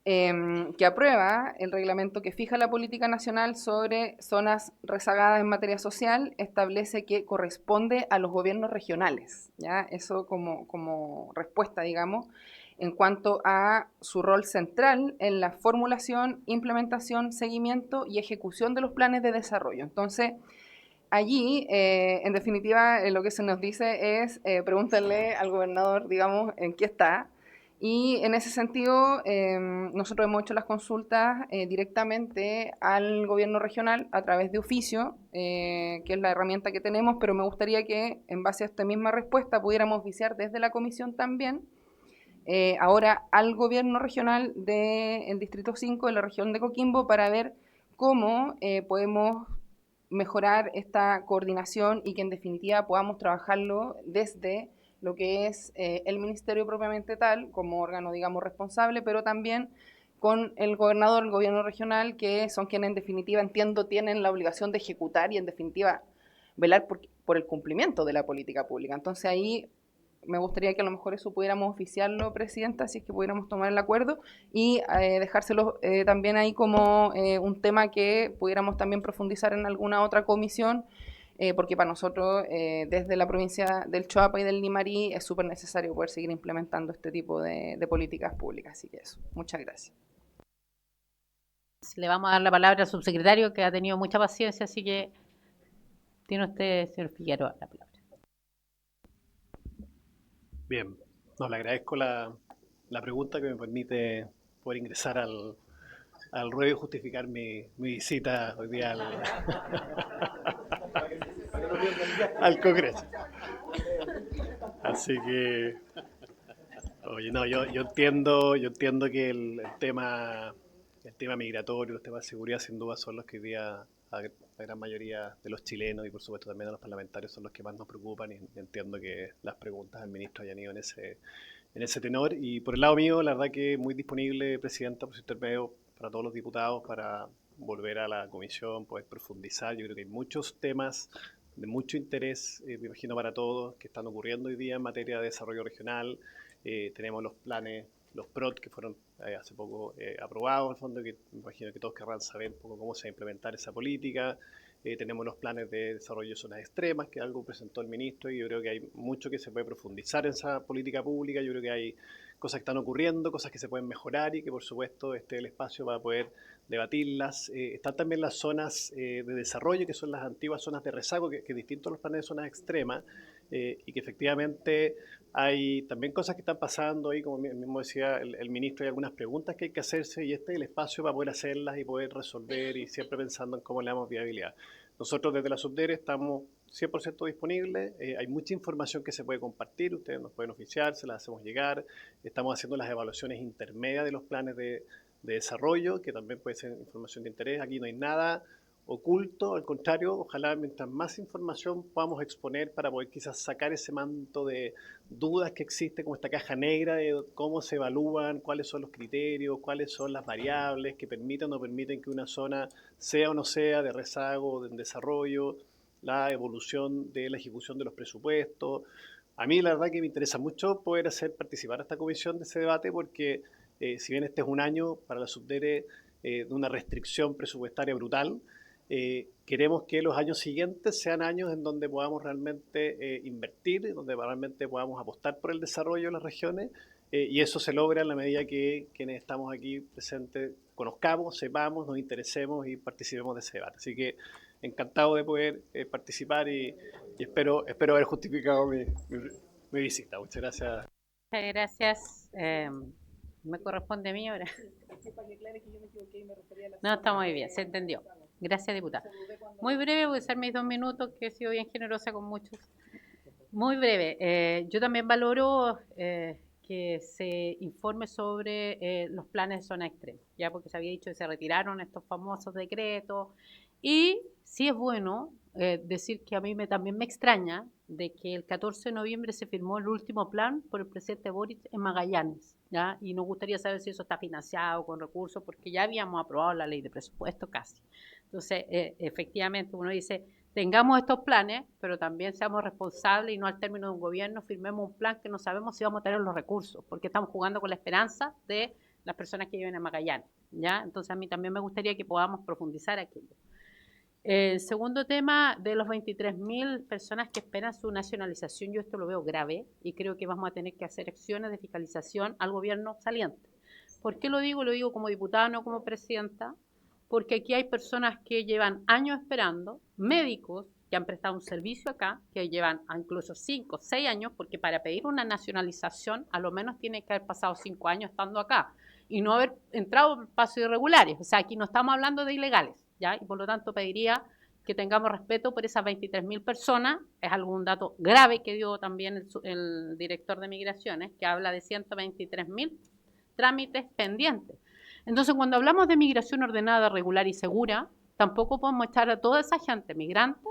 que aprueba el reglamento que fija la política nacional sobre zonas rezagadas en materia social, establece que corresponde a los gobiernos regionales, ¿ya? Eso como respuesta, digamos, en cuanto a su rol central en la formulación, implementación, seguimiento y ejecución de los planes de desarrollo. Entonces, allí, en definitiva, lo que se nos dice es pregúntale al gobernador, digamos, en qué está, Y en ese sentido, nosotros hemos hecho las consultas directamente al gobierno regional a través de oficio, que es la herramienta que tenemos, pero me gustaría que en base a esta misma respuesta pudiéramos viciar desde la comisión también, ahora al gobierno regional del Distrito 5 de la región de Coquimbo para ver cómo podemos mejorar esta coordinación y que en definitiva podamos trabajarlo desde lo que es el ministerio propiamente tal, como órgano, digamos, responsable, pero también con el gobernador, el gobierno regional, que son quienes en definitiva, entiendo, tienen la obligación de ejecutar y en definitiva velar por el cumplimiento de la política pública. Entonces ahí me gustaría que a lo mejor eso pudiéramos oficiarlo, Presidenta, si es que pudiéramos tomar el acuerdo y dejárselo también ahí como un tema que pudiéramos también profundizar en alguna otra comisión, porque para nosotros, desde la provincia del Choapa y del Limarí, es súper necesario poder seguir implementando este tipo de políticas públicas. Así que eso, muchas gracias. Le vamos a dar la palabra al subsecretario, que ha tenido mucha paciencia, así que tiene usted, señor Figueroa, la palabra. Bien, no, le agradezco la pregunta que me permite poder ingresar al ruedo y justificar mi visita hoy día al Congreso. Así que, oye, no, yo entiendo que el tema migratorio, los temas de seguridad, sin duda son los que hoy día la gran mayoría de los chilenos y por supuesto también de los parlamentarios son los que más nos preocupan, y entiendo que las preguntas al ministro hayan ido en ese tenor. Y por el lado mío, la verdad que muy disponible, Presidenta, por su intermedio, para todos los diputados, para volver a la comisión, poder profundizar. Yo creo que hay muchos temas de mucho interés, me imagino para todos, que están ocurriendo hoy día en materia de desarrollo regional. Tenemos los planes, los PROT, que fueron hace poco aprobados, en el fondo, que me imagino que todos querrán saber un poco cómo se va a implementar esa política. Tenemos los planes de desarrollo de zonas extremas, que algo presentó el ministro, y yo creo que hay mucho que se puede profundizar en esa política pública. Yo creo que hay cosas que están ocurriendo, cosas que se pueden mejorar y que por supuesto el espacio va a poder debatirlas. Están también las zonas de desarrollo, que son las antiguas zonas de rezago, que distintos a los planes de zonas extremas, y que efectivamente hay también cosas que están pasando ahí, como mismo decía el ministro, hay algunas preguntas que hay que hacerse, y este es el espacio para poder hacerlas y poder resolver, y siempre pensando en cómo le damos viabilidad. Nosotros desde la Subdere estamos 100% disponibles, hay mucha información que se puede compartir, ustedes nos pueden oficiar, se las hacemos llegar, estamos haciendo las evaluaciones intermedias de los planes de desarrollo, que también puede ser información de interés. Aquí no hay nada oculto, al contrario, ojalá mientras más información podamos exponer para poder quizás sacar ese manto de dudas que existe, como esta caja negra de cómo se evalúan, cuáles son los criterios, cuáles son las variables que permiten o no permiten que una zona sea o no sea de rezago, de desarrollo, la evolución de la ejecución de los presupuestos. A mí la verdad que me interesa mucho poder hacer participar a esta comisión de ese debate, porque si bien este es un año para la Subdere de una restricción presupuestaria brutal, queremos que los años siguientes sean años en donde podamos realmente invertir, donde realmente podamos apostar por el desarrollo de las regiones, y eso se logra en la medida que quienes estamos aquí presentes conozcamos, sepamos, nos interesemos y participemos de ese debate. Así que encantado de poder participar y espero haber justificado mi visita. Muchas gracias. Muchas gracias. ¿Me corresponde a mí ahora? No, está muy bien, se entendió. Gracias, diputada. Muy breve, voy a usar mis 2 minutos, que he sido bien generosa con muchos. Muy breve. Yo también valoro que se informe sobre los planes de zona extrema, ya porque se había dicho que se retiraron estos famosos decretos. Y sí es bueno decir que a mí también me extraña de que el 14 de noviembre se firmó el último plan por el presidente Boric en Magallanes, ¿ya? Y nos gustaría saber si eso está financiado con recursos, porque ya habíamos aprobado la ley de presupuesto casi. Entonces, efectivamente, uno dice, tengamos estos planes, pero también seamos responsables y no al término de un gobierno firmemos un plan que no sabemos si vamos a tener los recursos, porque estamos jugando con la esperanza de las personas que viven en Magallanes, ¿ya? Entonces, a mí también me gustaría que podamos profundizar aquello. El segundo tema, de los 23.000 personas que esperan su nacionalización, yo esto lo veo grave y creo que vamos a tener que hacer acciones de fiscalización al gobierno saliente. ¿Por qué lo digo? Lo digo como diputada, no como presidenta, porque aquí hay personas que llevan años esperando, médicos que han prestado un servicio acá, que llevan incluso 5, 6 años, porque para pedir una nacionalización a lo menos tiene que haber pasado 5 años estando acá y no haber entrado por pasos irregulares. O sea, aquí no estamos hablando de ilegales, ¿ya? Y por lo tanto pediría que tengamos respeto por esas 23.000 personas. Es algún dato grave que dio también el director de Migraciones, que habla de 123.000 trámites pendientes. Entonces, cuando hablamos de migración ordenada, regular y segura, tampoco podemos echar a toda esa gente migrante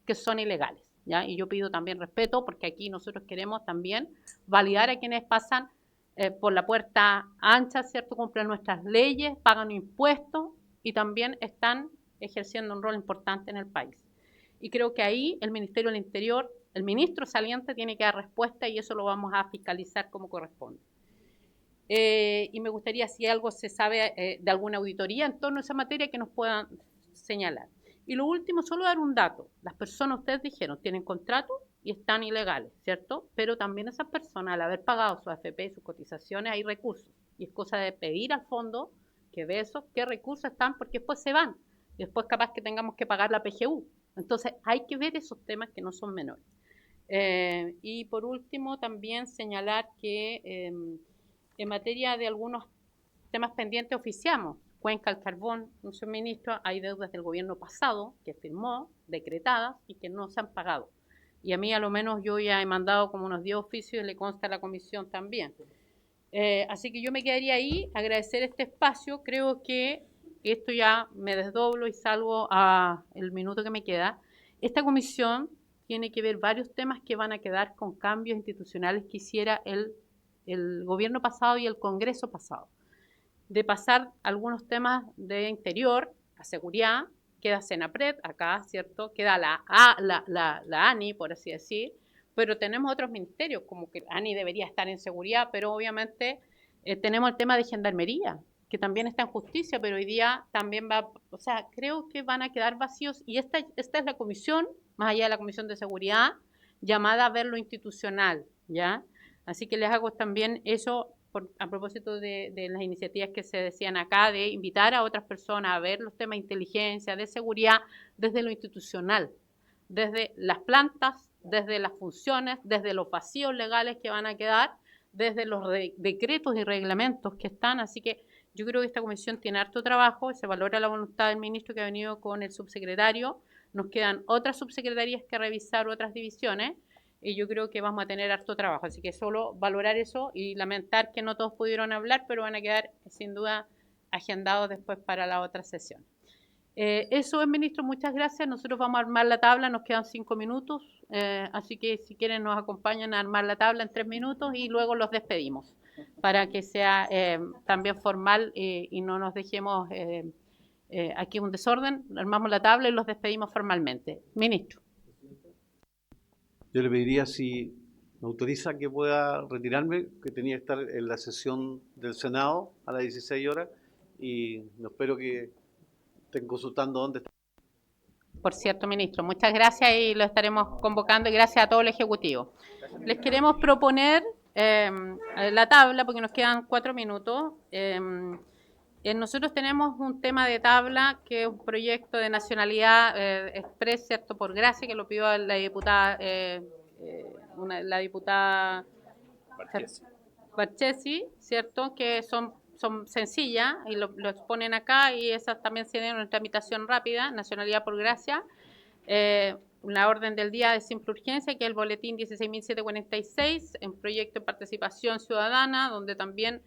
que son ilegales, ¿ya? Y yo pido también respeto, porque aquí nosotros queremos también validar a quienes pasan por la puerta ancha, ¿cierto? Cumplen nuestras leyes, pagan impuestos y también están ejerciendo un rol importante en el país. Y creo que ahí el Ministerio del Interior, el ministro saliente tiene que dar respuesta y eso lo vamos a fiscalizar como corresponde. Y me gustaría, si algo se sabe de alguna auditoría en torno a esa materia, que nos puedan señalar. Y lo último, solo dar un dato. Las personas, ustedes dijeron, tienen contrato y están ilegales, ¿cierto? Pero también esas personas, al haber pagado su AFP, sus cotizaciones, hay recursos. Y es cosa de pedir al fondo que ve esos, qué recursos están, porque después se van. Y después capaz que tengamos que pagar la PGU. Entonces, hay que ver esos temas que no son menores. Y por último, también señalar que en materia de algunos temas pendientes oficiamos. Cuenca al carbón, señor ministro, hay deudas del gobierno pasado que firmó, decretadas, y que no se han pagado. Y a mí, a lo menos, yo ya he mandado como unos 10 oficios y le consta a la comisión también. Así que yo me quedaría ahí, agradecer este espacio. Creo que esto ya me desdoblo y salgo a el minuto que me queda. Esta comisión tiene que ver varios temas que van a quedar con cambios institucionales que hiciera el gobierno pasado y el Congreso pasado. De pasar algunos temas de interior a seguridad, queda Senapred acá, ¿cierto? Queda la ANI, por así decir, pero tenemos otros ministerios, como que ANI debería estar en seguridad, pero obviamente tenemos el tema de gendarmería, que también está en justicia, pero hoy día también va, o sea, creo que van a quedar vacíos, y esta es la comisión, más allá de la comisión de seguridad, llamada a ver lo institucional, ¿ya? Así que les hago también eso a propósito de las iniciativas que se decían acá, de invitar a otras personas a ver los temas de inteligencia, de seguridad, desde lo institucional, desde las plantas, desde las funciones, desde los vacíos legales que van a quedar, desde los decretos y reglamentos que están. Así que yo creo que esta comisión tiene harto trabajo, se valora la voluntad del ministro que ha venido con el subsecretario, nos quedan otras subsecretarías que revisar, otras divisiones, y yo creo que vamos a tener harto trabajo, así que solo valorar eso y lamentar que no todos pudieron hablar, pero van a quedar sin duda agendados después para la otra sesión. Eso es, ministro, muchas gracias. Nosotros vamos a armar la tabla, nos quedan 5 minutos, así que si quieren nos acompañan a armar la tabla en 3 minutos y luego los despedimos para que sea también formal y no nos dejemos aquí un desorden. Armamos la tabla y los despedimos formalmente. Ministro. Yo le pediría si me autoriza que pueda retirarme, que tenía que estar en la sesión del Senado a las 16 horas y no espero que estén consultando dónde está. Por cierto, ministro, muchas gracias y lo estaremos convocando y gracias a todo el Ejecutivo. Les queremos proponer la tabla porque nos quedan 4 minutos. Nosotros tenemos un tema de tabla que es un proyecto de nacionalidad express, ¿cierto? Por gracia, que lo pidió la diputada Barchesi, ¿cierto? Que son sencillas y lo exponen acá y esas también tienen una tramitación rápida, nacionalidad por gracia. Una orden del día de simple urgencia, que es el boletín 16.746, en proyecto de participación ciudadana, donde también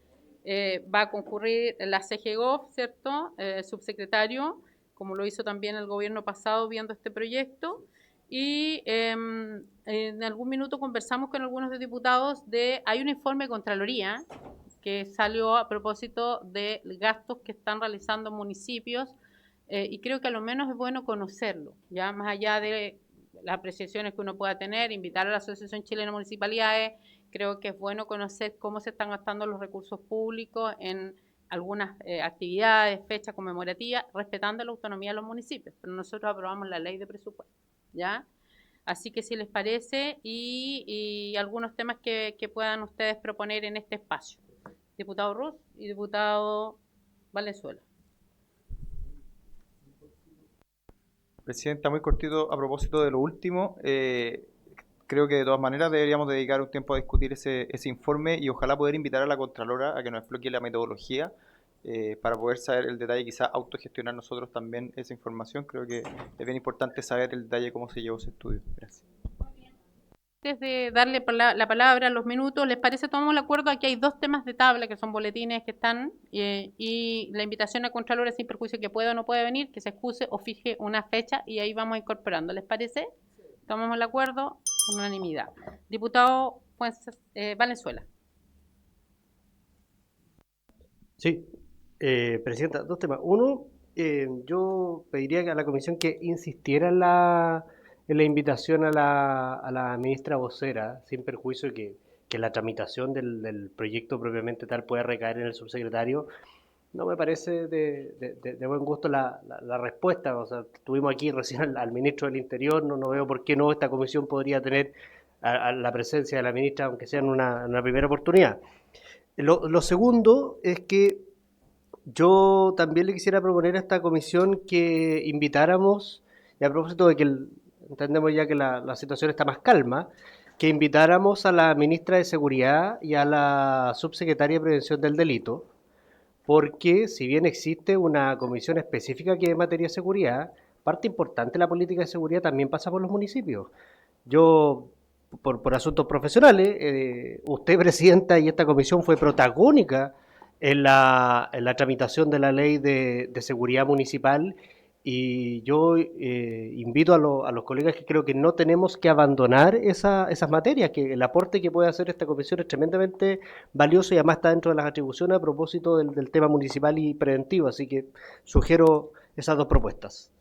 va a concurrir la CGGOV, ¿cierto? Subsecretario, como lo hizo también el gobierno pasado viendo este proyecto. Y en algún minuto conversamos con algunos de diputados hay un informe de Contraloría que salió a propósito de gastos que están realizando municipios y creo que a lo menos es bueno conocerlo, ya más allá de las apreciaciones que uno pueda tener, invitar a la Asociación Chilena de Municipalidades. Creo que es bueno conocer cómo se están gastando los recursos públicos en algunas actividades, fechas conmemorativas, respetando la autonomía de los municipios. Pero nosotros aprobamos la ley de presupuesto, ¿ya? Así que si les parece, y algunos temas que puedan ustedes proponer en este espacio. Diputado Ruz y diputado Valenzuela. Presidenta, muy cortito a propósito de lo último. Creo que de todas maneras deberíamos dedicar un tiempo a discutir ese informe y ojalá poder invitar a la Contralora a que nos explique la metodología para poder saber el detalle, quizá autogestionar nosotros también esa información. Creo que es bien importante saber el detalle de cómo se llevó ese estudio. Gracias. Antes de darle la palabra a los minutos, ¿les parece? Tomamos el acuerdo. Aquí hay 2 temas de tabla que son boletines que están y la invitación a Contralora sin perjuicio que pueda o no puede venir, que se excuse o fije una fecha y ahí vamos incorporando. ¿Les parece? Tomamos el acuerdo con unanimidad. Diputado Valenzuela. Sí, Presidenta, 2 temas. Uno, yo pediría a la comisión que insistiera en la invitación a la ministra vocera, sin perjuicio que la tramitación del proyecto propiamente tal pueda recaer en el subsecretario. No me parece de buen gusto la respuesta. O sea, tuvimos aquí recién al ministro del Interior, no veo por qué no esta comisión podría tener a la presencia de la ministra, aunque sea en una primera oportunidad. Lo segundo es que yo también le quisiera proponer a esta comisión que invitáramos, y a propósito de que entendemos ya que la situación está más calma, que invitáramos a la ministra de Seguridad y a la subsecretaria de Prevención del Delito, porque si bien existe una comisión específica que es materia de seguridad, parte importante de la política de seguridad también pasa por los municipios. Yo, por asuntos profesionales, usted, Presidenta, y esta comisión fue protagónica en la tramitación de la ley de seguridad municipal, y yo invito a los colegas que creo que no tenemos que abandonar esas materias, que el aporte que puede hacer esta comisión es tremendamente valioso y además está dentro de las atribuciones a propósito del tema municipal y preventivo, así que sugiero esas 2 propuestas.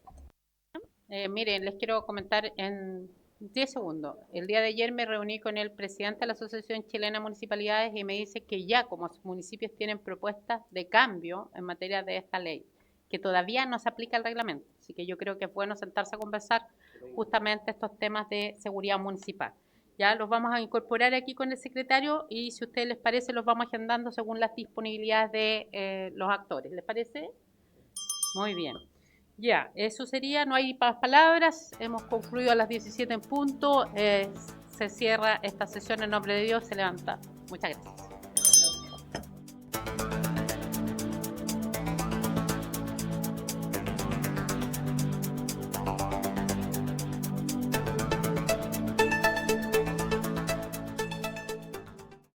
Miren, les quiero comentar en 10 segundos. El día de ayer me reuní con el presidente de la Asociación Chilena de Municipalidades y me dice que ya como municipios tienen propuestas de cambio en materia de esta ley, que todavía no se aplica el reglamento. Así que yo creo que es bueno sentarse a conversar justamente estos temas de seguridad municipal. Ya los vamos a incorporar aquí con el secretario y si a ustedes les parece los vamos agendando según las disponibilidades de los actores. ¿Les parece? Muy bien. Ya, eso sería, no hay más palabras, hemos concluido a las 17 en punto, se cierra esta sesión en nombre de Dios, se levanta. Muchas gracias.